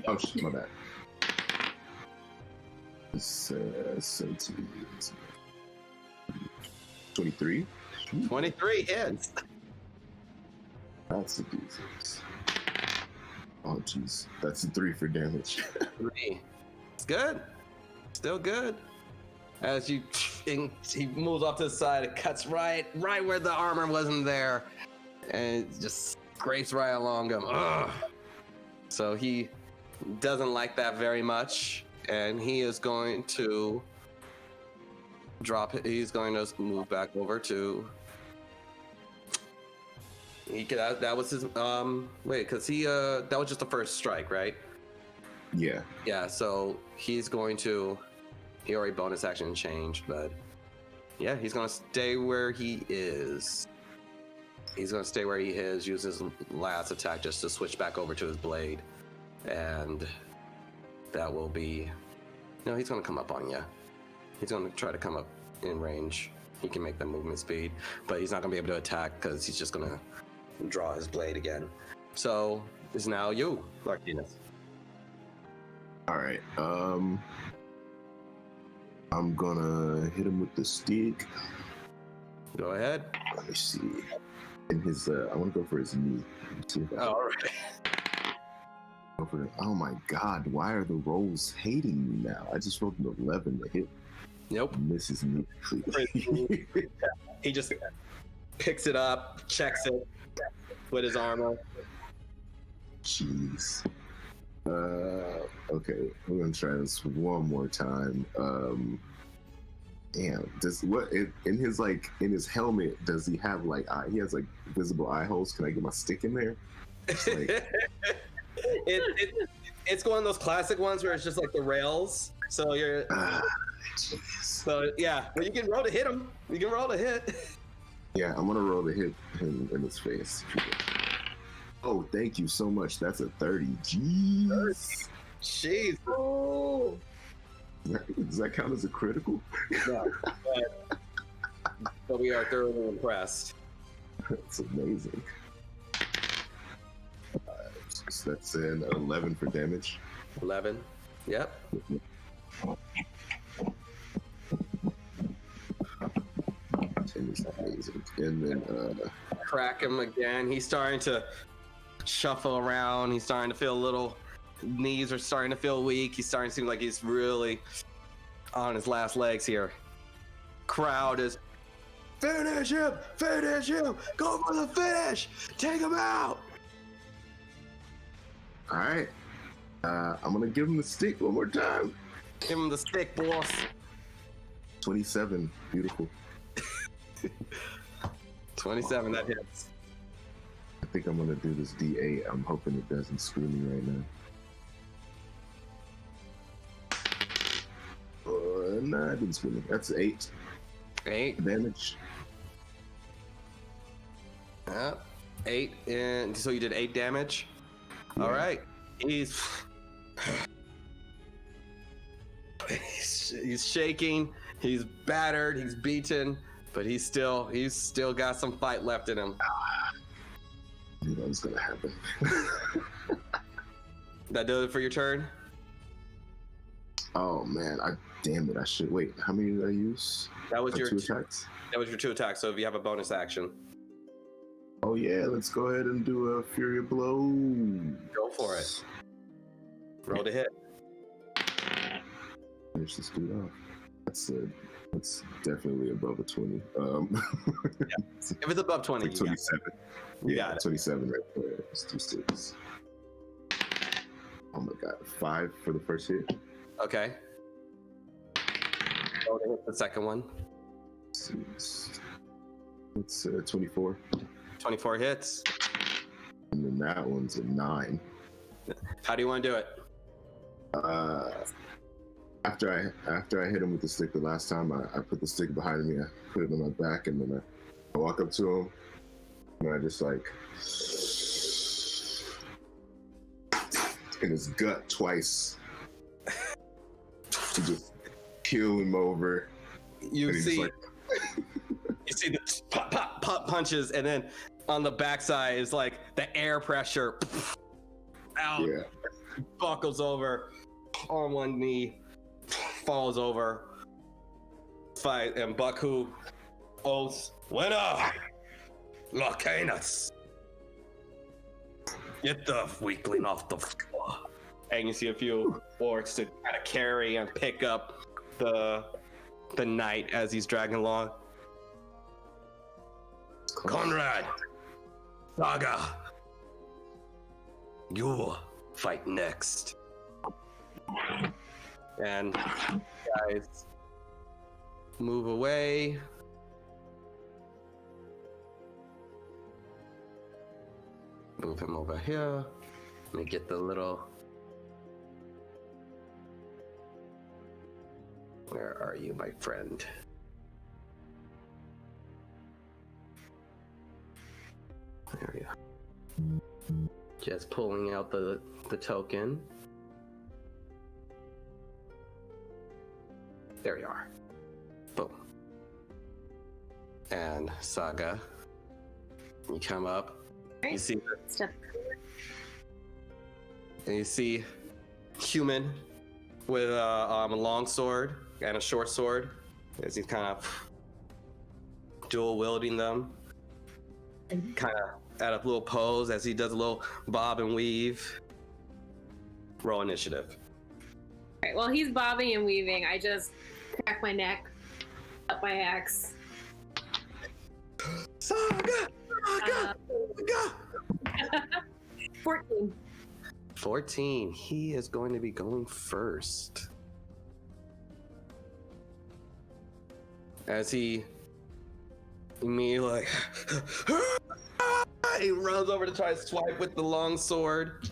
[SPEAKER 4] Oh shit, my bad. It's 17. 23.
[SPEAKER 1] 23 hits.
[SPEAKER 4] That's a decent. Oh jeez, that's a 3 for damage.
[SPEAKER 1] 3. It's good. Still good. As he moves off to the side, it cuts right where the armor wasn't there, and it just scrapes right along him. Ugh. So he doesn't like that very much, and he is going to drop it. He's going to move back over to. That was his because that was just the first strike, right?
[SPEAKER 4] Yeah.
[SPEAKER 1] Yeah. So he's going to. He already bonus action changed, but yeah, he's gonna stay where he is. He's gonna stay where he is, use his last attack just to switch back over to his blade. And that will be... No, he's gonna come up on you. He's gonna try to come up in range. He can make the movement speed, but he's not gonna be able to attack because he's just gonna draw his blade again. So, it's now you, Larcanis.
[SPEAKER 4] Alright, I'm gonna hit him with the stick.
[SPEAKER 1] Go ahead.
[SPEAKER 4] Let me see. In his, I want to go for his knee.
[SPEAKER 1] All right.
[SPEAKER 4] Oh my god, why are the rolls hating me now? I just rolled an 11 to hit.
[SPEAKER 1] Nope.
[SPEAKER 4] Misses me.
[SPEAKER 1] He just picks it up, checks it with his armor.
[SPEAKER 4] Jeez. Okay, we're gonna try this one more time. Damn, in his helmet, does he have like he has like visible eye holes? Can I get my stick in there? Like...
[SPEAKER 1] it's one of those classic ones where it's just like the rails. So you're so yeah, well you can roll to hit him. You can roll to hit.
[SPEAKER 4] Yeah, I'm gonna roll to hit him in his face. Oh, thank you so much. That's a 30. Jeez.
[SPEAKER 1] Jeez.
[SPEAKER 5] Oh.
[SPEAKER 4] Does that count as a critical?
[SPEAKER 1] No. But we are thoroughly impressed.
[SPEAKER 4] That's amazing. So that's an 11 for damage.
[SPEAKER 1] 11. Yep.
[SPEAKER 4] Is amazing. And then
[SPEAKER 1] crack him again. He's starting to shuffle around. He's starting to feel a little. Knees are starting to feel weak. He's starting to seem like he's really on his last legs here. Crowd is finish him, go for the finish, take him out.
[SPEAKER 4] All right, I'm gonna give him the stick one more time.
[SPEAKER 1] Give him the stick, boss.
[SPEAKER 4] 27, beautiful.
[SPEAKER 1] 27, that hits.
[SPEAKER 4] I think I'm gonna do this D8. I'm hoping it doesn't screw me right now. Nah, it didn't screw me. That's 8.
[SPEAKER 1] 8
[SPEAKER 4] damage.
[SPEAKER 1] 8, and so you did 8 damage.
[SPEAKER 4] Yeah.
[SPEAKER 1] All right, he's shaking. He's battered. He's beaten, but he's still got some fight left in him.
[SPEAKER 4] I knew that was gonna happen.
[SPEAKER 1] That does it for your turn.
[SPEAKER 4] Oh man, damn it! I should wait. How many did I use?
[SPEAKER 1] That was your
[SPEAKER 4] 2 attacks.
[SPEAKER 1] That was your 2 attacks. So if you have a bonus action,
[SPEAKER 4] Oh yeah, let's go ahead and do a Fury of Blow.
[SPEAKER 1] go for it. Roll to hit.
[SPEAKER 4] Finish this dude off. That's definitely above a 20.
[SPEAKER 1] If it's above 20,
[SPEAKER 4] It's like 27.
[SPEAKER 1] You
[SPEAKER 4] Yeah,
[SPEAKER 1] got it.
[SPEAKER 4] 27 right there. Let's do 6. Oh my god, 5 for the first hit.
[SPEAKER 1] Okay. Roll to hit the second one.
[SPEAKER 4] It's 24.
[SPEAKER 1] 24 hits.
[SPEAKER 4] And then that one's a 9.
[SPEAKER 1] How do you want to do it?
[SPEAKER 4] After I hit him with the stick the last time, I put the stick behind me, I put it on my back, and then I walk up to him, and I just like in his gut twice to just kill him over.
[SPEAKER 1] You
[SPEAKER 4] And he's
[SPEAKER 1] see,
[SPEAKER 4] like,
[SPEAKER 1] you see the pop punches, and then on the backside is like the air pressure out,
[SPEAKER 4] Yeah.
[SPEAKER 1] buckles over on one knee, falls over. Fight, and Baku oaths, winner, Larcanis. Get the weakling off the floor. And you see a few orcs to kind of carry and pick up the knight as he's dragging along. Conrad, Saga, you fight next. And guys move away. Move him over here. Let me get the little... Where are you, my friend? There we go. Just pulling out the token. There we are. Boom. And Saga, you come up.
[SPEAKER 5] Right.
[SPEAKER 1] You see,
[SPEAKER 5] Step.
[SPEAKER 1] and you see human with a long sword and a short sword as he's kind of dual wielding them. Kind of at a little pose as he does a little bob and weave. Roll initiative.
[SPEAKER 5] All right, while he's bobbing and weaving, I just crack my neck, up my axe.
[SPEAKER 1] Saga! Saga! Saga!
[SPEAKER 5] 14.
[SPEAKER 1] 14. He is going to be going first. As he immediately like he runs over to try to swipe with the long sword.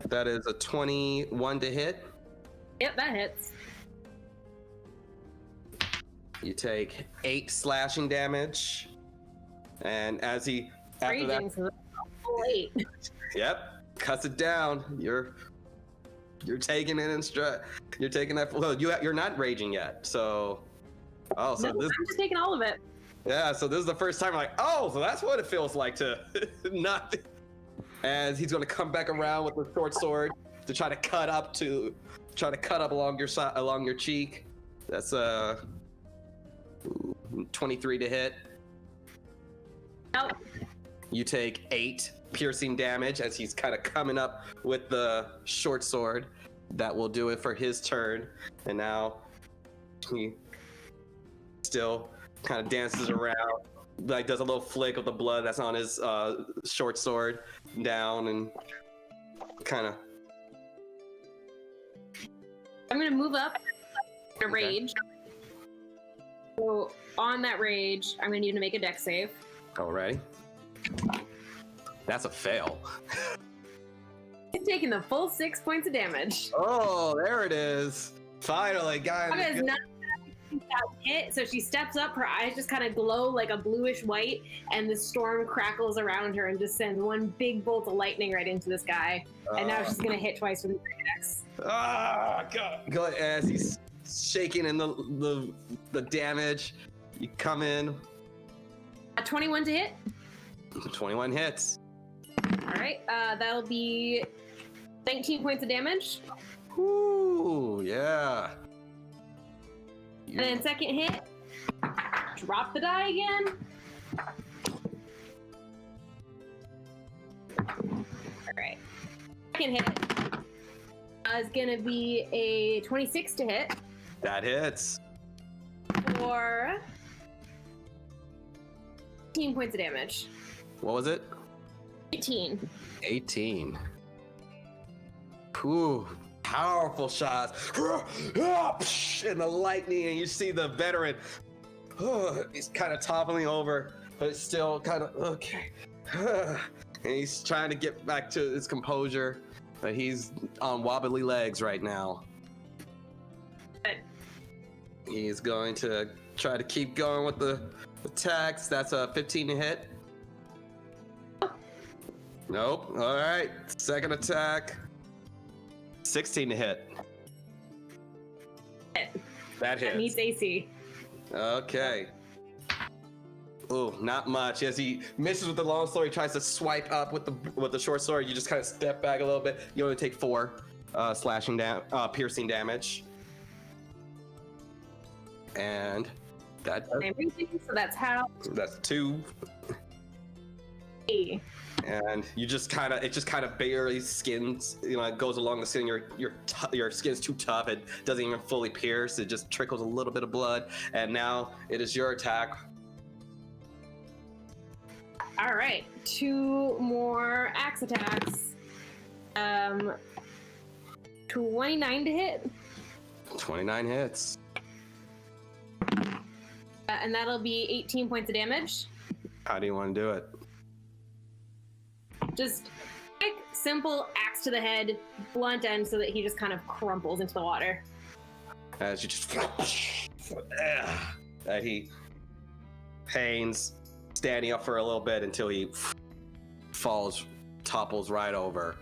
[SPEAKER 1] That is a 21 to hit.
[SPEAKER 5] Yep, that hits.
[SPEAKER 1] You take 8 slashing damage. And as he after that,
[SPEAKER 5] Raging, so that's all 8.
[SPEAKER 1] yep, cuts it down. You're taking it in strut. You're taking that. Well, you're not raging yet. So, oh, so
[SPEAKER 5] No,
[SPEAKER 1] this.
[SPEAKER 5] I'm just taking all of it.
[SPEAKER 1] Yeah, so this is the first time I'm like, oh, so that's what it feels like to not. As he's going to come back around with the short sword to try to cut up along your side, along your cheek. That's 23 to hit.
[SPEAKER 5] Nope.
[SPEAKER 1] You take 8 piercing damage as he's kind of coming up with the short sword. That will do it for his turn. And now he still kind of dances around, like does a little flick of the blood that's on his short sword down and kind of...
[SPEAKER 5] I'm gonna move up to rage. So on that rage, I'm gonna need to make a dex save.
[SPEAKER 1] Alrighty. That's a fail.
[SPEAKER 5] He's taking the full 6 points of damage.
[SPEAKER 1] Oh, there it is. Finally, guys.
[SPEAKER 5] Saga is not hit, so she steps up. Her eyes just kind of glow like a bluish white, and the storm crackles around her and just sends one big bolt of lightning right into this guy. And now she's gonna hit twice with the axe.
[SPEAKER 1] Ah, God. Go as he's shaking in the damage. You come in.
[SPEAKER 5] A 21 to hit.
[SPEAKER 1] 21 hits.
[SPEAKER 5] All right, that'll be 19 points of damage.
[SPEAKER 1] Ooh, yeah.
[SPEAKER 5] And then second hit, drop the die again. All right, second hit is gonna be a 26 to hit
[SPEAKER 1] That hits.
[SPEAKER 5] for 18 points of damage.
[SPEAKER 1] What was it?
[SPEAKER 5] 18.
[SPEAKER 1] 18. Ooh, powerful shots. And the lightning, and you see the veteran. He's kind of toppling over, but it's still kind of okay. And he's trying to get back to his composure, but he's on wobbly legs right now. He's going to try to keep going with the attacks. That's a 15 to hit. Nope. All right. Second attack. 16 to hit. That hits.
[SPEAKER 5] That meets AC.
[SPEAKER 1] Okay. Oh, not much. As he misses with the long sword, he tries to swipe up with the short sword. You just kind of step back a little bit. You only take 4 piercing damage. And that
[SPEAKER 5] so that's how.
[SPEAKER 1] that's 2. And you just kind of barely skins, it goes along the skin. Your skin's too tough. It doesn't even fully pierce. It just trickles a little bit of blood. And now it is your attack.
[SPEAKER 5] All right, 2 more axe attacks. 29 to hit.
[SPEAKER 1] 29 hits.
[SPEAKER 5] And that'll be 18 points of damage.
[SPEAKER 1] How do you want to do it?
[SPEAKER 5] Just quick, simple axe to the head, blunt end, so that he just kind of crumples into the water.
[SPEAKER 1] As you just he pains, standing up for a little bit until he topples right over,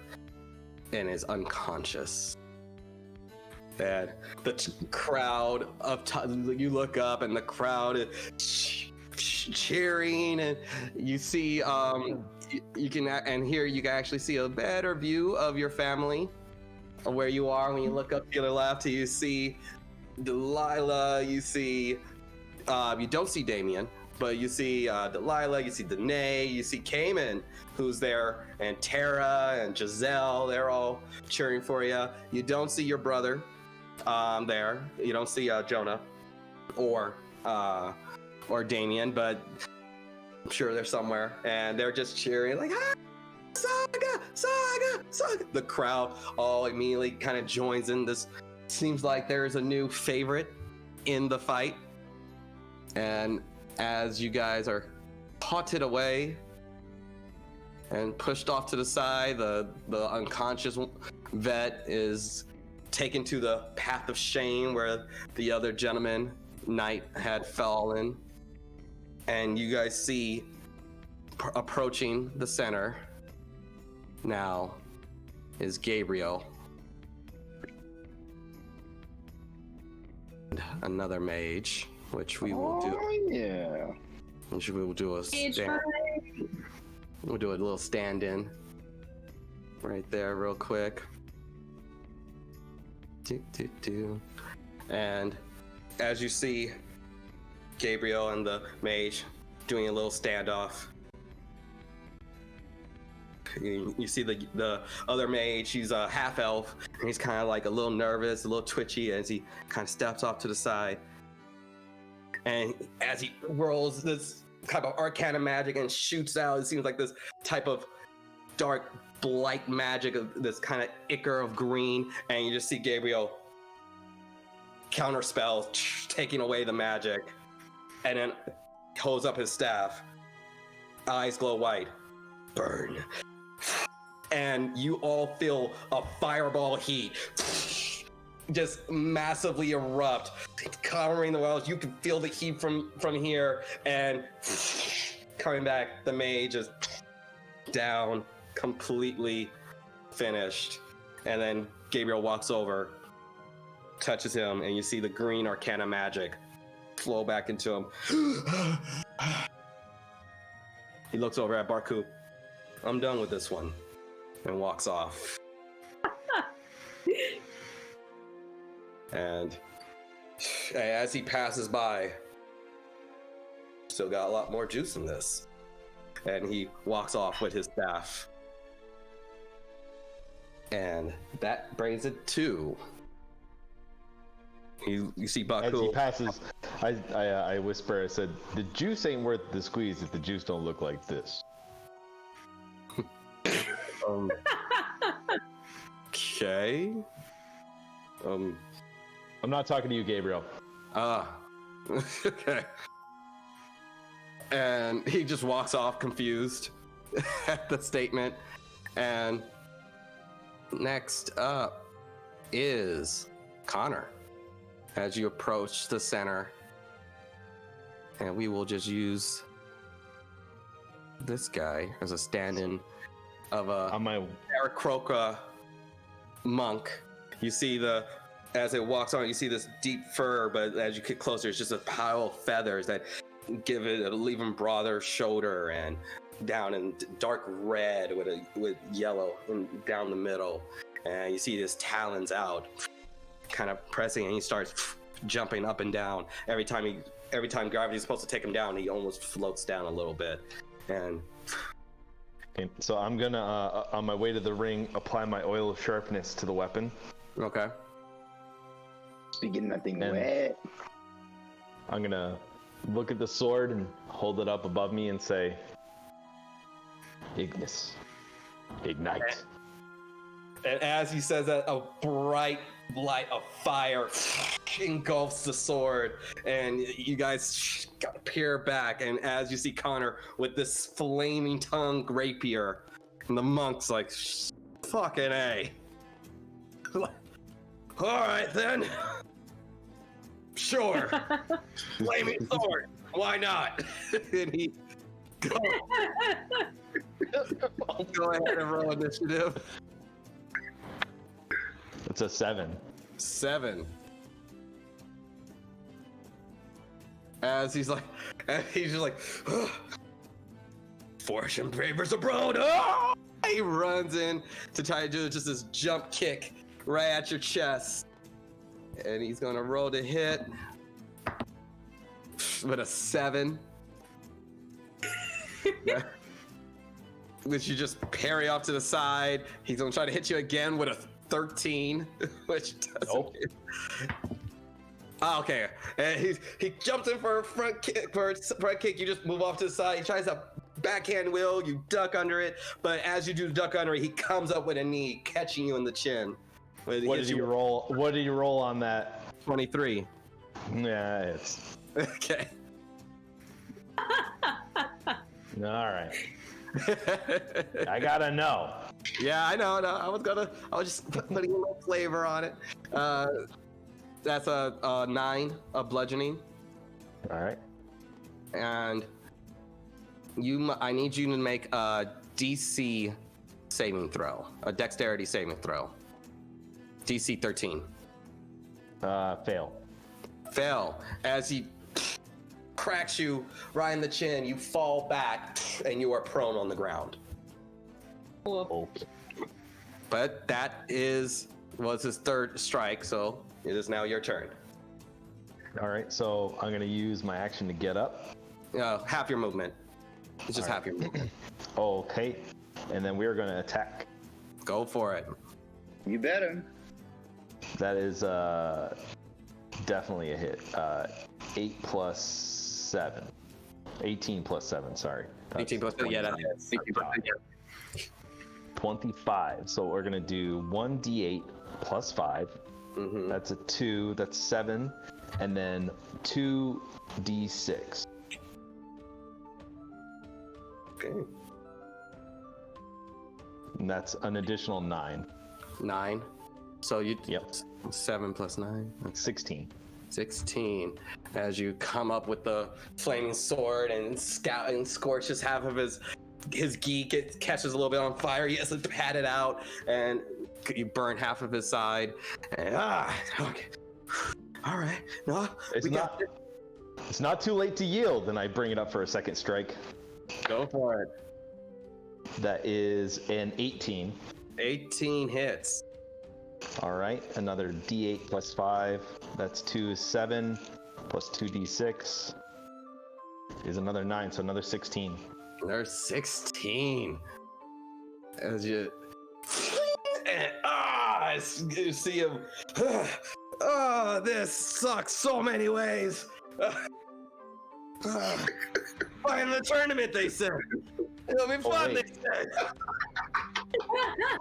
[SPEAKER 1] and is unconscious. And the crowd you look up, and the crowd is cheering, and you see you can actually see a better view of your family, of where you are. When you look up to the left, you see Delilah, you see you don't see Damien, but you see Delilah, you see Danae, you see Cayman, who's there, and Tara and Giselle. They're all cheering for you. You don't see your brother there. You don't see Jonah or Damien, but I'm sure they're somewhere, and they're just cheering like, ah, Saga, Saga, Saga. The crowd all immediately kind of joins in. This seems like there's a new favorite in the fight. And as you guys are potted away and pushed off to the side, the unconscious vet is taken to the path of shame where the other gentleman knight had fallen. And you guys see approaching the center now is Gabriel. Another mage, which we will do.
[SPEAKER 3] Oh yeah.
[SPEAKER 1] Which we will do a stand. We'll do a little stand-in right there, real quick. And as you see Gabriel and the mage doing a little standoff, you see the other mage. He's a half elf, and he's kind of like a little nervous, a little twitchy as he kind of steps off to the side. And as he rolls this type of arcana magic and shoots out, it seems like this type of dark blight magic of this kind of ichor of green, and you just see Gabriel counterspell, taking away the magic, and then holds up his staff. Eyes glow white. Burn. And you all feel a fireball heat just massively erupt, covering the walls. You can feel the heat from here, and coming back, the mage is down, completely finished. And then Gabriel walks over, touches him, and you see the green arcana magic flow back into him. He looks over at Barku. I'm done with this one, and walks off. And as he passes by, still got a lot more juice in this. And he walks off with his staff. And that brings it to... You see Baku.
[SPEAKER 2] As he passes, I whisper, I said, the juice ain't worth the squeeze if the juice don't look like this.
[SPEAKER 1] Okay.
[SPEAKER 2] I'm not talking to you, Gabriel.
[SPEAKER 1] Okay. And he just walks off confused at the statement. And next up is Connor. As you approach the center, and we will just use this guy as a stand-in of a Aarakocra monk. You see the as it walks on, you see this deep fur, but as you get closer, it's just a pile of feathers that give it an even broader shoulder and down in dark red with yellow and down the middle. And you see his talons out, kind of pressing, and he starts jumping up and down. Every time gravity's supposed to take him down, he almost floats down a little bit. And
[SPEAKER 2] okay, so I'm gonna, on my way to the ring, apply my oil of sharpness to the weapon.
[SPEAKER 1] okay.
[SPEAKER 3] Just be getting that thing
[SPEAKER 2] And-
[SPEAKER 3] wet.
[SPEAKER 2] I'm gonna look at the sword and hold it up above me and say, Ignis, ignite.
[SPEAKER 1] And as he says that, a bright light of fire engulfs the sword, and you guys peer back, and as you see Connor with this flaming tongue rapier, and the monk's like, fucking A. Alright then. Sure. Flaming sword. Why not? And he go ahead and roll initiative.
[SPEAKER 2] It's a 7.
[SPEAKER 1] 7. As he's just like, fortune papers abroad. Oh! He runs in to try to do just this jump kick right at your chest, and he's gonna roll to hit with a 7. Yeah. Which you just parry off to the side. He's gonna try to hit you again with a 13, which doesn't.
[SPEAKER 2] Nope.
[SPEAKER 1] Oh, okay. And he jumps in for a front kick. You just move off to the side. He tries a backhand wheel. You duck under it, but as you do duck under it, he comes up with a knee, catching you in the chin.
[SPEAKER 2] What did you roll? What did you roll on that?
[SPEAKER 1] 23.
[SPEAKER 2] Yeah, it's
[SPEAKER 1] Okay.
[SPEAKER 2] all right. I gotta know.
[SPEAKER 1] Yeah, I know. No, I was just putting a little flavor on it. That's a 9 of bludgeoning,
[SPEAKER 2] All right.
[SPEAKER 1] and I need you to make a DC saving throw, a dexterity saving throw. DC 13.
[SPEAKER 2] Fail.
[SPEAKER 1] Fail. As he cracks you right in the chin, you fall back and you are prone on the ground.
[SPEAKER 2] Okay.
[SPEAKER 1] But that was his third strike, so it is now your turn.
[SPEAKER 2] All right. So I'm gonna use my action to get up.
[SPEAKER 1] Half your movement. It's just
[SPEAKER 2] All
[SPEAKER 1] half your movement.
[SPEAKER 2] Okay. And then we're gonna attack.
[SPEAKER 1] Go for it.
[SPEAKER 3] You better.
[SPEAKER 2] That is definitely a hit. 8 plus 7. 18 plus 7. Sorry.
[SPEAKER 1] 18 plus 7. Yeah, that hits.
[SPEAKER 2] 25. So we're gonna do 1d8 plus 5.
[SPEAKER 1] Mm-hmm.
[SPEAKER 2] That's a 2. That's 7, and then 2d6.
[SPEAKER 1] Okay.
[SPEAKER 2] And that's an additional 9.
[SPEAKER 1] 9. So you.
[SPEAKER 2] Yep.
[SPEAKER 1] 7 plus 9.
[SPEAKER 2] 16.
[SPEAKER 1] 16. As you come up with the flaming sword and scorches half of his gi, catches a little bit on fire. He has to pat it out, and you burn half of his side. And, okay. All right. No,
[SPEAKER 2] It's not too late to yield, and I bring it up for a second strike.
[SPEAKER 1] Go for it.
[SPEAKER 2] That is an 18.
[SPEAKER 1] 18 hits.
[SPEAKER 2] All right, another d8 plus 5. That's 2 is 7, plus 2d6 is another 9, so another 16.
[SPEAKER 1] There's 16. As you you see him. This sucks so many ways. Playing the tournament, they said. It'll be fun,
[SPEAKER 2] wait.
[SPEAKER 1] they said.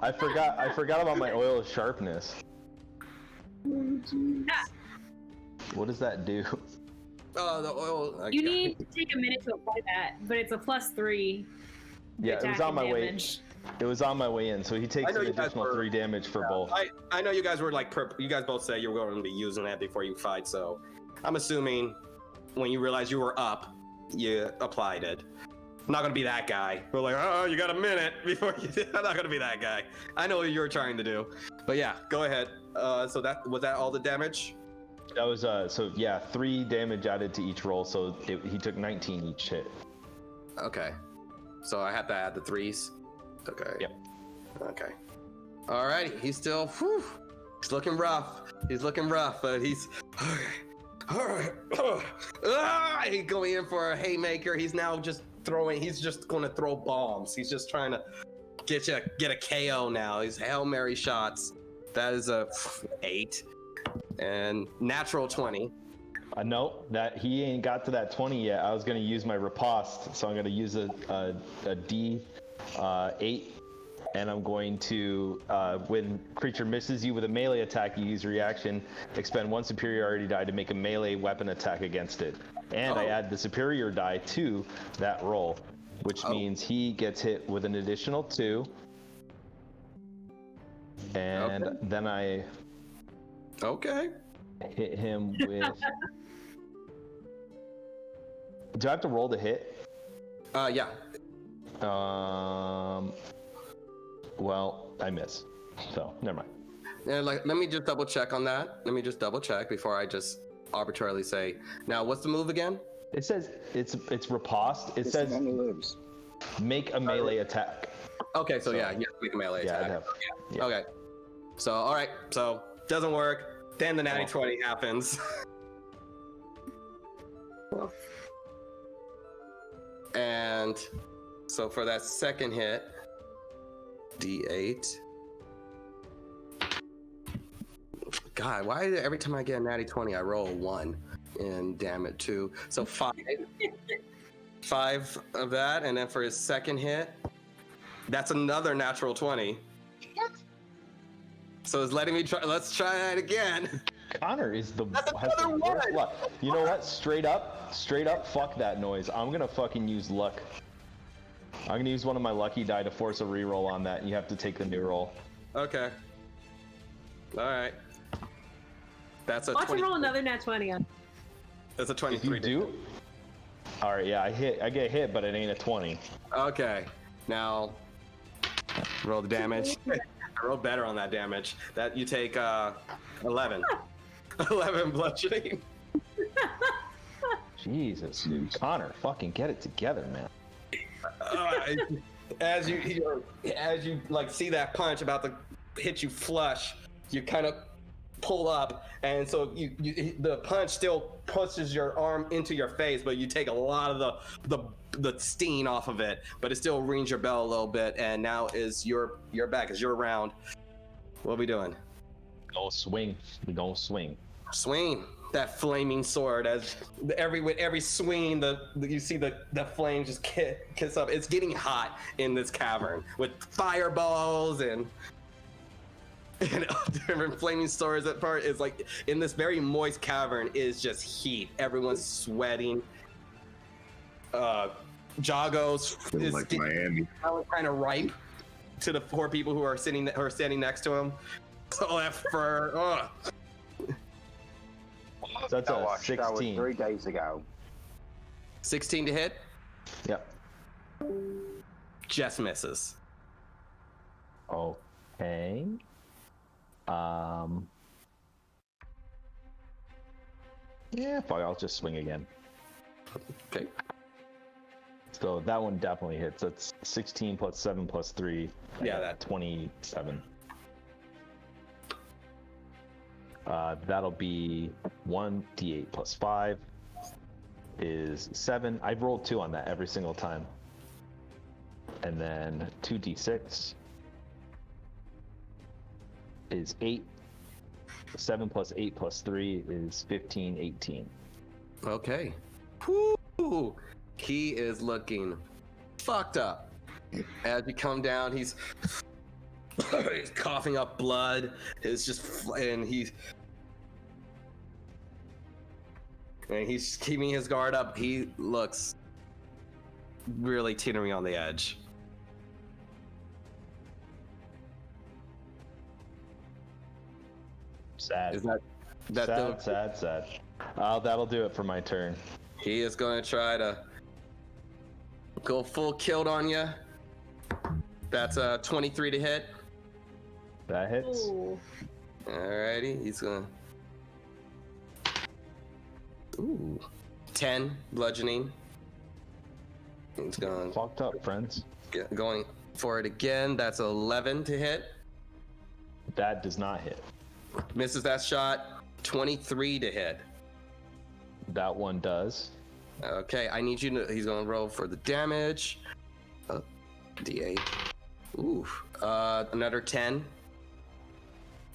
[SPEAKER 2] I forgot about my oil of sharpness. What does that do?
[SPEAKER 1] Oh, the oil.
[SPEAKER 5] You need to take a minute to apply that, but it's a +3.
[SPEAKER 2] Yeah, it was
[SPEAKER 5] attack
[SPEAKER 2] on my
[SPEAKER 5] and
[SPEAKER 2] way.
[SPEAKER 5] damage.
[SPEAKER 2] It was on my way in, so he takes
[SPEAKER 1] I know
[SPEAKER 2] an
[SPEAKER 1] you guys
[SPEAKER 2] additional
[SPEAKER 1] were-
[SPEAKER 2] 3 damage for both.
[SPEAKER 1] I know you guys were like, you guys both said you were going to be using that before you fight, so I'm assuming when you realized you were up, you applied it. not gonna be that guy. We're like, oh, you got a minute before you. I'm not gonna be that guy. I know what you're trying to do, but yeah, go ahead. So that was that all the damage?
[SPEAKER 2] That was 3 damage added to each roll, so he took 19 each hit.
[SPEAKER 1] Okay. So I have to add the 3s. Okay.
[SPEAKER 2] Yep.
[SPEAKER 1] Okay. Alrighty. He's still. Whew, he's looking rough. He's looking rough, but he's. Alright. He's going in for a haymaker. He's now just throwing. He's just going to throw bombs. He's just trying to get a KO now. He's Hail Mary shots. That is a 8 and natural 20.
[SPEAKER 2] No, that he ain't got to that 20 yet. I was gonna use my riposte, so I'm gonna use a D8, and I'm going to when creature misses you with a melee attack, you use reaction, expend 1 superiority die to make a melee weapon attack against it, and I add the superior die to that roll, which means he gets hit with an additional 2, and then I hit him with. Do I have to roll the hit?
[SPEAKER 1] Yeah.
[SPEAKER 2] Well, I miss. So, never mind.
[SPEAKER 1] And let me just double check on that. Let me just double check before I just arbitrarily say. Now, what's the move again?
[SPEAKER 2] It says it's riposte. It says make a melee attack.
[SPEAKER 1] Okay, so yeah, make a melee attack. Yeah. Okay. So, all right. So, doesn't work. Then the natty 20 happens. And so for that second hit, D8. God, why every time I get a natty 20, I roll a 1 and damn it 2. So 5. 5 of that, and then for his second hit, that's another natural 20. So it's letting me try. Let's try that again.
[SPEAKER 2] Connor is the.
[SPEAKER 1] That's another one.
[SPEAKER 2] Luck. You know what? Straight up, fuck that noise. I'm gonna fucking use luck. I'm gonna use one of my lucky die to force a reroll on that, and you have to take the new roll.
[SPEAKER 1] Okay. All right. That's a.
[SPEAKER 5] Watch him roll another nat 20 on.
[SPEAKER 1] That's a 23.
[SPEAKER 2] If you do. All right, yeah, I get hit, but it ain't a 20.
[SPEAKER 1] Okay. Now, roll the damage. I rolled better on that damage. That you take 11. 11 bludgeoning.
[SPEAKER 2] Jesus, dude. Connor, fucking get it together, man.
[SPEAKER 1] As you like see that punch about to hit you flush, you kind of pull up, and so the punch still pushes your arm into your face, but you take a lot of the sting off of it, but it still rings your bell a little bit, and now is your back, is your round. What are we doing?
[SPEAKER 2] Go swing. We gonna swing.
[SPEAKER 1] Swing that flaming sword. As with every swing, you see the flame just kiss up. It's getting hot in this cavern with fireballs and different flaming swords. That part is like in this very moist cavern is just heat. Everyone's sweating. Jago's is
[SPEAKER 4] like Miami.
[SPEAKER 1] Kind of ripe to the 4 people who are standing next to him. So that fur.
[SPEAKER 2] So that's a 16.
[SPEAKER 3] That was 3 days ago.
[SPEAKER 1] 16 to hit.
[SPEAKER 2] Yep.
[SPEAKER 1] Just misses.
[SPEAKER 2] Okay. Yeah, fuck, I'll just swing again.
[SPEAKER 1] Okay.
[SPEAKER 2] So that one definitely hits. That's 16 plus 7 plus 3.
[SPEAKER 1] Yeah, that
[SPEAKER 2] 27. That'll be 1d8 plus 5 is 7. I've rolled 2 on that every single time. And then 2d6 is 8. 7 plus 8 plus 3 is 15, 18.
[SPEAKER 1] Okay. Whew. He is looking fucked up. As you come down, he's coughing up blood. It's just, and he's keeping his guard up. He looks really teetering on the edge.
[SPEAKER 2] Sad.
[SPEAKER 1] Is that
[SPEAKER 2] sad. That'll do it for my turn.
[SPEAKER 1] He is going to try to Go full killed on you. That's a 23 to hit.
[SPEAKER 2] That hits.
[SPEAKER 5] Ooh.
[SPEAKER 1] Alrighty, he's gonna. Ooh, 10 bludgeoning. He's going.
[SPEAKER 2] Fucked up, friends.
[SPEAKER 1] Going for it again. That's 11 to hit.
[SPEAKER 2] That does not hit.
[SPEAKER 1] Misses that shot. 23 to hit.
[SPEAKER 2] That one does.
[SPEAKER 1] Okay, I need you to. He's gonna roll for the damage. D8. Ooh, another 10.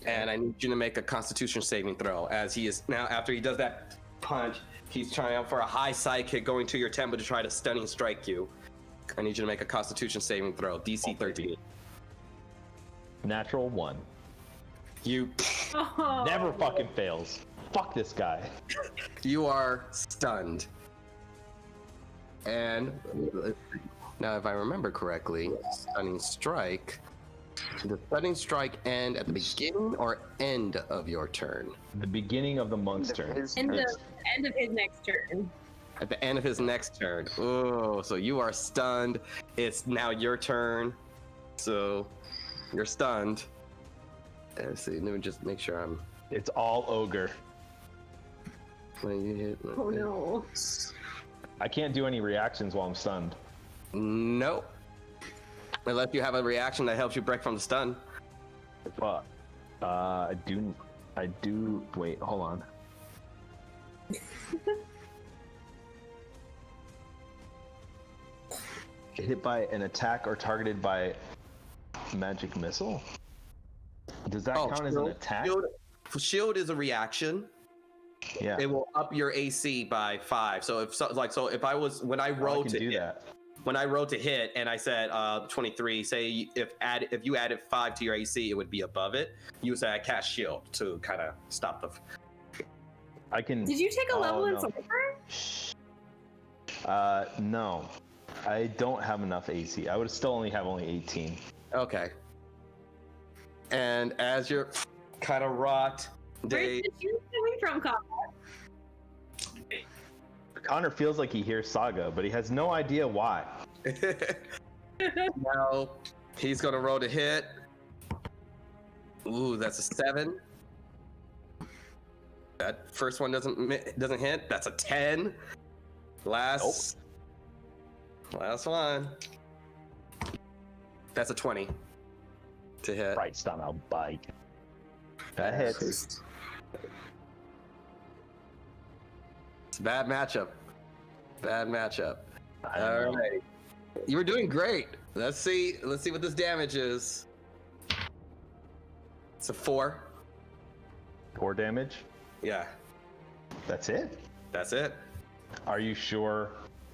[SPEAKER 1] And I need you to make a Constitution saving throw. As he is now, after he does that punch, he's trying for a high side kick going to your temple to try to stunning strike you. I need you to make a Constitution saving throw. DC 13.
[SPEAKER 2] Natural 1.
[SPEAKER 1] You
[SPEAKER 5] Oh.
[SPEAKER 2] Never fucking fails. Fuck this guy.
[SPEAKER 1] You are stunned. And now, if I remember correctly, stunning strike. The stunning strike end at the beginning or end of your turn?
[SPEAKER 2] The beginning of the monk's turn.
[SPEAKER 5] End of his next turn.
[SPEAKER 1] At the end of his next turn. Oh, so you are stunned. It's now your turn. So you're stunned. Let's see. Let me just make sure I'm.
[SPEAKER 2] It's all ogre.
[SPEAKER 1] When you hit.
[SPEAKER 5] Oh no.
[SPEAKER 2] I can't do any reactions while I'm stunned.
[SPEAKER 1] Nope. Unless you have a reaction that helps you break from the stun.
[SPEAKER 2] But I do. Wait, hold on. Hit by an attack or targeted by magic missile? Does that count as an attack?
[SPEAKER 1] Shield is a reaction.
[SPEAKER 2] Yeah.
[SPEAKER 1] It will up your AC by 5. So if I was when I rolled to hit,
[SPEAKER 2] that.
[SPEAKER 1] when I rolled to hit and I said 23, say if you added 5 to your AC, it would be above it. You said I cast shield to kind of stop the.
[SPEAKER 2] I can.
[SPEAKER 5] Did you take a level in
[SPEAKER 2] no.
[SPEAKER 5] Sorcerer?
[SPEAKER 2] No. I don't have enough AC. I would still only have 18.
[SPEAKER 1] Okay. And as you're kind of rot,
[SPEAKER 5] Where's the juice coming from, Connor?
[SPEAKER 2] Connor feels like he hears Saga, but he has no idea why.
[SPEAKER 1] now he's gonna roll to hit. Ooh, that's a 7. That first one doesn't hit. That's a 10. Last one. That's a 20 to hit.
[SPEAKER 2] Christ on a bike. That hits.
[SPEAKER 1] It's a bad matchup. All right. You were doing great. Let's see what this damage is. It's a 4.
[SPEAKER 2] 4 damage?
[SPEAKER 1] Yeah.
[SPEAKER 2] That's it?
[SPEAKER 1] That's it.
[SPEAKER 2] Are you sure?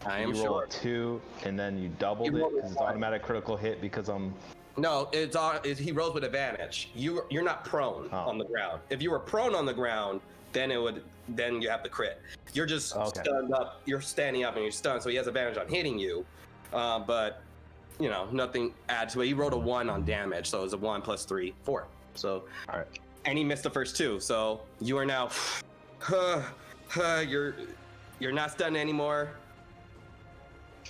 [SPEAKER 1] I am
[SPEAKER 2] you roll
[SPEAKER 1] sure.
[SPEAKER 2] a 2 and then you doubled it because it's automatic critical hit because I'm.
[SPEAKER 1] No, he rolls with advantage. You're not prone on the ground. If you were prone on the ground, then you have the crit. You're just stunned up. You're standing up and you're stunned, so he has advantage on hitting you. But nothing adds to it. He rolled a 1 on damage, so it was a 1 plus 3, 4. So
[SPEAKER 2] All right.
[SPEAKER 1] and he missed the first 2. So you are now you're not stunned anymore.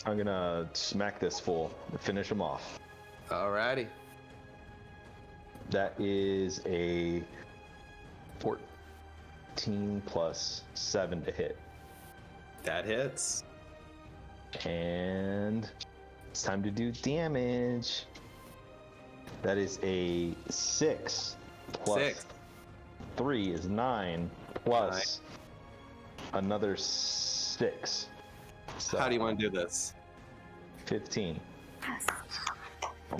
[SPEAKER 2] I'm gonna smack this fool and finish him off.
[SPEAKER 1] Alrighty.
[SPEAKER 2] That is a 14 plus 7 to hit.
[SPEAKER 1] That hits.
[SPEAKER 2] And it's time to do damage. That is a 6 plus
[SPEAKER 1] 6.
[SPEAKER 2] 3 is 9 plus another 6. So
[SPEAKER 1] How do you want to do this?
[SPEAKER 2] 15.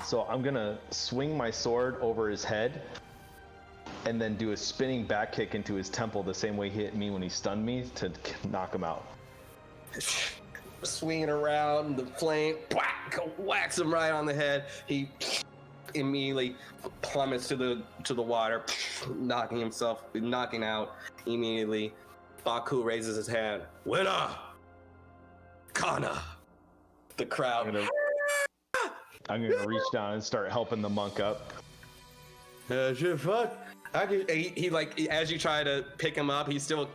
[SPEAKER 2] So I'm gonna swing my sword over his head and then do a spinning back kick into his temple the same way he hit me when he stunned me to knock him out.
[SPEAKER 1] Swinging around the flame, whacks him right on the head. He immediately plummets to the water, knocking out immediately. Baku raises his hand. Winner! Connor! The crowd.
[SPEAKER 2] I'm gonna reach down and start helping the monk up.
[SPEAKER 1] Shit, fuck. He like as you try to pick him up, he's still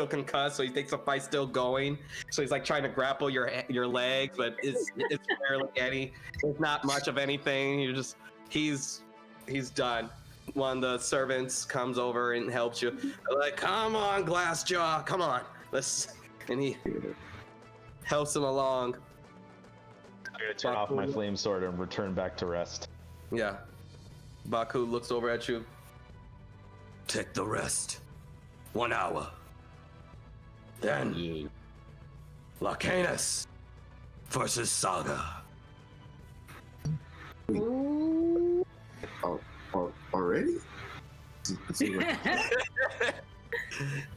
[SPEAKER 1] concussed, so he thinks the fight's still going. So he's like trying to grapple your legs, but it's barely any. It's not much of anything. He's done. One of the servants comes over and helps you. They're like, come on, Glassjaw, come on, and he helps him along.
[SPEAKER 2] I'm gonna turn off my flame sword and return back to rest.
[SPEAKER 1] Yeah. Baku looks over at you. Take the rest. 1 hour. Then Larcanis versus Saga.
[SPEAKER 4] Already?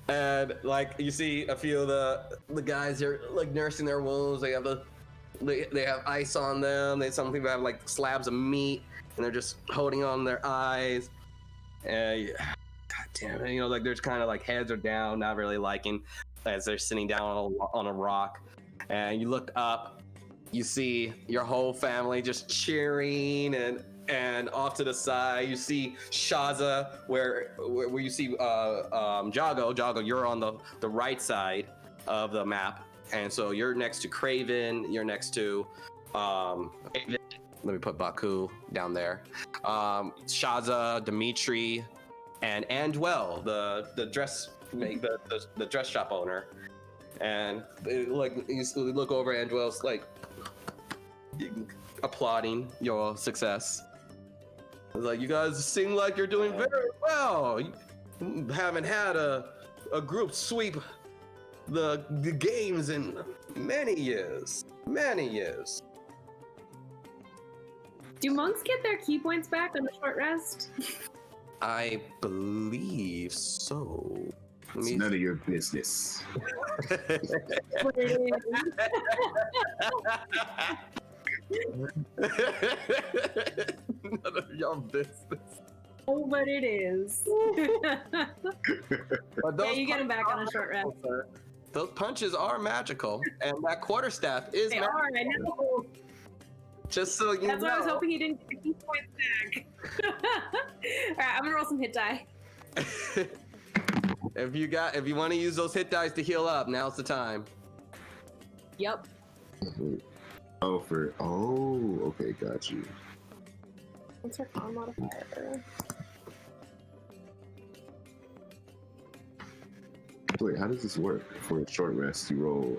[SPEAKER 1] And like you see a few of the guys are like nursing their wounds. They have ice on them. Some people have like slabs of meat, and they're just holding on their eyes. And God damn it, like there's kind of like heads are down, not really liking as they're sitting down on a rock. And you look up, you see your whole family just cheering, and off to the side you see Shaza, where you see Jago. Jago, you're on the right side of the map, and so you're next to Craven. You're next to David. Let me put Baku down there. Shaza, Dimitri, and Andwell, the dress the dress shop owner. And like you look over, Andwell's like applauding your success. Like, you guys seem like you're doing very well. You haven't had a group sweep the games in many years. Many years.
[SPEAKER 5] Do monks get their key points back on the short rest?
[SPEAKER 1] I believe so.
[SPEAKER 4] It's none of your business.
[SPEAKER 1] None of your business.
[SPEAKER 5] Oh, but it is.
[SPEAKER 1] But
[SPEAKER 5] you get them back on a short rest.
[SPEAKER 1] Those punches are magical, and that quarterstaff is magical.
[SPEAKER 5] Are, I know.
[SPEAKER 1] Just so you know.
[SPEAKER 5] That's why I was hoping he didn't get the key points back. Alright, I'm gonna roll some hit die.
[SPEAKER 1] If you want to use those hit dice to heal up, now's the time.
[SPEAKER 5] Yep.
[SPEAKER 4] Okay, got you.
[SPEAKER 5] What's her con modifier?
[SPEAKER 4] Wait, how does this work? For a short rest, you roll.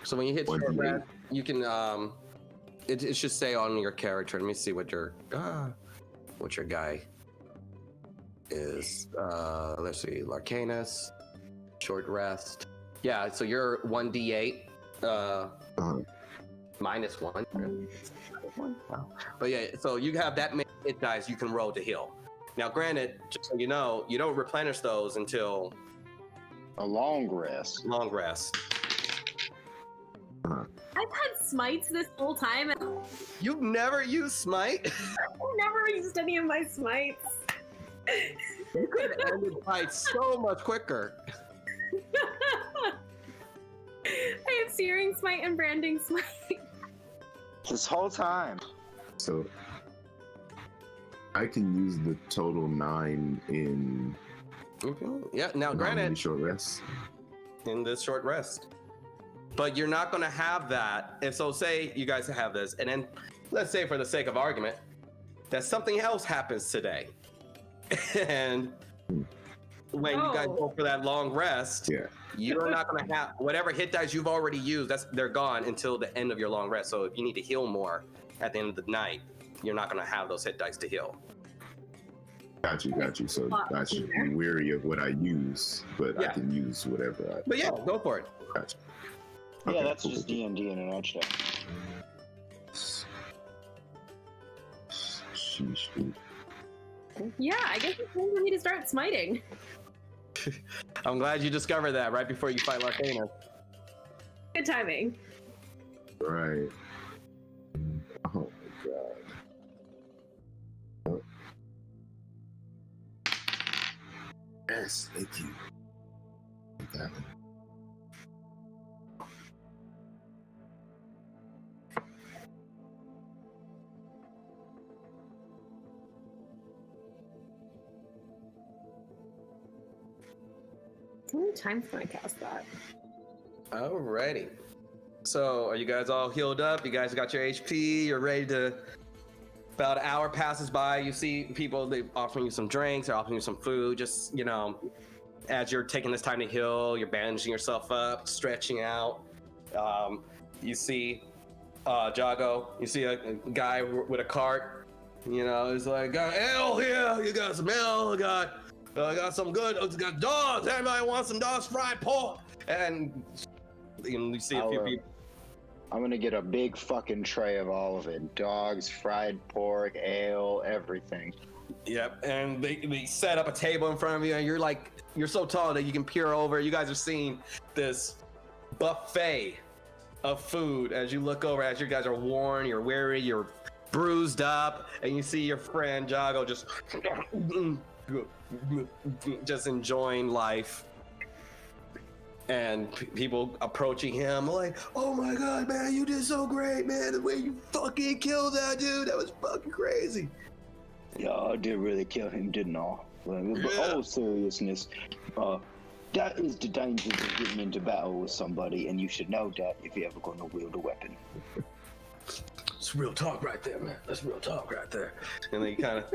[SPEAKER 1] So when you hit
[SPEAKER 4] 1d8.
[SPEAKER 1] short rest, you can it should say on your character. Let me see what your guy is. Let's see, Larcanis, short rest. Yeah, so you're 1d8 minus 1. Wow. But yeah, so you have that many hit dice you can roll to heal. Now, granted, just so you know, you don't replenish those until
[SPEAKER 3] a long rest.
[SPEAKER 1] Long rest.
[SPEAKER 5] I've had smites this whole time. And
[SPEAKER 1] You've never used smite?
[SPEAKER 5] I've never used any of my smites.
[SPEAKER 1] You could have ended fights so much quicker.
[SPEAKER 5] I have searing smite and branding smite.
[SPEAKER 3] This whole time.
[SPEAKER 4] So I can use the total 9 in.
[SPEAKER 1] Okay. Yeah. Now, granted,
[SPEAKER 4] short rest.
[SPEAKER 1] In this short rest, but you're not going to have that. And so, say you guys have this, and then let's say, for the sake of argument, that something else happens today, and when you guys go for that long rest, you're not going to have whatever hit dice you've already used. They're gone until the end of your long rest. So if you need to heal more at the end of the night, you're not going to have those hit dice to heal.
[SPEAKER 4] Got you. So I should be weary of what I use, but I can use whatever I.
[SPEAKER 1] But yeah, go for it.
[SPEAKER 4] Gotcha.
[SPEAKER 3] Yeah, okay, that's just D&D in a nutshell.
[SPEAKER 5] Yeah, I guess it's time for me to start smiting.
[SPEAKER 1] I'm glad you discovered that right before you fight Larcanis.
[SPEAKER 5] Good timing.
[SPEAKER 4] Right. Oh my god. Yes, thank you. That one.
[SPEAKER 5] How many times can I cast that?
[SPEAKER 1] Alrighty. So, are you guys all healed up? You guys got your HP? You're ready to... About an hour passes by. You see people, they offering you some drinks, they're offering you some food. Just, you know, as you're taking this time to heal, you're bandaging yourself up, stretching out. You see Jago. You see a guy with a cart. You know, he's like, got ale here. You got some ale. I got some good. Got dogs. Anybody want some dogs fried pork? And you see a few people.
[SPEAKER 3] I'm gonna get a big fucking tray of all of it. Dogs, fried pork, ale, everything.
[SPEAKER 1] Yep, and they set up a table in front of you, and you're so tall that you can peer over. You guys are seeing this buffet of food as you look over, as you guys are worn, you're weary, you're bruised up, and you see your friend Jago just enjoying life. And people approaching him like, oh my god, man, you did so great, man. The way you fucking killed that dude, that was fucking crazy.
[SPEAKER 3] Yeah, I did really kill him, didn't I? But all seriousness, that is the dangers of getting into battle with somebody, and you should know that if you're ever going to wield a weapon.
[SPEAKER 1] It's real talk right there, man. That's real talk right there. And then you kind of,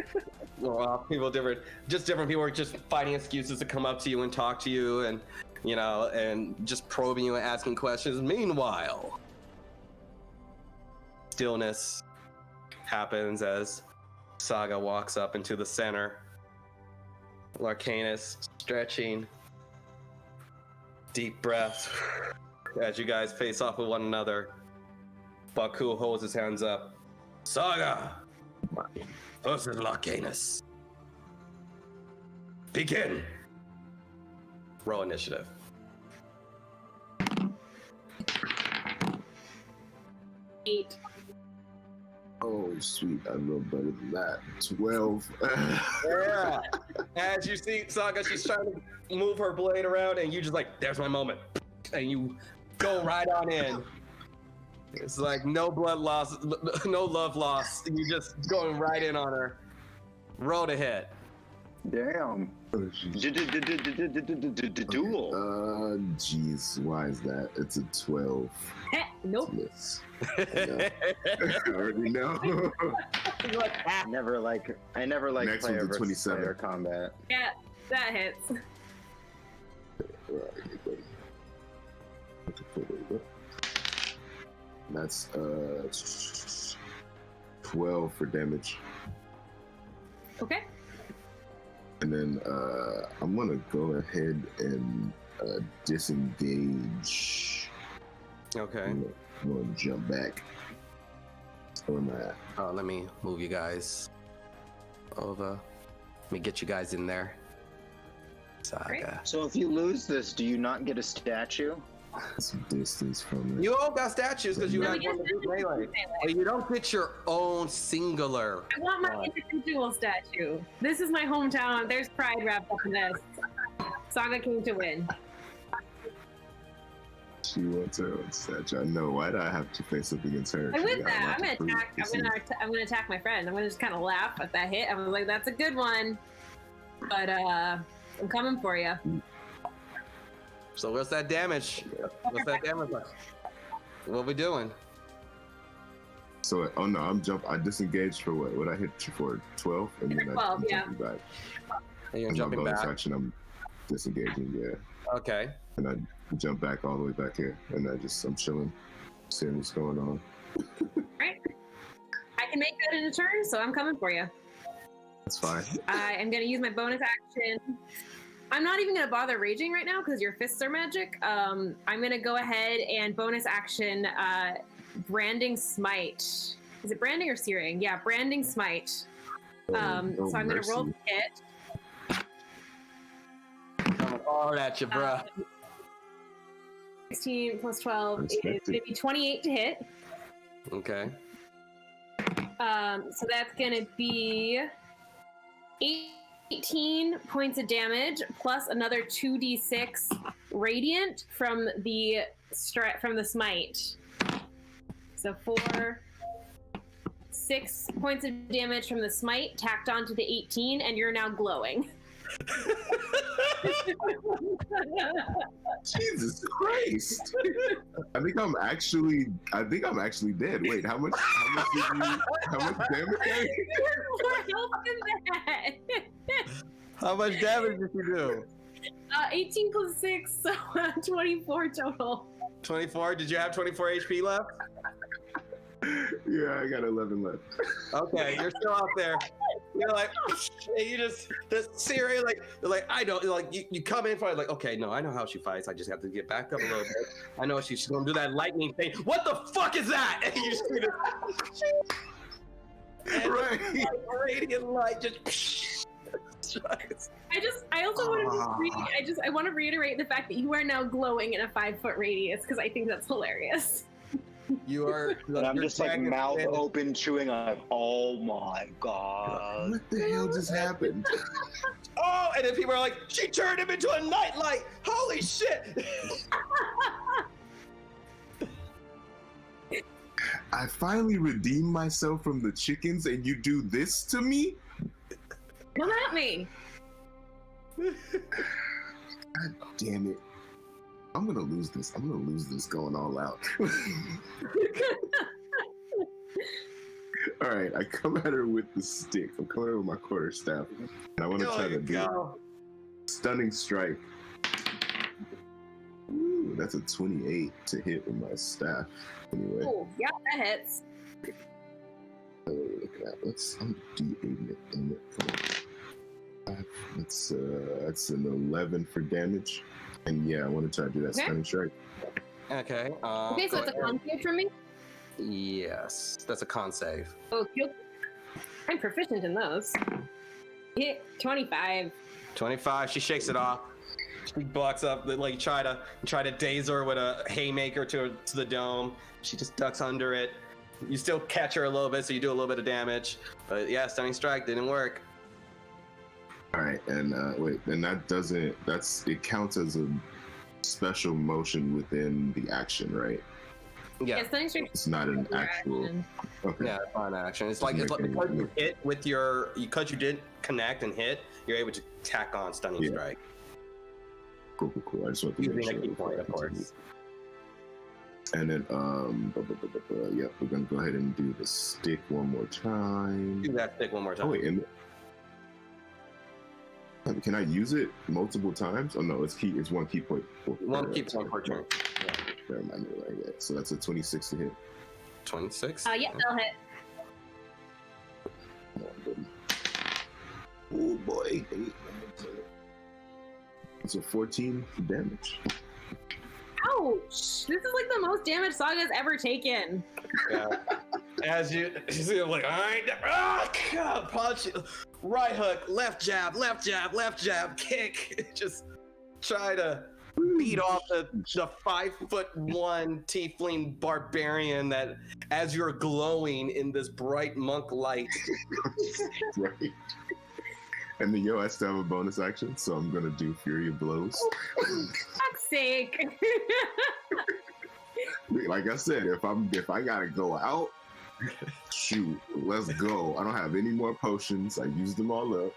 [SPEAKER 1] well, different people are just finding excuses to come up to you and talk to you, and you know, and just probing you and asking questions. Meanwhile, stillness happens as Saga walks up into the center. Larcanis stretching, deep breath as you guys face off with one another. Baku holds his hands up. Saga versus Larcanis. Begin. Roll initiative.
[SPEAKER 5] Eight.
[SPEAKER 4] Oh, sweet. I know better than that. 12.
[SPEAKER 1] Yeah. As you see Saga, she's trying to move her blade around, and you just like, there's my moment. And you go right on in. It's like no blood loss, no love lost. You just going right in on her. Roll to hit.
[SPEAKER 3] Damn. Duel.
[SPEAKER 4] Jeez, why is that? It's a 12.
[SPEAKER 5] Nope.
[SPEAKER 4] Yes. Yeah. I already know.
[SPEAKER 3] I never like
[SPEAKER 4] Next
[SPEAKER 3] player
[SPEAKER 4] one's a
[SPEAKER 3] versus
[SPEAKER 4] 27.
[SPEAKER 3] player combat.
[SPEAKER 5] Yeah, that hits.
[SPEAKER 4] That's 12 for damage.
[SPEAKER 5] Okay.
[SPEAKER 4] And then I'm gonna go ahead and disengage.
[SPEAKER 1] Okay.
[SPEAKER 4] I'm gonna jump back. Where am I at?
[SPEAKER 1] Oh, let me move you guys over. Let me get you guys in there. Saga.
[SPEAKER 3] So if you lose this, do you not get a statue?
[SPEAKER 4] Some distance from it.
[SPEAKER 1] You all got statues because you
[SPEAKER 5] No,
[SPEAKER 1] guys
[SPEAKER 5] we
[SPEAKER 1] won the
[SPEAKER 5] just
[SPEAKER 1] group melee. But you don't get your own singular.
[SPEAKER 5] I want my individual statue. This is my hometown. There's pride wrapped up in this. Saga came to win.
[SPEAKER 4] She wants her own statue. I know. Why do I have to face up against her?
[SPEAKER 5] I
[SPEAKER 4] She
[SPEAKER 5] with
[SPEAKER 4] got a
[SPEAKER 5] that.
[SPEAKER 4] lot
[SPEAKER 5] I'm
[SPEAKER 4] to
[SPEAKER 5] gonna
[SPEAKER 4] prove.
[SPEAKER 5] attack. I'm gonna attack my friend. I'm gonna just kind of laugh at that hit. I was like, "That's a good one," but I'm coming for you.
[SPEAKER 1] So what's that damage? What's that damage like? What we doing?
[SPEAKER 4] So, oh no, I disengaged for what? What I hit you for? 12? And then
[SPEAKER 5] 12,
[SPEAKER 4] I'm
[SPEAKER 5] yeah.
[SPEAKER 4] jumping back.
[SPEAKER 1] And you're
[SPEAKER 4] As my
[SPEAKER 1] jumping
[SPEAKER 4] bonus
[SPEAKER 1] back.
[SPEAKER 4] action, I'm disengaging, yeah.
[SPEAKER 1] Okay.
[SPEAKER 4] And I jump back all the way back here. And I'm chilling, seeing what's going on.
[SPEAKER 5] Right. I can make that in a turn, so I'm coming for you.
[SPEAKER 4] That's fine.
[SPEAKER 5] I am gonna use my bonus action. I'm not even gonna bother raging right now because your fists are magic. I'm gonna go ahead and bonus action branding smite. Is it branding or searing? Yeah, branding smite. So I'm gonna roll the hit.
[SPEAKER 1] Coming hard at you, bruh.
[SPEAKER 5] 16 plus 12 is gonna be 28 to hit.
[SPEAKER 1] Okay.
[SPEAKER 5] So that's gonna be 18 points of damage plus another 2d6 radiant from the smite. So 6 points of damage from the smite tacked onto the 18, and you're now glowing.
[SPEAKER 4] Jesus Christ! I think I'm actually dead. Wait, how much damage?
[SPEAKER 5] You're more health than that.
[SPEAKER 1] How much damage did you do?
[SPEAKER 5] 18 plus 6, so 24 total.
[SPEAKER 1] 24? Did you have 24 HP left?
[SPEAKER 4] Yeah, I got 11 left.
[SPEAKER 1] Okay, you're still out there. You're like, you just, the Siri, like, you're like, I don't, like, you come in for it, like, okay, no, I know how she fights. I just have to get back up a little bit. I know she's gonna do that lightning thing. What the fuck is that? And you see the
[SPEAKER 4] Right.
[SPEAKER 1] radiant light just.
[SPEAKER 5] I also want to I want to reiterate the fact that you are now glowing in a 5-foot radius because I think that's hilarious.
[SPEAKER 1] You are.
[SPEAKER 3] And I'm
[SPEAKER 1] your
[SPEAKER 3] just like
[SPEAKER 1] dragon
[SPEAKER 3] mouth
[SPEAKER 1] is-
[SPEAKER 3] open, chewing. Like, oh my god!
[SPEAKER 4] What the hell just happened?
[SPEAKER 1] Oh, and then people are like, she turned him into a nightlight. Holy shit!
[SPEAKER 4] I finally redeemed myself from the chickens, and you do this to me?
[SPEAKER 5] Come at me.
[SPEAKER 4] God damn it. I'm gonna lose this. Going all out. All right, I come at her with the stick. I'm coming at her with my quarterstaff, and I want to try to do stunning strike. Ooh, that's a 28 to hit with my staff. Anyway.
[SPEAKER 5] Oh, yeah, that hits.
[SPEAKER 4] Look at that. I'm D8 it. Damn it. Come on. That's an 11 for damage. And yeah, I want to try to do that stunning strike.
[SPEAKER 1] Okay.
[SPEAKER 5] Okay, so it's a con save from me?
[SPEAKER 1] Yes, that's a con save.
[SPEAKER 5] Oh, I'm proficient in those. Hit 25.
[SPEAKER 1] 25. She shakes it off. She blocks up. Like try to daze her with a haymaker to the dome. She just ducks under it. You still catch her a little bit, so you do a little bit of damage. But yeah, stunning strike didn't work.
[SPEAKER 4] All right, and wait, and it counts as a special motion within the action, right?
[SPEAKER 1] Yeah.
[SPEAKER 5] Stunning strike.
[SPEAKER 4] It's not an actual.
[SPEAKER 5] Action.
[SPEAKER 4] Okay.
[SPEAKER 1] Yeah, it's not an action. It's like because you hit with because you didn't connect and hit, you're able to tack on stunning strike.
[SPEAKER 4] Cool. I just want to make
[SPEAKER 1] Using
[SPEAKER 4] sure.
[SPEAKER 1] a key point, of course.
[SPEAKER 4] And then, yep, we're gonna go ahead and do the stick one more time.
[SPEAKER 1] Do that stick one more time.
[SPEAKER 4] Oh wait, and can I use it multiple times? Oh no, it's one key point.
[SPEAKER 1] One key point per turn. Yeah.
[SPEAKER 4] Never mind, yeah. So that's a 26 to hit.
[SPEAKER 1] 26?
[SPEAKER 5] Yeah, they'll hit.
[SPEAKER 4] Come on, buddy. Oh boy. It's a 14 damage.
[SPEAKER 5] Ouch! This is like the most damage Saga's ever taken.
[SPEAKER 1] Yeah. As she's like, all right, God, punch, right hook, left jab, kick. Just try to beat off the 5'1" tiefling barbarian that, as you're glowing in this bright monk light.
[SPEAKER 4] Right. And then I still have a bonus action, so I'm gonna do Fury of Blows.
[SPEAKER 5] For fuck's sake.
[SPEAKER 4] Like I said, if I gotta go out, shoot, let's go. I don't have any more potions. I used them all up.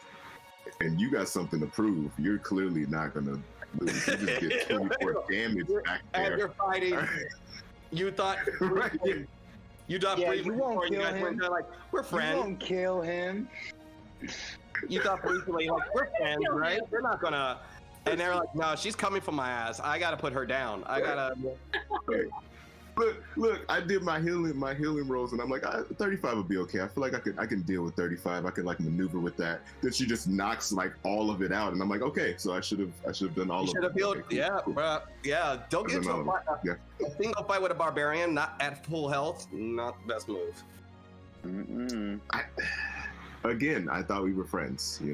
[SPEAKER 4] And you got something to prove. You're clearly not gonna lose. You just get 24 damage back there.
[SPEAKER 1] As you're fighting, you thought
[SPEAKER 4] Right.
[SPEAKER 1] you thought
[SPEAKER 3] Yeah,
[SPEAKER 1] briefly
[SPEAKER 3] you won't
[SPEAKER 1] before you
[SPEAKER 3] kill
[SPEAKER 1] guys
[SPEAKER 3] him.
[SPEAKER 1] went there like, we're
[SPEAKER 3] You
[SPEAKER 1] friends.
[SPEAKER 3] won't kill him.
[SPEAKER 1] You thought briefly like, we're friends, right? We're not gonna. And they're like, no, she's coming for my ass. I gotta put her down. I gotta.
[SPEAKER 4] Look, I did my healing rolls, and I'm like, 35 would be okay. I feel like I can deal with 35. I can like maneuver with that. Then she just knocks like all of it out, and I'm like, okay, so I should have done all
[SPEAKER 1] You
[SPEAKER 4] of
[SPEAKER 1] should
[SPEAKER 4] it.
[SPEAKER 1] have healed.
[SPEAKER 4] Okay, cool,
[SPEAKER 1] Yeah,
[SPEAKER 4] cool.
[SPEAKER 1] bruh. Yeah. Don't get
[SPEAKER 4] I've
[SPEAKER 1] into
[SPEAKER 4] done all of it.
[SPEAKER 1] a single fight with a barbarian, not at full health. Not the best move.
[SPEAKER 4] Again, I thought we were friends. I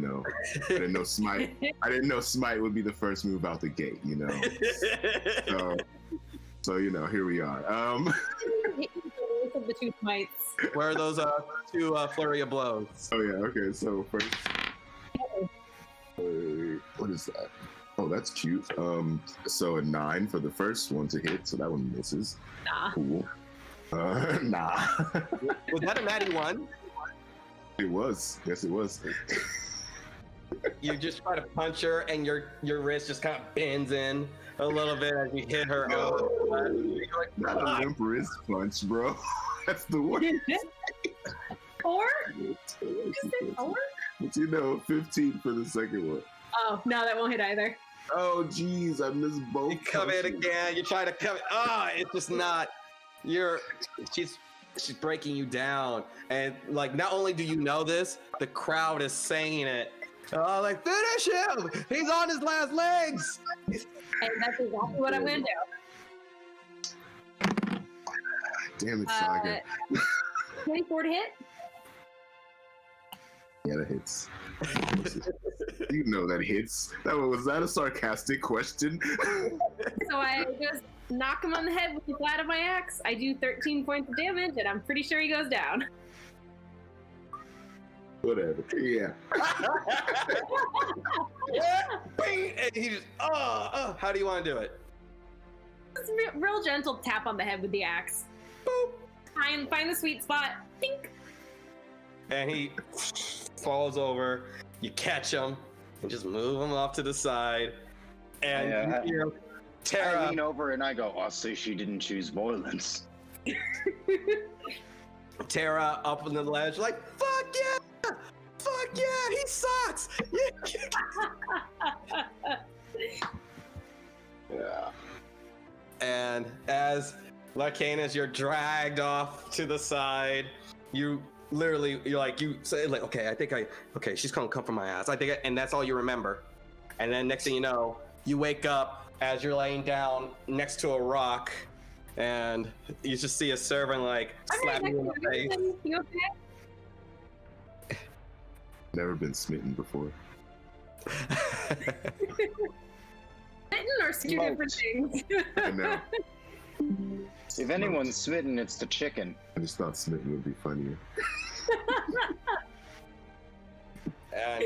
[SPEAKER 4] didn't know smite. I didn't know smite would be the first move out the gate. So here we are.
[SPEAKER 5] Of the two smites.
[SPEAKER 1] Where are those two flurry of blows?
[SPEAKER 4] Oh yeah. Okay. So first, what is that? Oh, that's cute. So a 9 for the first one to hit. So that one misses.
[SPEAKER 5] Nah.
[SPEAKER 4] Cool. Nah.
[SPEAKER 1] Was that a natty one?
[SPEAKER 4] It was. Yes, it was.
[SPEAKER 1] you just try to punch her, and your wrist just kind of bends in a little bit as you hit her. You're like,
[SPEAKER 4] Not a
[SPEAKER 1] "Ah."
[SPEAKER 4] limp wrist punch, bro. That's the worst.
[SPEAKER 5] 4? You said 4?
[SPEAKER 4] But 15 for the second one.
[SPEAKER 5] Oh, no, that won't hit either.
[SPEAKER 4] Oh, jeez, I missed both.
[SPEAKER 1] You come in
[SPEAKER 4] punches.
[SPEAKER 1] again. You try to come. It's just not. She's breaking you down, and like not only do you know this, the crowd is saying it. Oh, like finish him! He's on his last legs.
[SPEAKER 5] And that's exactly what I'm going to do.
[SPEAKER 4] Damn it, Saga.
[SPEAKER 5] 24 to hit?
[SPEAKER 4] Yeah, that hits. You know that hits. Was that a sarcastic question?
[SPEAKER 5] So I just knock him on the head with the flat of my axe. I do 13 points of damage, and I'm pretty sure he goes down.
[SPEAKER 4] Whatever. Yeah.
[SPEAKER 1] Bing! And he just how do you want to do it?
[SPEAKER 5] Just real gentle tap on the head with the axe.
[SPEAKER 1] Boop.
[SPEAKER 5] Find the sweet spot. Dink.
[SPEAKER 1] And he falls over. You catch him and just move him off to the side. And
[SPEAKER 3] Yeah,
[SPEAKER 1] you hear
[SPEAKER 3] I
[SPEAKER 1] Tara.
[SPEAKER 3] lean over and I go, I'll say she didn't choose violence.
[SPEAKER 1] Tara up on the ledge, like, fuck yeah! Fuck yeah! He sucks!
[SPEAKER 3] Yeah.
[SPEAKER 1] And as Larcanis, you're dragged off to the side. You say, like, okay, she's gonna come for my ass. And that's all you remember. And then next thing you know, you wake up as you're laying down next to a rock, and you just see a servant like slap you in the face.
[SPEAKER 5] You okay?
[SPEAKER 4] Never been smitten before.
[SPEAKER 5] Smitten or two different things.
[SPEAKER 4] I know.
[SPEAKER 3] If anyone's smitten, it's the chicken.
[SPEAKER 4] I just thought smitten would be funnier.
[SPEAKER 1] And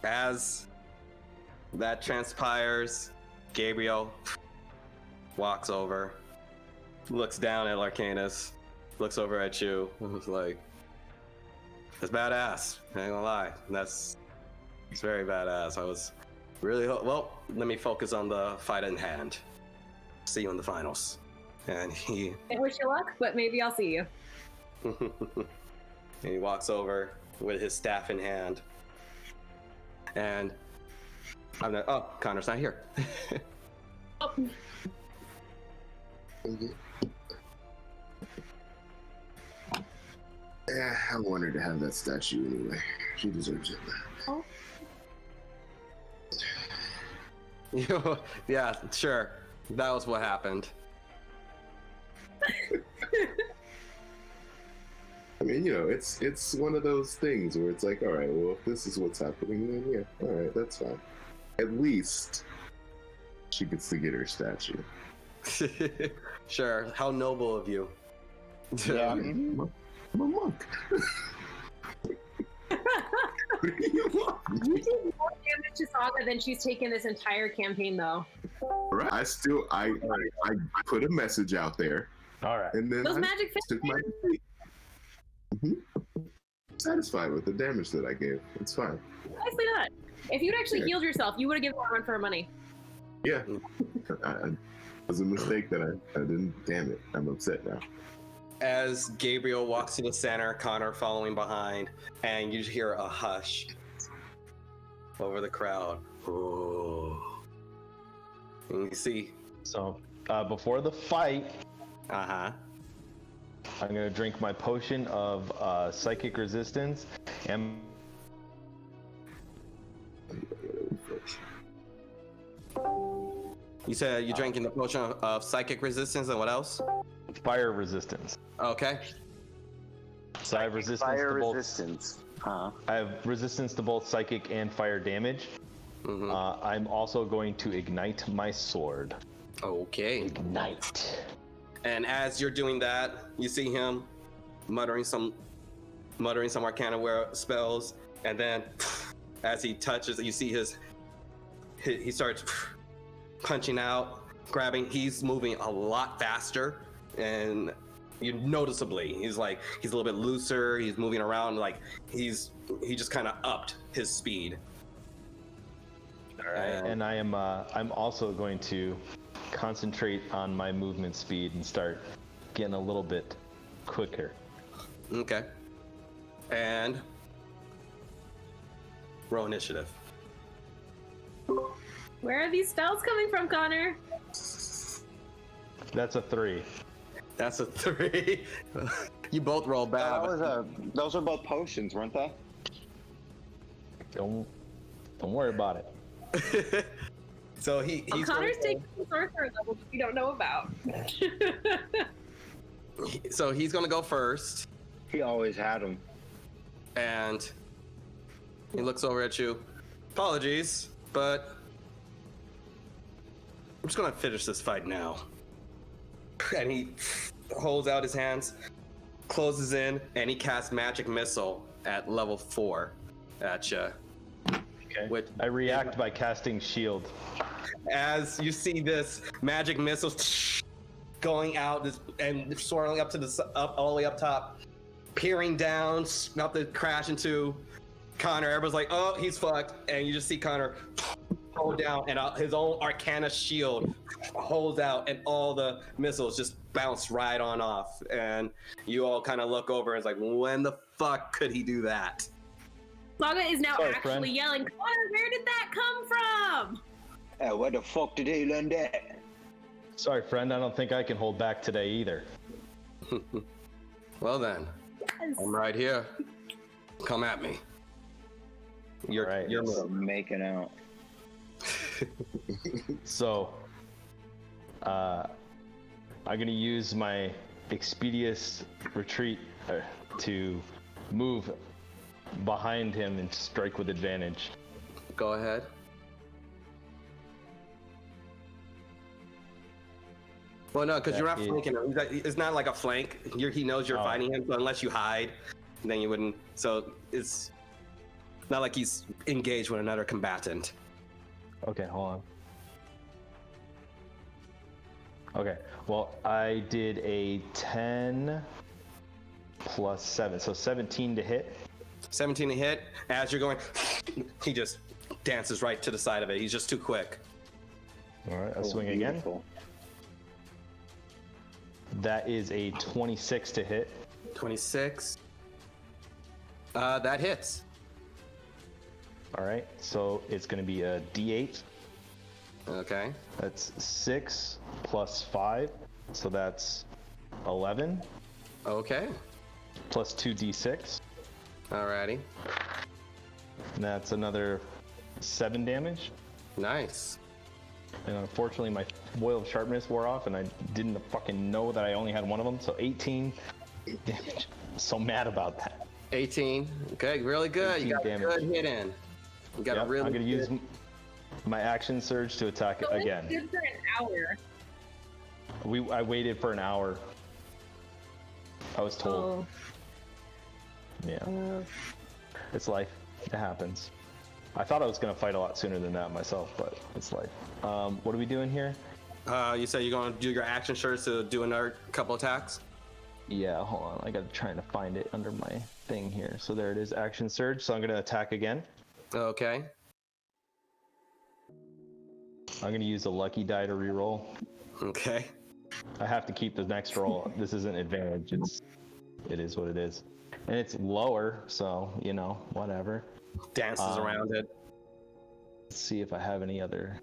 [SPEAKER 1] as that transpires, Gabriel walks over, looks down at Larcanis, looks over at you, and was like, that's badass. I ain't gonna lie. It's very badass. I was really, well, let me focus on the fight in hand. See you in the finals. And he
[SPEAKER 5] I wish you luck, but maybe I'll see you.
[SPEAKER 1] and he walks over with his staff in hand. And I'm not, oh, Connor's not here.
[SPEAKER 5] Oh.
[SPEAKER 4] Yeah, I want her to have that statue anyway. She deserves it.
[SPEAKER 5] Oh.
[SPEAKER 1] Yeah, sure. That was what happened.
[SPEAKER 4] I mean, it's one of those things where it's like, all right, well, if this is what's happening, then yeah, all right, that's fine. At least she gets to get her statue.
[SPEAKER 1] Sure. How noble of you.
[SPEAKER 3] Yeah.
[SPEAKER 4] I'm a monk. What do you want?
[SPEAKER 5] You did more damage to Saga than she's taken this entire campaign, though.
[SPEAKER 4] Right. I put a message out there,
[SPEAKER 2] All right.
[SPEAKER 4] and then
[SPEAKER 5] Those
[SPEAKER 4] I
[SPEAKER 5] magic
[SPEAKER 4] took my satisfied with the damage that I gave. It's fine.
[SPEAKER 5] Honestly not. If you'd actually healed yourself, you would have given her a run for her money.
[SPEAKER 4] Yeah, it was a mistake that I didn't. Damn it, I'm upset now.
[SPEAKER 1] As Gabriel walks to the center, Connor following behind, and you hear a hush over the crowd. Ooh. And you see,
[SPEAKER 2] So before the fight,
[SPEAKER 1] uh-huh.
[SPEAKER 2] I'm gonna drink my potion of psychic resistance and
[SPEAKER 1] You said you're drinking the potion of psychic resistance, and what else?
[SPEAKER 2] fire resistance.
[SPEAKER 1] Okay.
[SPEAKER 2] So I have resistance
[SPEAKER 3] Fire
[SPEAKER 2] to both.
[SPEAKER 3] resistance. Huh.
[SPEAKER 2] I have resistance to both psychic and fire damage.
[SPEAKER 1] Mm-hmm.
[SPEAKER 2] I'm also going to ignite my sword.
[SPEAKER 1] Okay.
[SPEAKER 2] Ignite.
[SPEAKER 1] And as you're doing that, you see him muttering some arcana spells, and then as he touches, you see he starts punching out, grabbing. He's moving a lot faster, and you noticeably he's a little bit looser. He's moving around, like he just kind of upped his speed
[SPEAKER 2] All right, and I'm also going to concentrate on my movement speed and start getting a little bit quicker.
[SPEAKER 1] Okay. And roll initiative.
[SPEAKER 5] Where are these spells coming from, Connor?
[SPEAKER 2] That's a 3.
[SPEAKER 1] That's a 3. You both roll bad.
[SPEAKER 3] Those were both potions, weren't they?
[SPEAKER 2] Don't worry about it.
[SPEAKER 1] So he's
[SPEAKER 5] Connor's taking the sorcerer level that we don't know about.
[SPEAKER 1] So he's gonna go first,
[SPEAKER 3] He always had them.
[SPEAKER 1] and he looks over at you. Apologies, but I'm just gonna finish this fight now. And he holds out his hands, closes in, and he casts magic missile at level 4 at you.
[SPEAKER 2] Okay. I react by casting shield.
[SPEAKER 1] As you see this magic missile going out and swirling up to all the way up top, peering down, about to crash into Connor. Everyone's like, "Oh, he's fucked!" And you just see Connor hold down, and his own Arcana shield holds out, and all the missiles just bounce right on off. And you all kind of look over, and it's like, when the fuck could he do that?
[SPEAKER 5] Saga is now
[SPEAKER 2] Sorry,
[SPEAKER 5] actually
[SPEAKER 2] friend.
[SPEAKER 5] yelling, Connor, where did that come from?
[SPEAKER 3] Where the fuck did he learn that?
[SPEAKER 2] Sorry, friend, I don't think I can hold back today either.
[SPEAKER 1] Well then,
[SPEAKER 5] Yes.
[SPEAKER 1] I'm right here. Come at me. You're
[SPEAKER 2] Right.
[SPEAKER 3] So making out.
[SPEAKER 2] So, I'm gonna use my expeditious retreat to move behind him and strike with advantage.
[SPEAKER 1] Go ahead. Well, no, because you're not
[SPEAKER 2] That is-
[SPEAKER 1] flanking him. It's not like a flank. He knows you're
[SPEAKER 2] Oh.
[SPEAKER 1] fighting him, so unless you hide, then you wouldn't. So it's not like he's engaged with another combatant.
[SPEAKER 2] Okay, hold on. Okay, well, I did a 10 plus 7, so 17 to hit.
[SPEAKER 1] 17 to hit. As you're going, he just dances right to the side of it. He's just too quick.
[SPEAKER 2] All right, I'll swing again.
[SPEAKER 3] Beautiful.
[SPEAKER 2] That is a 26 to hit.
[SPEAKER 1] 26. That hits.
[SPEAKER 2] All right, so it's going to be a D8.
[SPEAKER 1] Okay.
[SPEAKER 2] That's 6 plus 5, so that's 11
[SPEAKER 1] Okay.
[SPEAKER 2] plus 2d6.
[SPEAKER 1] Alrighty.
[SPEAKER 2] And that's another 7 damage.
[SPEAKER 1] Nice.
[SPEAKER 2] And unfortunately, my Boil of Sharpness wore off, and I didn't fucking know that I only had one of them, so 18 damage. I'm so mad about that.
[SPEAKER 1] 18. Okay, really good. You
[SPEAKER 2] 18
[SPEAKER 1] got a
[SPEAKER 2] damage.
[SPEAKER 1] good hit in. You got
[SPEAKER 2] Yep,
[SPEAKER 1] a really
[SPEAKER 2] I'm going to
[SPEAKER 1] good...
[SPEAKER 2] use my action surge to attack it
[SPEAKER 5] So it's
[SPEAKER 2] again.
[SPEAKER 5] good for an hour.
[SPEAKER 2] I waited for an hour. I was told. Yeah. It's life. It happens. I thought I was going to fight a lot sooner than that myself, but it's life. What are we doing here?
[SPEAKER 1] You say you're going to do your action surge to do another couple attacks?
[SPEAKER 2] Yeah, hold on. I got to try to find it under my thing here. So there it is, action surge. So I'm going to attack again.
[SPEAKER 1] Okay.
[SPEAKER 2] I'm going to use a lucky die to reroll.
[SPEAKER 1] Okay.
[SPEAKER 2] I have to keep the next roll. This isn't advantage. It is what it is. And it's lower, so, you know, whatever.
[SPEAKER 1] Dances around it.
[SPEAKER 2] Let's see if I have any other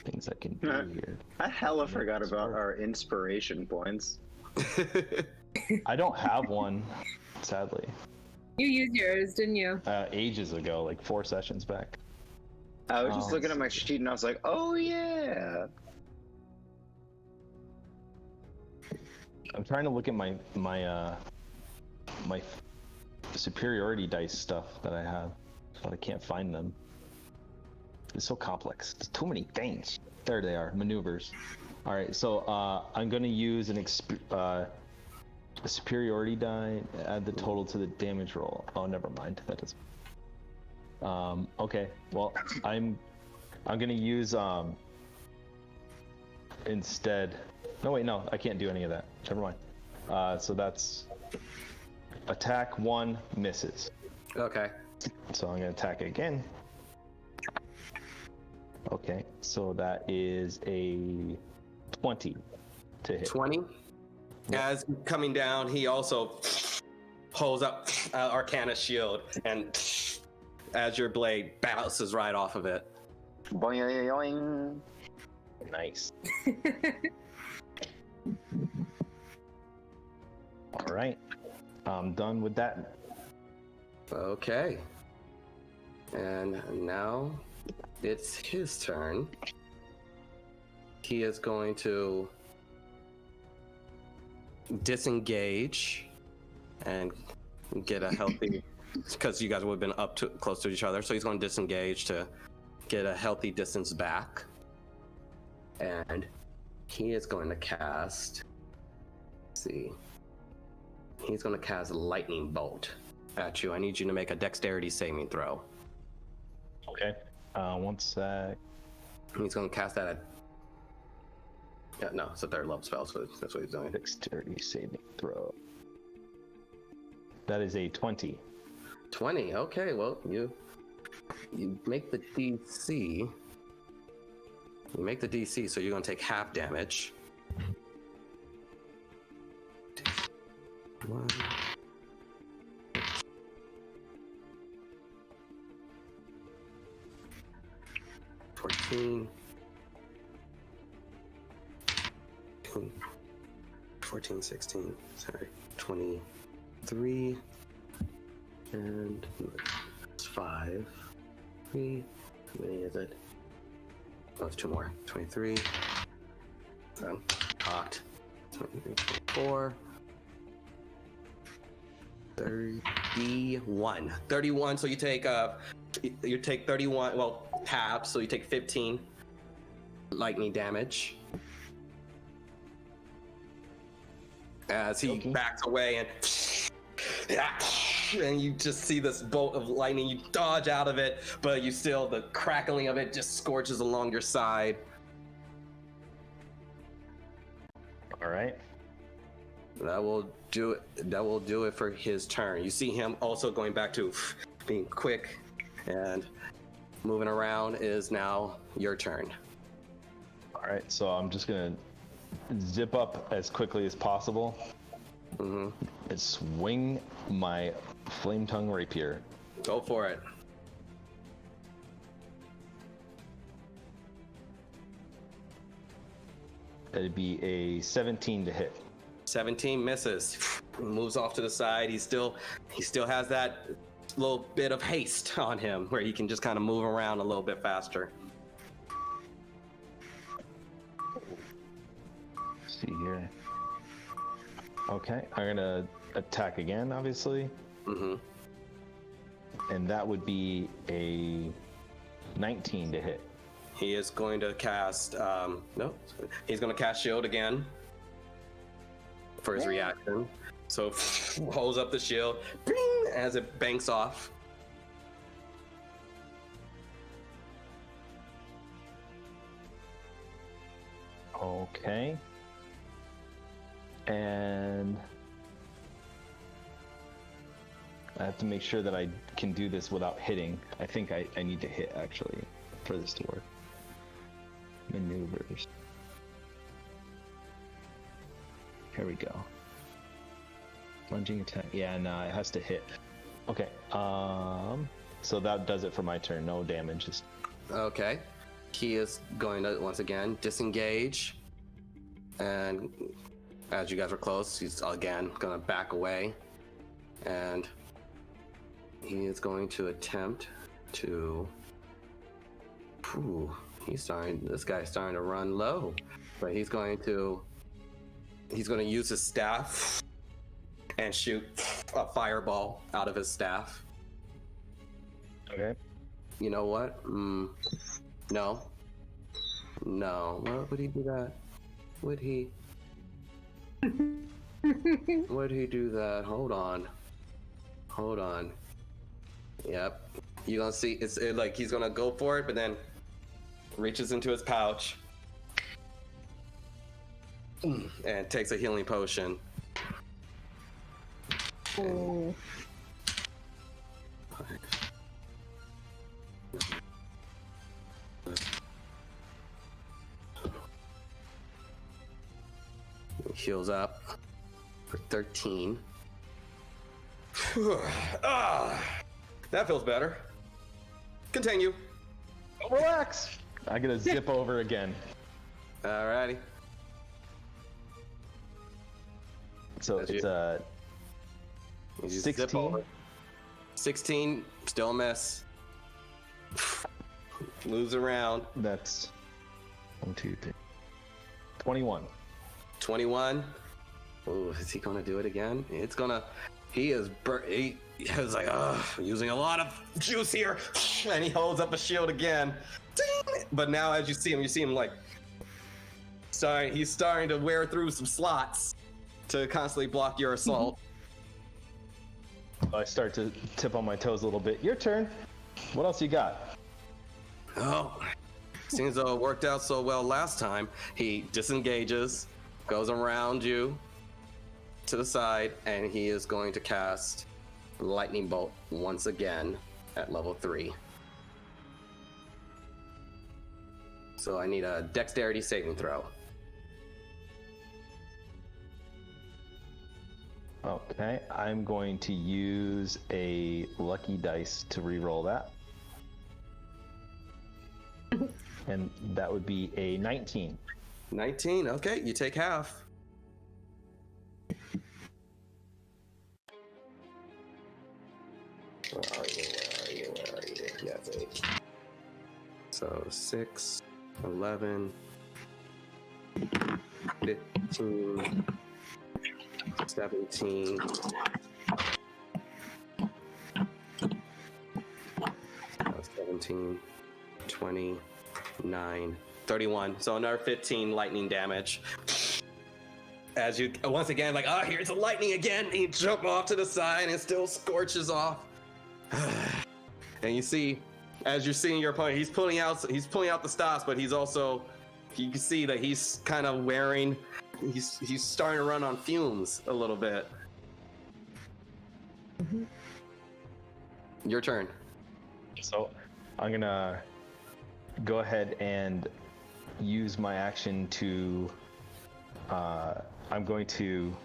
[SPEAKER 2] things I can do here.
[SPEAKER 3] I hella forgot about our inspiration points.
[SPEAKER 2] I don't have one, sadly.
[SPEAKER 5] You used yours, didn't you?
[SPEAKER 2] Ages ago, like 4 sessions back.
[SPEAKER 3] I was just
[SPEAKER 2] Oh,
[SPEAKER 3] looking at my sheet and I was like, oh yeah.
[SPEAKER 2] I'm trying to look at my superiority dice stuff that I have, but I can't find them. It's so complex. There's too many things. There they are, maneuvers. All right, so I'm going to use a superiority die, add the total to the damage roll. Oh, never mind. That doesn't. Okay, well, I'm going to use instead. No, wait, no, I can't do any of that. Never mind. So that's attack 1 misses.
[SPEAKER 1] Okay.
[SPEAKER 2] So I'm going to attack again. Okay, so that is a 20 to hit.
[SPEAKER 1] 20. As coming down, he also pulls up Arcana shield, and as your blade bounces right off of it.
[SPEAKER 3] Boing.
[SPEAKER 2] Nice. All right, I'm done with that.
[SPEAKER 1] Okay. And now it's his turn. He is going to disengage and get a healthy, because you guys would have been up to close to each other, so he's going to disengage to get a healthy distance back. And he is going to cast, let's see, he's going to cast Lightning Bolt at you. I need you to make a dexterity saving throw.
[SPEAKER 2] Okay. One sec.
[SPEAKER 1] He's going to cast that at, yeah, no, it's a third level spell, so that's what he's doing.
[SPEAKER 2] Dexterity saving throw. That is a 20.
[SPEAKER 1] 20. Okay, well, you make the DC. You make the DC, so you're going to take half damage. 1. 14. 14, 16, sorry, 23, and 5, 3, how many is it? Oh, it's 2 more, 23, cocked, 23, 24, 31, so you take 31, well, half, so you take 15 lightning damage. As he backs away and you just see this bolt of lightning, you dodge out of it, but you still, the crackling of it just scorches along your side.
[SPEAKER 2] All right.
[SPEAKER 1] That will do it for his turn. You see him also going back to being quick and moving around. Is now your turn.
[SPEAKER 2] All right, so I'm just gonna zip up as quickly as possible and swing my flame tongue rapier.
[SPEAKER 1] Go for it.
[SPEAKER 2] That'd be a 17 to hit.
[SPEAKER 1] 17 misses. Moves off to the side. He still has that little bit of haste on him where he can just kind of move around a little bit faster.
[SPEAKER 2] Let's see here. Okay, I'm gonna attack again, obviously. And that would be a 19 to hit.
[SPEAKER 1] He is going to cast, he's going to cast shield again for his reaction. So holds up the shield, bing, as it banks off.
[SPEAKER 2] Okay. And I have to make sure that I can do this without hitting. I think I need to hit, actually, for this to work. Maneuvers. Here we go. Lunging attack. Yeah, no, it has to hit. Okay. So that does it for my turn. No damages.
[SPEAKER 1] Okay. He is going to, once again, disengage. And as you guys are close, he's again going to back away. And he is going to attempt to... this guy's starting to run low. But he's going to use his staff and shoot a fireball out of his staff.
[SPEAKER 2] Okay.
[SPEAKER 1] You know what? No. Why would he do that? Would he do that? Hold on. Yep. You're gonna see, it's like he's gonna go for it, but then reaches into his pouch and takes a healing potion.
[SPEAKER 5] Oh.
[SPEAKER 1] Heals up for 13. That feels better. Continue.
[SPEAKER 2] Relax. I'm gonna zip over again.
[SPEAKER 1] Alrighty.
[SPEAKER 2] So
[SPEAKER 1] That's
[SPEAKER 2] it's
[SPEAKER 1] You just zip
[SPEAKER 2] 16.
[SPEAKER 1] over. 16, still a miss. Moves around.
[SPEAKER 2] That's 1, 2, 3. 21.
[SPEAKER 1] 21. Ooh, is he gonna do it again? It's gonna. He is. He is like, using a lot of juice here, and he holds up a shield again. Ding! But now, as you see him like, he's starting to wear through some slots to constantly block your assault.
[SPEAKER 2] I start to tip on my toes a little bit. Your turn. What else you got?
[SPEAKER 1] Oh, seems though it worked out so well last time. He disengages, goes around you to the side, and he is going to cast Lightning Bolt once again at level 3. So I need a Dexterity saving throw.
[SPEAKER 2] Okay, I'm going to use a lucky dice to re-roll that. And that would be a 19.
[SPEAKER 1] 19, okay, you take half. Where are you? Yes, 8. So 6, 11, 15, 17, 17, 29, 31. So another 15 lightning damage. As you, once again, like, here's the lightning again. And you jump off to the side and it still scorches off. And you see, as you're seeing your opponent, he's pulling out the stops, but he's also, you can see that he's kind of wearing, he's starting to run on fumes a little bit.
[SPEAKER 5] Mm-hmm.
[SPEAKER 1] Your turn.
[SPEAKER 2] So I'm gonna go ahead and use my action to, I'm going to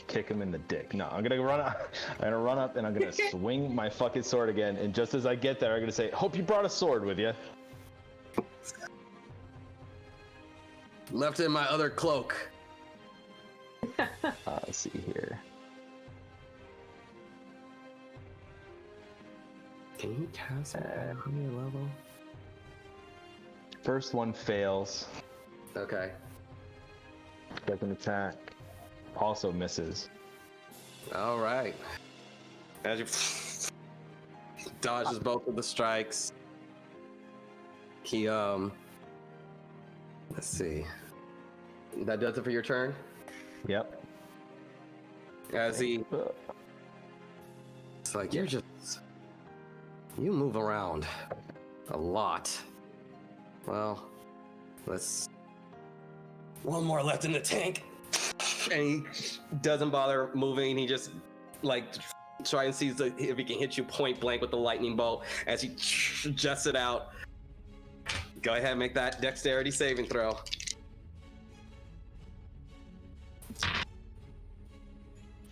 [SPEAKER 2] kick him in the dick. No, I'm gonna run up. I'm gonna run up and I'm gonna swing my fucking sword again. And just as I get there, I'm gonna say, "Hope you brought a sword with you."
[SPEAKER 1] Left in my other cloak.
[SPEAKER 2] Let's see here.
[SPEAKER 1] Can you cast it at any level?
[SPEAKER 2] First one fails.
[SPEAKER 1] Okay.
[SPEAKER 2] Second attack also misses.
[SPEAKER 1] All right. As you dodges both of the strikes, he let's see. That does it for your turn.
[SPEAKER 2] Yep.
[SPEAKER 1] As he, it's like you move around a lot. Well, let's. One more left in the tank. And he doesn't bother moving. He just like try and sees if he can hit you point blank with the lightning bolt as he juts it out. Go ahead and make that dexterity saving throw.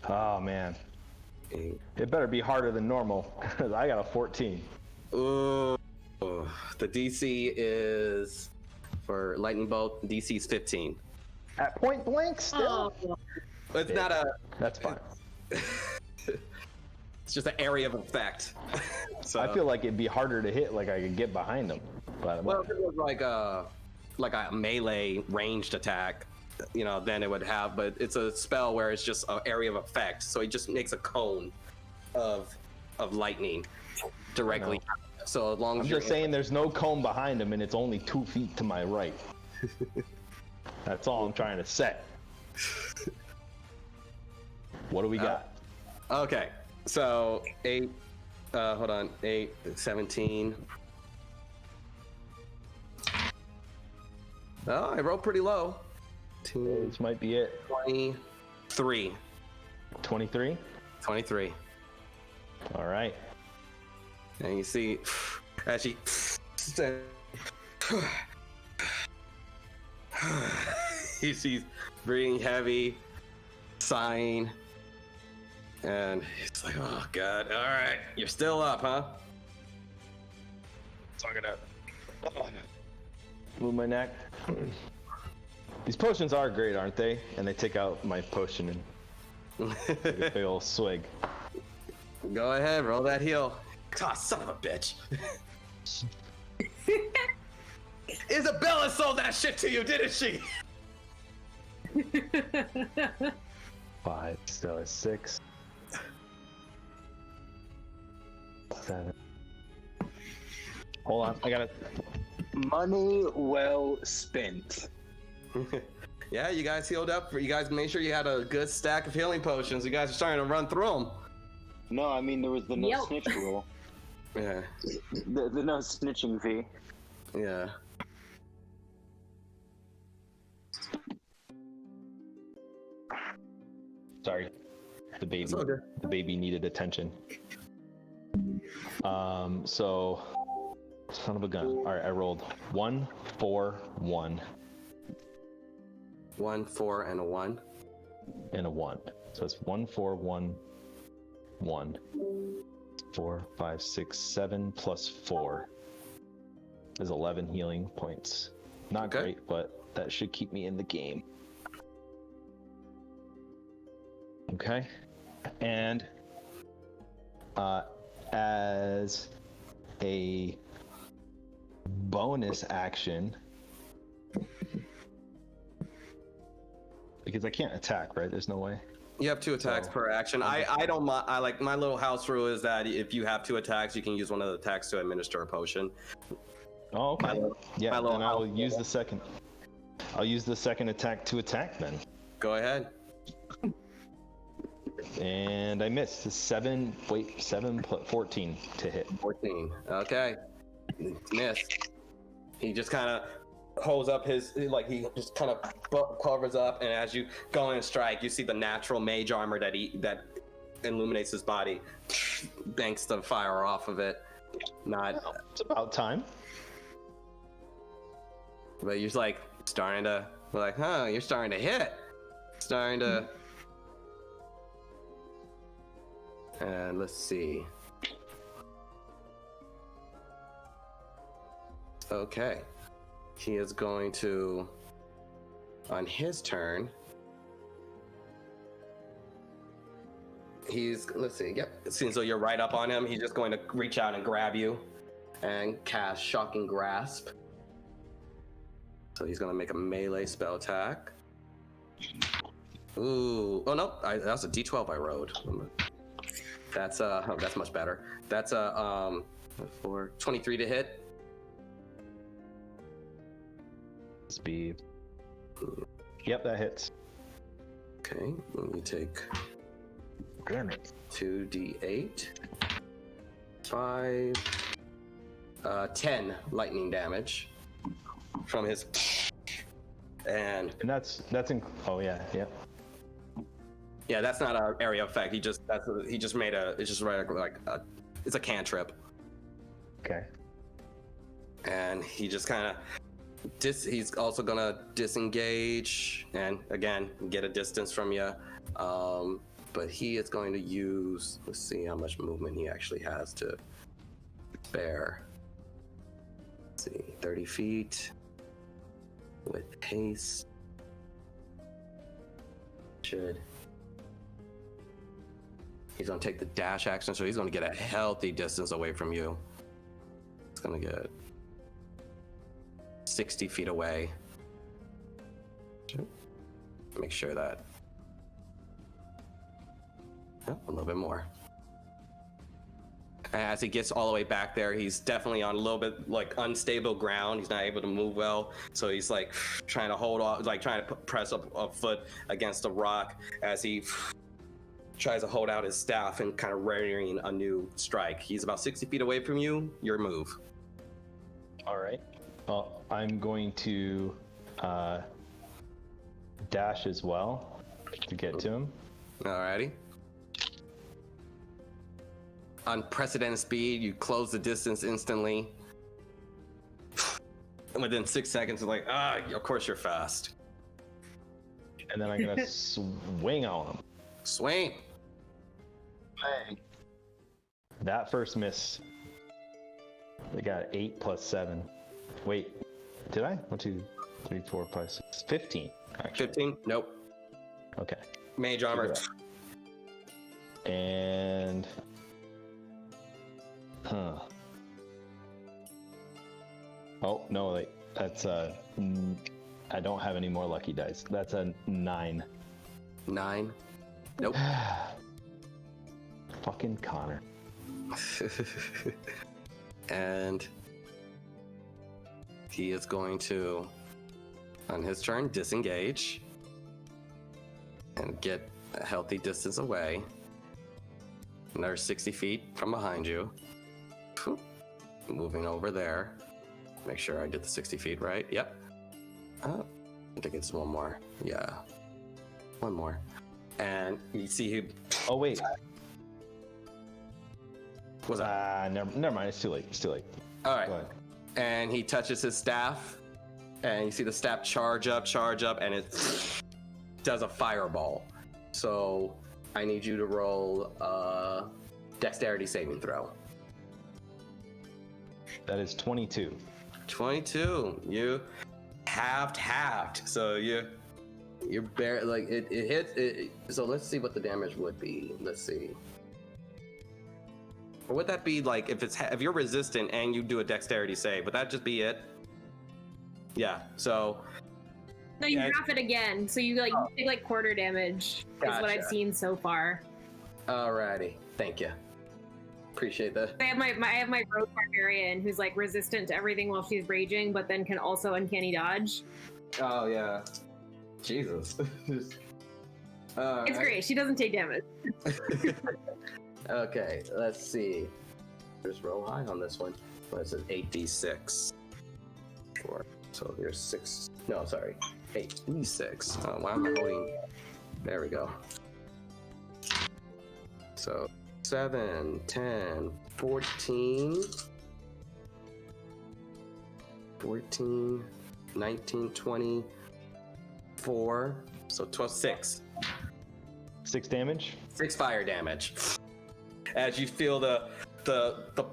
[SPEAKER 2] Oh man. It better be harder than normal because I got a 14.
[SPEAKER 1] Ooh. The DC is for lightning bolt. DC is 15.
[SPEAKER 2] At point blank still?
[SPEAKER 5] Oh.
[SPEAKER 1] It's not a.
[SPEAKER 2] That's fine.
[SPEAKER 1] It's just an area of effect. So,
[SPEAKER 2] I feel like it'd be harder to hit, like I could get behind them. But
[SPEAKER 1] well, if it was like a melee ranged attack, then it would have. But it's a spell where it's just an area of effect, so he just makes a cone of lightning directly. So as long as
[SPEAKER 2] I'm just saying, there's no cone behind him, and it's only 2 feet to my right. That's all I'm trying to say. What do we got?
[SPEAKER 1] Okay, so 8. Hold on, 8, 17. Oh, I rolled pretty low. 2,
[SPEAKER 2] This might be it.
[SPEAKER 1] 23.
[SPEAKER 2] 23?
[SPEAKER 1] 23.
[SPEAKER 2] All right.
[SPEAKER 1] And you see, as she He's breathing heavy, sighing, and it's like, oh god, all right, you're still up, huh?
[SPEAKER 2] Suck it up. Move my neck. These potions are great, aren't they? And they take out my potion and take a big ol' swig.
[SPEAKER 1] Go ahead, roll that heal. God, son of a bitch. Isabella sold that shit to you, didn't she?
[SPEAKER 2] 5, so 6, 7. Hold on, I gotta.
[SPEAKER 3] Money well spent.
[SPEAKER 1] Yeah, you guys healed up. You guys made sure you had a good stack of healing potions. You guys are starting to run through them.
[SPEAKER 3] No, I mean there was the no
[SPEAKER 5] Yep.
[SPEAKER 3] snitch rule.
[SPEAKER 1] Yeah,
[SPEAKER 3] The no snitching fee.
[SPEAKER 1] yeah.
[SPEAKER 2] Sorry, the baby.
[SPEAKER 1] It's all good.
[SPEAKER 2] The baby needed attention. So, son of a gun. All right, I rolled 1, 4, 1,
[SPEAKER 1] 1, 4, and a 1.
[SPEAKER 2] and a 1. So it's 1, 4, 1, 1. 4, 5, 6, 7 plus 4 is 11 healing points. Not
[SPEAKER 1] Okay.
[SPEAKER 2] great, but that should keep me in the game. Okay. And as a bonus action, because I can't attack, right? There's no way.
[SPEAKER 1] You have 2 attacks
[SPEAKER 2] So-
[SPEAKER 1] per action. I don't mind. I like my little house rule is that if you have 2 attacks, you can use one of the attacks to administer a potion.
[SPEAKER 2] Oh, okay.
[SPEAKER 1] My
[SPEAKER 2] Yeah,
[SPEAKER 1] little
[SPEAKER 2] then I'll
[SPEAKER 1] house
[SPEAKER 2] use
[SPEAKER 1] rule.
[SPEAKER 2] the second. I'll use the second attack to attack then.
[SPEAKER 1] Go ahead.
[SPEAKER 2] And I missed. 7 plus 14 to hit.
[SPEAKER 1] 14. Okay. Miss. He just kind of holds up his, like, he just kind of covers up, and as you go in and strike, you see the natural mage armor that illuminates his body, banks the fire off of it. Not,
[SPEAKER 2] It's about time.
[SPEAKER 1] but you're like starting to, like, huh, you're starting to hit. Starting to, and let's see. Okay. He is going to, on his turn, let's see, yep. Seems though you're right up on him. He's just going to reach out and grab you and cast Shocking Grasp. So he's going to make a melee spell attack. Ooh, oh no, that's a D12 I rolled. That's much better. That's a 23 to hit.
[SPEAKER 2] Speed. Yep, that hits.
[SPEAKER 1] Okay, let me take
[SPEAKER 2] Damn it.
[SPEAKER 1] 2d8, 5, 10 lightning damage from his, and
[SPEAKER 2] And that's in. Oh yeah, yep.
[SPEAKER 1] yeah, that's not an area effect. He just made it's just like it's a cantrip,
[SPEAKER 2] Okay.
[SPEAKER 1] and he just kind of he's also gonna disengage and again get a distance from you. But he is going to use, let's see how much movement he actually has to spare. Let's see, 30 feet with haste. He's gonna take the dash action, so he's gonna get a healthy distance away from you. It's gonna get 60 feet away. Make sure that, a little bit more. As he gets all the way back there, he's definitely on a little bit like unstable ground. He's not able to move well, so he's like trying to hold off, like trying to press up a foot against a rock as he tries to hold out his staff and kind of readying a new strike. He's about 60 feet away from you. Your move.
[SPEAKER 2] All right. Well, I'm going to dash as well to get to him.
[SPEAKER 1] Alrighty. Unprecedented speed, you close the distance instantly. within 6 seconds, it's like, of course you're fast.
[SPEAKER 2] And then I'm gonna swing on him.
[SPEAKER 1] Swing.
[SPEAKER 2] Bang. That first miss. They got 8 plus 7. Wait, did I? 1, 2, 3, 4, 5, 6, 15. Actually.
[SPEAKER 1] 15? Nope.
[SPEAKER 2] Okay.
[SPEAKER 1] Mage armor.
[SPEAKER 2] And oh no, wait. That's I don't have any more lucky dice. That's a 9.
[SPEAKER 1] 9. Nope.
[SPEAKER 2] Fucking Connor.
[SPEAKER 1] And he is going to, on his turn, disengage and get a healthy distance away. Another 60 feet from behind you. Moving over there. Make sure I did the 60 feet right. Yep. I think it's one more. Yeah. One more. And you see him.
[SPEAKER 2] Oh, wait.
[SPEAKER 1] Was that?
[SPEAKER 2] Never mind. It's too late. It's too late.
[SPEAKER 1] All right.
[SPEAKER 2] Go ahead.
[SPEAKER 1] And he touches his staff. And you see the staff charge up, and it does a fireball. So I need you to roll a dexterity saving throw.
[SPEAKER 2] That is 22.
[SPEAKER 1] 22. You halved. So you're bare, like it hits it. So let's see what the damage would be. Let's see. Or would that be like if you're resistant and you do a dexterity save? Would that just be it? Yeah. So.
[SPEAKER 5] No, you drop it again, so you take like quarter damage. Is what I've seen so far.
[SPEAKER 1] Alrighty, thank you. Appreciate that.
[SPEAKER 5] I have my rogue barbarian who's like resistant to everything while she's raging, but then can also uncanny dodge.
[SPEAKER 1] Oh yeah, Jesus.
[SPEAKER 5] It's great. She doesn't take damage.
[SPEAKER 1] Okay, let's see. There's roll high on this one. What is it? 8d6. 4. So here's 6. No, sorry. 8d6. Oh, why am I holding? There we go. So 7, 10, 14, 19, 20, 4. So 12, 6.
[SPEAKER 2] 6 damage?
[SPEAKER 1] 6 fire damage. As you feel the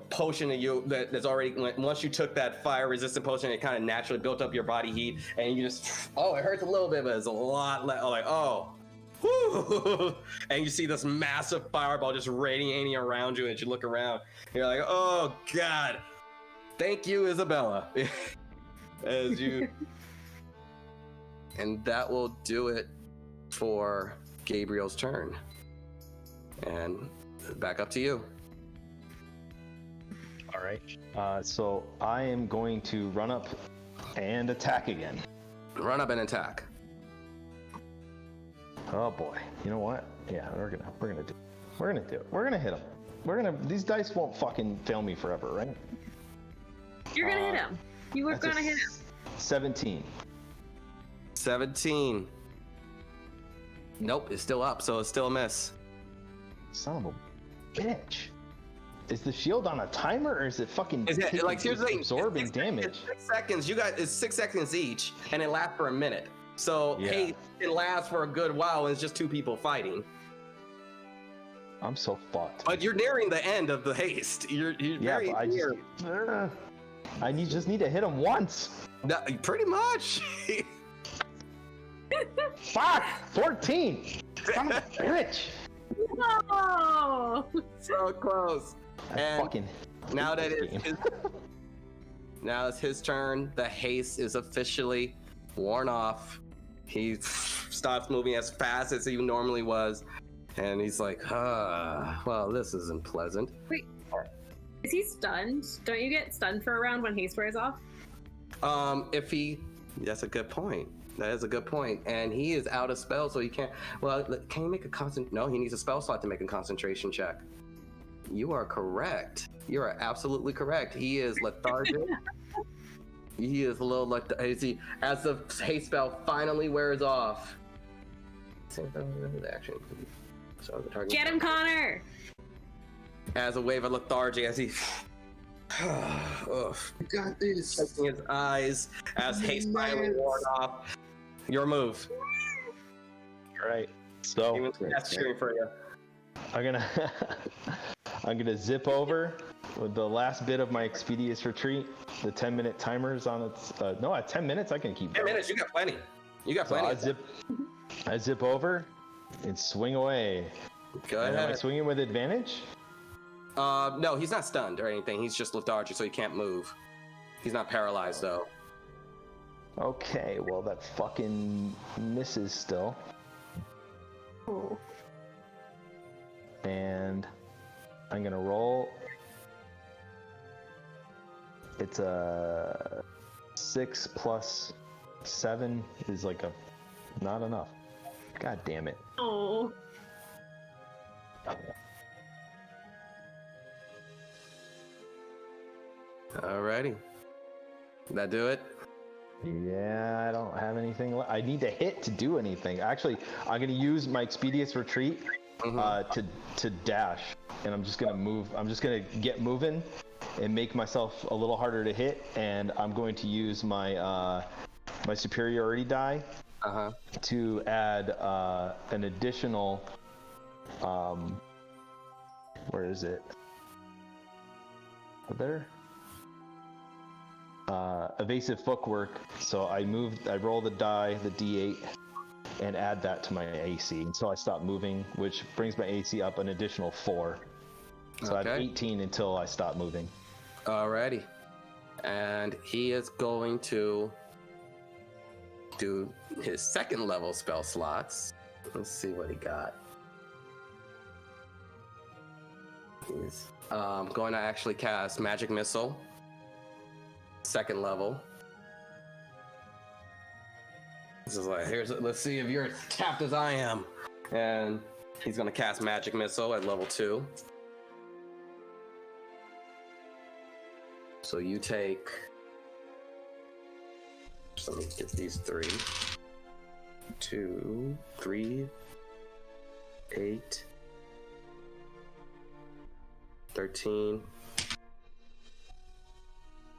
[SPEAKER 1] potion in you that's already, once you took that fire resistant potion, it kind of naturally built up your body heat, and you just, it hurts a little bit, but it's a lot less. Whoo! And you see this massive fireball just radiating around you, and you look around, and you're like, oh god, thank you, Isabella. As you, and that will do it for Gabriel's turn. And back up to you.
[SPEAKER 2] All right. So I am going to run up and attack again.
[SPEAKER 1] Run up and attack.
[SPEAKER 2] Oh boy. You know what? Yeah, we're gonna do it. We're gonna hit him. These dice won't fucking fail me forever, right?
[SPEAKER 5] You're gonna hit him. You were gonna hit him.
[SPEAKER 2] 17.
[SPEAKER 1] 17. Nope, it's still up, so it's still a miss.
[SPEAKER 2] Son of a bitch. Is the shield on a timer, or is it fucking
[SPEAKER 1] seriously
[SPEAKER 2] absorbing damage?
[SPEAKER 1] 6 seconds. You guys, it's 6 seconds each, and it lasts for a minute. So hey, it lasts for a good while, and it's just 2 people fighting.
[SPEAKER 2] I'm so fucked.
[SPEAKER 1] But you're nearing the end of the haste. You're very near.
[SPEAKER 2] I just need to hit him once.
[SPEAKER 1] No, pretty much.
[SPEAKER 2] Fuck! 14. Son of a bitch.
[SPEAKER 5] No!
[SPEAKER 1] So close. And now that now it's his turn. The haste is officially worn off. He stops moving as fast as he normally was, and he's like, well, this isn't pleasant.
[SPEAKER 5] Wait, is he stunned? Don't you get stunned for a round when haste wears off?
[SPEAKER 1] That's a good point. That is a good point. And he is out of spell, so he can't. Well, can he make a No, he needs a spell slot to make a concentration check. You are correct. You are absolutely correct. He is lethargic. He is a little lethargic. As the haste spell finally wears off. Action. So the target.
[SPEAKER 5] Get him, Connor!
[SPEAKER 1] As a wave of lethargy, as he Ugh.
[SPEAKER 4] You got this.
[SPEAKER 1] Touching his eyes as haste finally worn off. Your move.
[SPEAKER 2] All right.
[SPEAKER 1] He
[SPEAKER 2] So
[SPEAKER 1] was cheering for you.
[SPEAKER 2] I'm gonna zip over with the last bit of my expeditious retreat. The 10-minute timer is on its. No, at 10 minutes I can keep.
[SPEAKER 1] 10 minutes. You got plenty. You got
[SPEAKER 2] So
[SPEAKER 1] plenty.
[SPEAKER 2] I zip over and swing away.
[SPEAKER 1] Go
[SPEAKER 2] And am I
[SPEAKER 1] ahead.
[SPEAKER 2] swinging with advantage?
[SPEAKER 1] No, he's not stunned or anything. He's just lethargic, so he can't move. He's not paralyzed though.
[SPEAKER 2] Okay, well that fucking misses still.
[SPEAKER 5] Oh.
[SPEAKER 2] And I'm gonna roll. It's a 6 plus 7 is like not enough. God damn it.
[SPEAKER 5] Oh.
[SPEAKER 1] Alrighty. That do it?
[SPEAKER 2] Yeah, I don't have anything I need to hit to do anything. Actually, I'm gonna use my expeditious retreat to dash, and I'm just gonna move. I'm just gonna get moving and make myself a little harder to hit, and I'm going to use my my superiority die to add an additional. Where is it? There. Evasive footwork. So I roll the die, the D8, and add that to my AC until I stop moving, which brings my AC up an additional 4. So I have 18 until I stop moving.
[SPEAKER 1] Alrighty. And he is going to do his second level spell slots. Let's see what he got. He's going to actually cast Magic Missile. Second level. This is like, let's see if you're as tapped as I am. And he's gonna cast Magic Missile at level 2. So you take. So let me get these 3. 2, 3, 8, 13.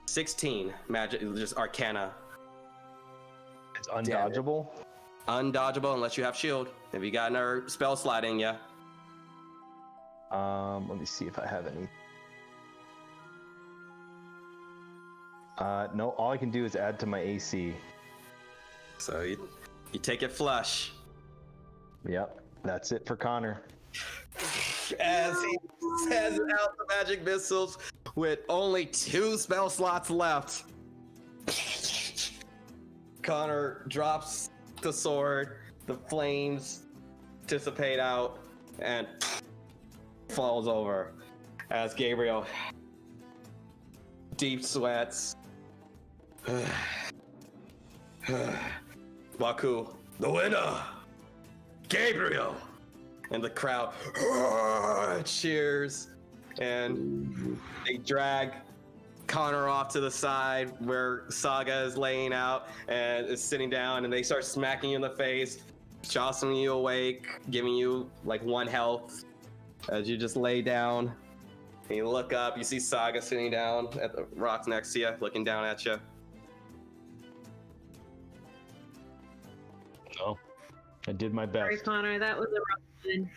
[SPEAKER 1] 16 magic, just arcana.
[SPEAKER 2] It's undodgeable.
[SPEAKER 1] Undodgeable unless you have shield. Have you got another spell slot in ya?
[SPEAKER 2] Let me see if I have any. No, all I can do is add to my AC.
[SPEAKER 1] So you take it flush.
[SPEAKER 2] Yep, that's it for Connor.
[SPEAKER 1] As he sends out the magic missiles with only 2 spell slots left. Connor drops the sword, the flames dissipate out, and falls over. As Gabriel deep sweats. Waku, the winner! Gabriel! And the crowd cheers, and they drag Connor off to the side where Saga is laying out and is sitting down, and they start smacking you in the face, jostling you awake, giving you like 1 health as you just lay down. And you look up, you see Saga sitting down at the rocks next to you, looking down at you.
[SPEAKER 2] No, I did my
[SPEAKER 5] Sorry,
[SPEAKER 2] best.
[SPEAKER 5] Connor. That was a rough one.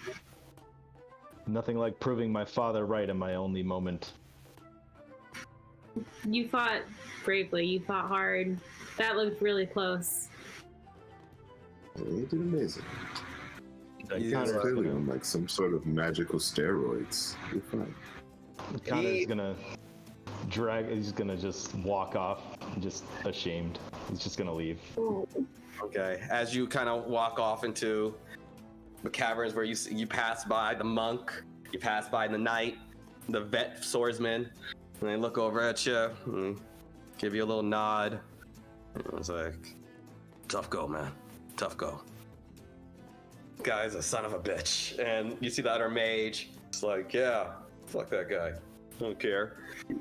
[SPEAKER 2] Nothing like proving my father right in my only moment.
[SPEAKER 5] You fought bravely. You fought hard. That looked really close.
[SPEAKER 4] You did amazing.
[SPEAKER 1] You
[SPEAKER 4] You're
[SPEAKER 1] are
[SPEAKER 4] clearly on like some sort of magical steroids. You're fine.
[SPEAKER 2] Connor's gonna he's gonna just walk off, just ashamed. He's just gonna leave.
[SPEAKER 1] Okay, as you kind of walk off into the caverns where you pass by the monk, you pass by the knight, the vet swordsman, and they look over at you and give you a little nod. And it's like, tough go, man. Tough go. Guy's a son of a bitch. And you see the other mage. It's like, yeah, fuck that guy. I don't care.
[SPEAKER 2] I'm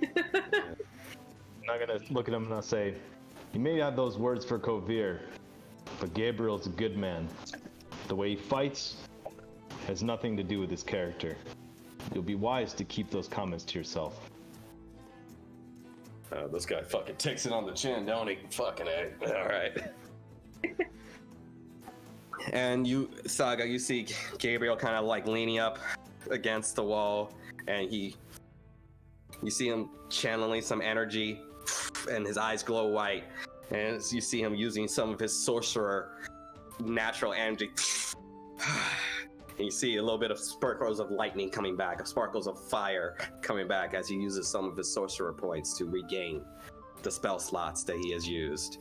[SPEAKER 2] not gonna look at him and I'll say, you may have those words for Kovir, but Gabriel's a good man. The way he fights has nothing to do with his character. You'll be wise to keep those comments to yourself.
[SPEAKER 1] This guy fucking takes it on the chin, don't he? Fucking A. All right. And you, Saga, you see Gabriel kind of like leaning up against the wall, and you see him channeling some energy, and his eyes glow white, and you see him using some of his sorcerer natural energy. And you see a little bit of sparkles of lightning coming back, sparkles of fire coming back as he uses some of his sorcerer points to regain the spell slots that he has used.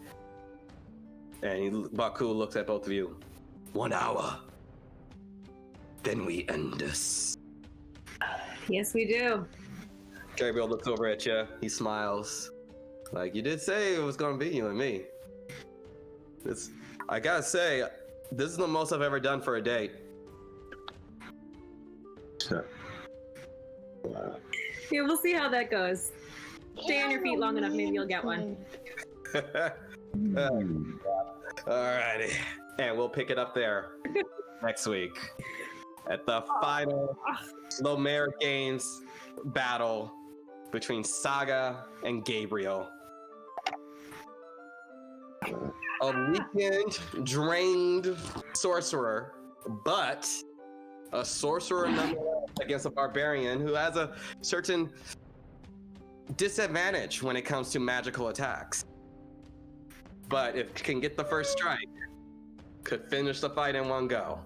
[SPEAKER 1] And Baku looks at both of you. 1 hour. Then we end this.
[SPEAKER 5] Yes, we do.
[SPEAKER 1] Gabriel looks over at you. He smiles. Like, you did say it was going to be you and me. I gotta say, this is the most I've ever done for a date.
[SPEAKER 4] Wow.
[SPEAKER 5] Yeah, we'll see how that goes. Stay on your feet long enough, maybe you'll get one.
[SPEAKER 1] Alrighty. And we'll pick it up there next week at the final Lomér Games battle between Saga and Gabriel. A weakened, drained sorcerer, but a sorcerer nonetheless against a barbarian who has a certain disadvantage when it comes to magical attacks. But if can get the first strike, could finish the fight in one go.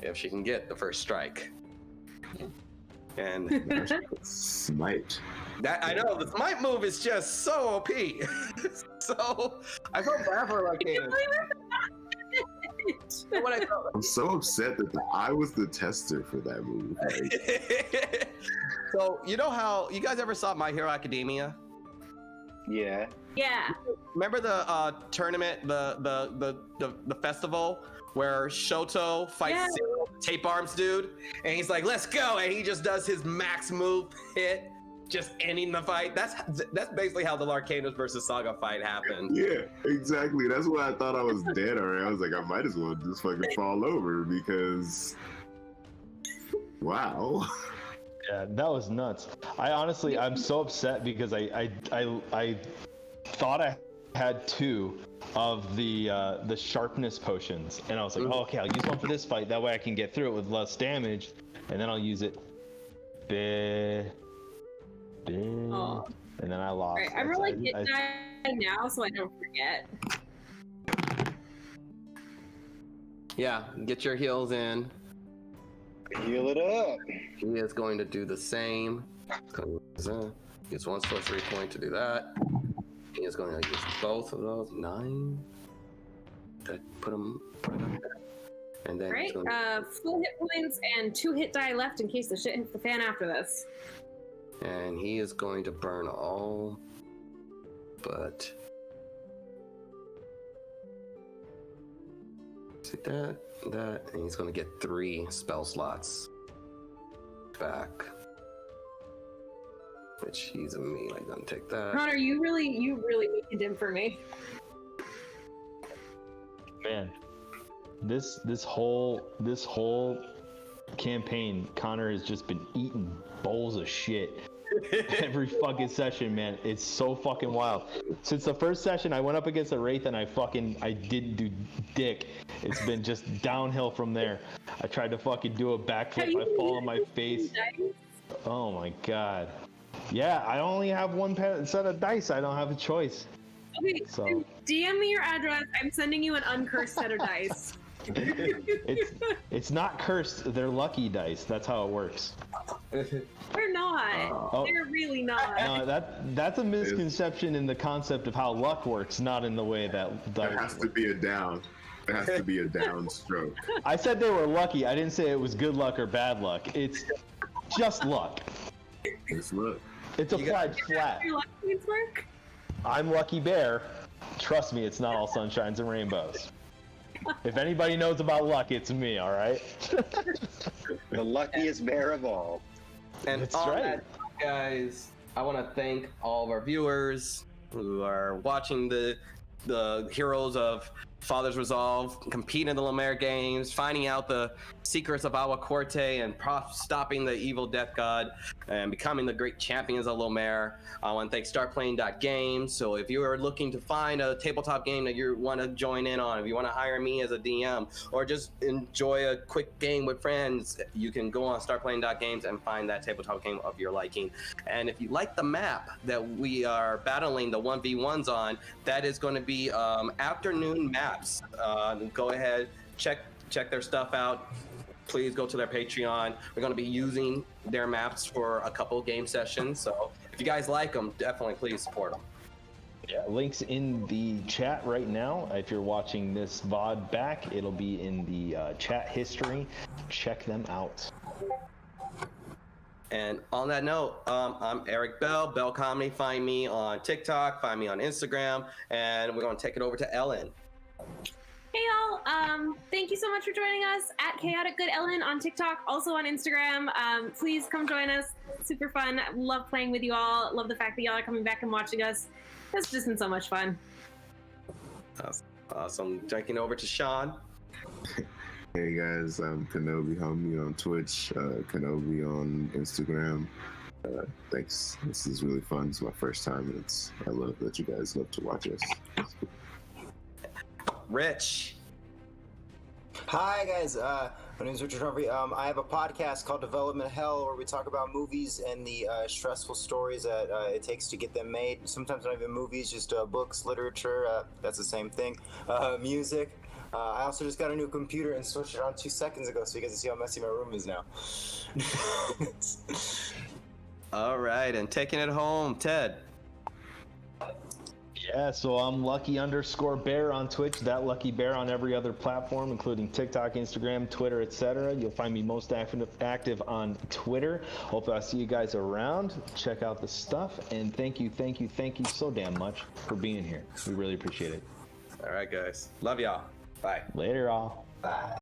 [SPEAKER 1] If she can get the first strike. And
[SPEAKER 4] Smite.
[SPEAKER 1] that, I know, the smite move is just so OP. So I felt bad for Larcanis. What I felt.
[SPEAKER 4] I'm so upset that I was the tester for that move. Like,
[SPEAKER 1] So you know how you guys ever saw My Hero Academia?
[SPEAKER 3] Yeah.
[SPEAKER 5] Yeah.
[SPEAKER 1] Remember the tournament, the festival where Shoto fights Zero, the tape arms dude, and he's like, "Let's go!" and he just does his max move hit, just ending the fight. That's basically how the Larcanis versus Saga fight happened.
[SPEAKER 4] yeah, exactly. That's why I thought I was dead already. I was like, I might as well just fucking fall over because, wow.
[SPEAKER 2] Yeah, that was nuts. I'm so upset because I thought I had 2 of the sharpness potions, and I was like, oh, okay, I'll use one for this fight. That way I can get through it with less damage, and then I'll use it.
[SPEAKER 5] Oh.
[SPEAKER 2] And then I lost.
[SPEAKER 5] Right, I'm really hit die now, so I don't forget.
[SPEAKER 1] Yeah, get your heals in.
[SPEAKER 3] Heal it up.
[SPEAKER 1] He is going to do the same. Gets 1 sorcery point to do that. He is going to use both of those. 9. That put him up there. And then
[SPEAKER 5] Right,
[SPEAKER 1] he's going to,
[SPEAKER 5] full hit points and 2 hit die left in case the shit hits the fan after this.
[SPEAKER 1] and he is going to burn all but see that, and he's going to get 3 spell slots back. Which he's immediately going to take that.
[SPEAKER 5] Connor, you really weakened him for me.
[SPEAKER 2] Man, this whole campaign, Connor has just been eating bowls of shit every fucking session, man. It's so fucking wild. Since the first session, I went up against a Wraith and I didn't do dick. It's been just downhill from there. I tried to fucking do a backflip. I fall on my face. Oh my god. Yeah, I only have 1 set of dice. I don't have a choice.
[SPEAKER 5] Okay,
[SPEAKER 2] So
[SPEAKER 5] DM me your address. I'm sending you an uncursed set of dice.
[SPEAKER 2] it's not cursed. They're lucky dice. That's how it works.
[SPEAKER 5] They're not.
[SPEAKER 2] Oh.
[SPEAKER 5] They're really not.
[SPEAKER 2] No, that's a misconception in the concept of how luck works, not in the way that
[SPEAKER 4] There has to be a down. There has to be a down stroke.
[SPEAKER 2] I said they were lucky. I didn't say it was good luck or bad luck. It's just luck.
[SPEAKER 4] Just look.
[SPEAKER 2] It's applied flat.
[SPEAKER 5] Your luck points work?
[SPEAKER 2] I'm Lucky Bear. Trust me, it's not all sunshines and rainbows. If anybody knows about luck, it's me, all right?
[SPEAKER 3] The luckiest bear of all.
[SPEAKER 1] And
[SPEAKER 2] That's
[SPEAKER 1] on
[SPEAKER 2] right.
[SPEAKER 1] that, guys, I want to thank all of our viewers who are watching the heroes of Father's Resolve, compete in the Lomér games, finding out the secrets of Agua Corte and stopping the evil death god, and becoming the great champions of Lomér. I want to thank StartPlaying.games. So if you are looking to find a tabletop game that you want to join in on, if you want to hire me as a DM, or just enjoy a quick game with friends, you can go on StartPlaying.games and find that tabletop game of your liking. And if you like the map that we are battling the 1v1s on, that is going to be afternoon maps. Go ahead, check their stuff out. Please go to their Patreon. We're going to be using their maps for a couple game sessions. So if you guys like them, definitely please support them.
[SPEAKER 2] Yeah, links in the chat right now. If you're watching this VOD back, it'll be in the chat history. Check them out.
[SPEAKER 1] And on that note, I'm Eric Bell, Bell Comedy. Find me on TikTok, find me on Instagram, and we're going to take it over to Ellen.
[SPEAKER 5] Hey y'all, thank you so much for joining us at Chaotic Good Ellen on TikTok, also on Instagram. Please come join us. Super fun. Love playing with you all. Love the fact that y'all are coming back and watching us. It's just been so much fun.
[SPEAKER 1] That's awesome. Taking over to Sean.
[SPEAKER 4] Hey guys, I'm Kenobi Homie on Twitch, Kenobi on Instagram. Thanks. This is really fun. It's my first time, and I love that you guys love to watch us.
[SPEAKER 1] Rich.
[SPEAKER 6] Hi guys, my name is Richard Humphrey. I have a podcast called Development Hell where we talk about movies and the stressful stories that it takes to get them made. Sometimes not even movies, just books, literature, that's the same thing, music. I also just got a new computer and switched it on 2 seconds ago, so you guys can see how messy my room is now.
[SPEAKER 1] All right, and taking it home, Ted.
[SPEAKER 2] Yeah, so I'm Lucky_Bear on Twitch, that Lucky Bear on every other platform, including TikTok, Instagram, Twitter, etc. You'll find me most active on Twitter. Hope I see you guys around. Check out the stuff, and thank you so damn much for being here. We really appreciate it.
[SPEAKER 1] All right, guys. Love y'all. Bye.
[SPEAKER 2] Later, all.
[SPEAKER 6] Bye.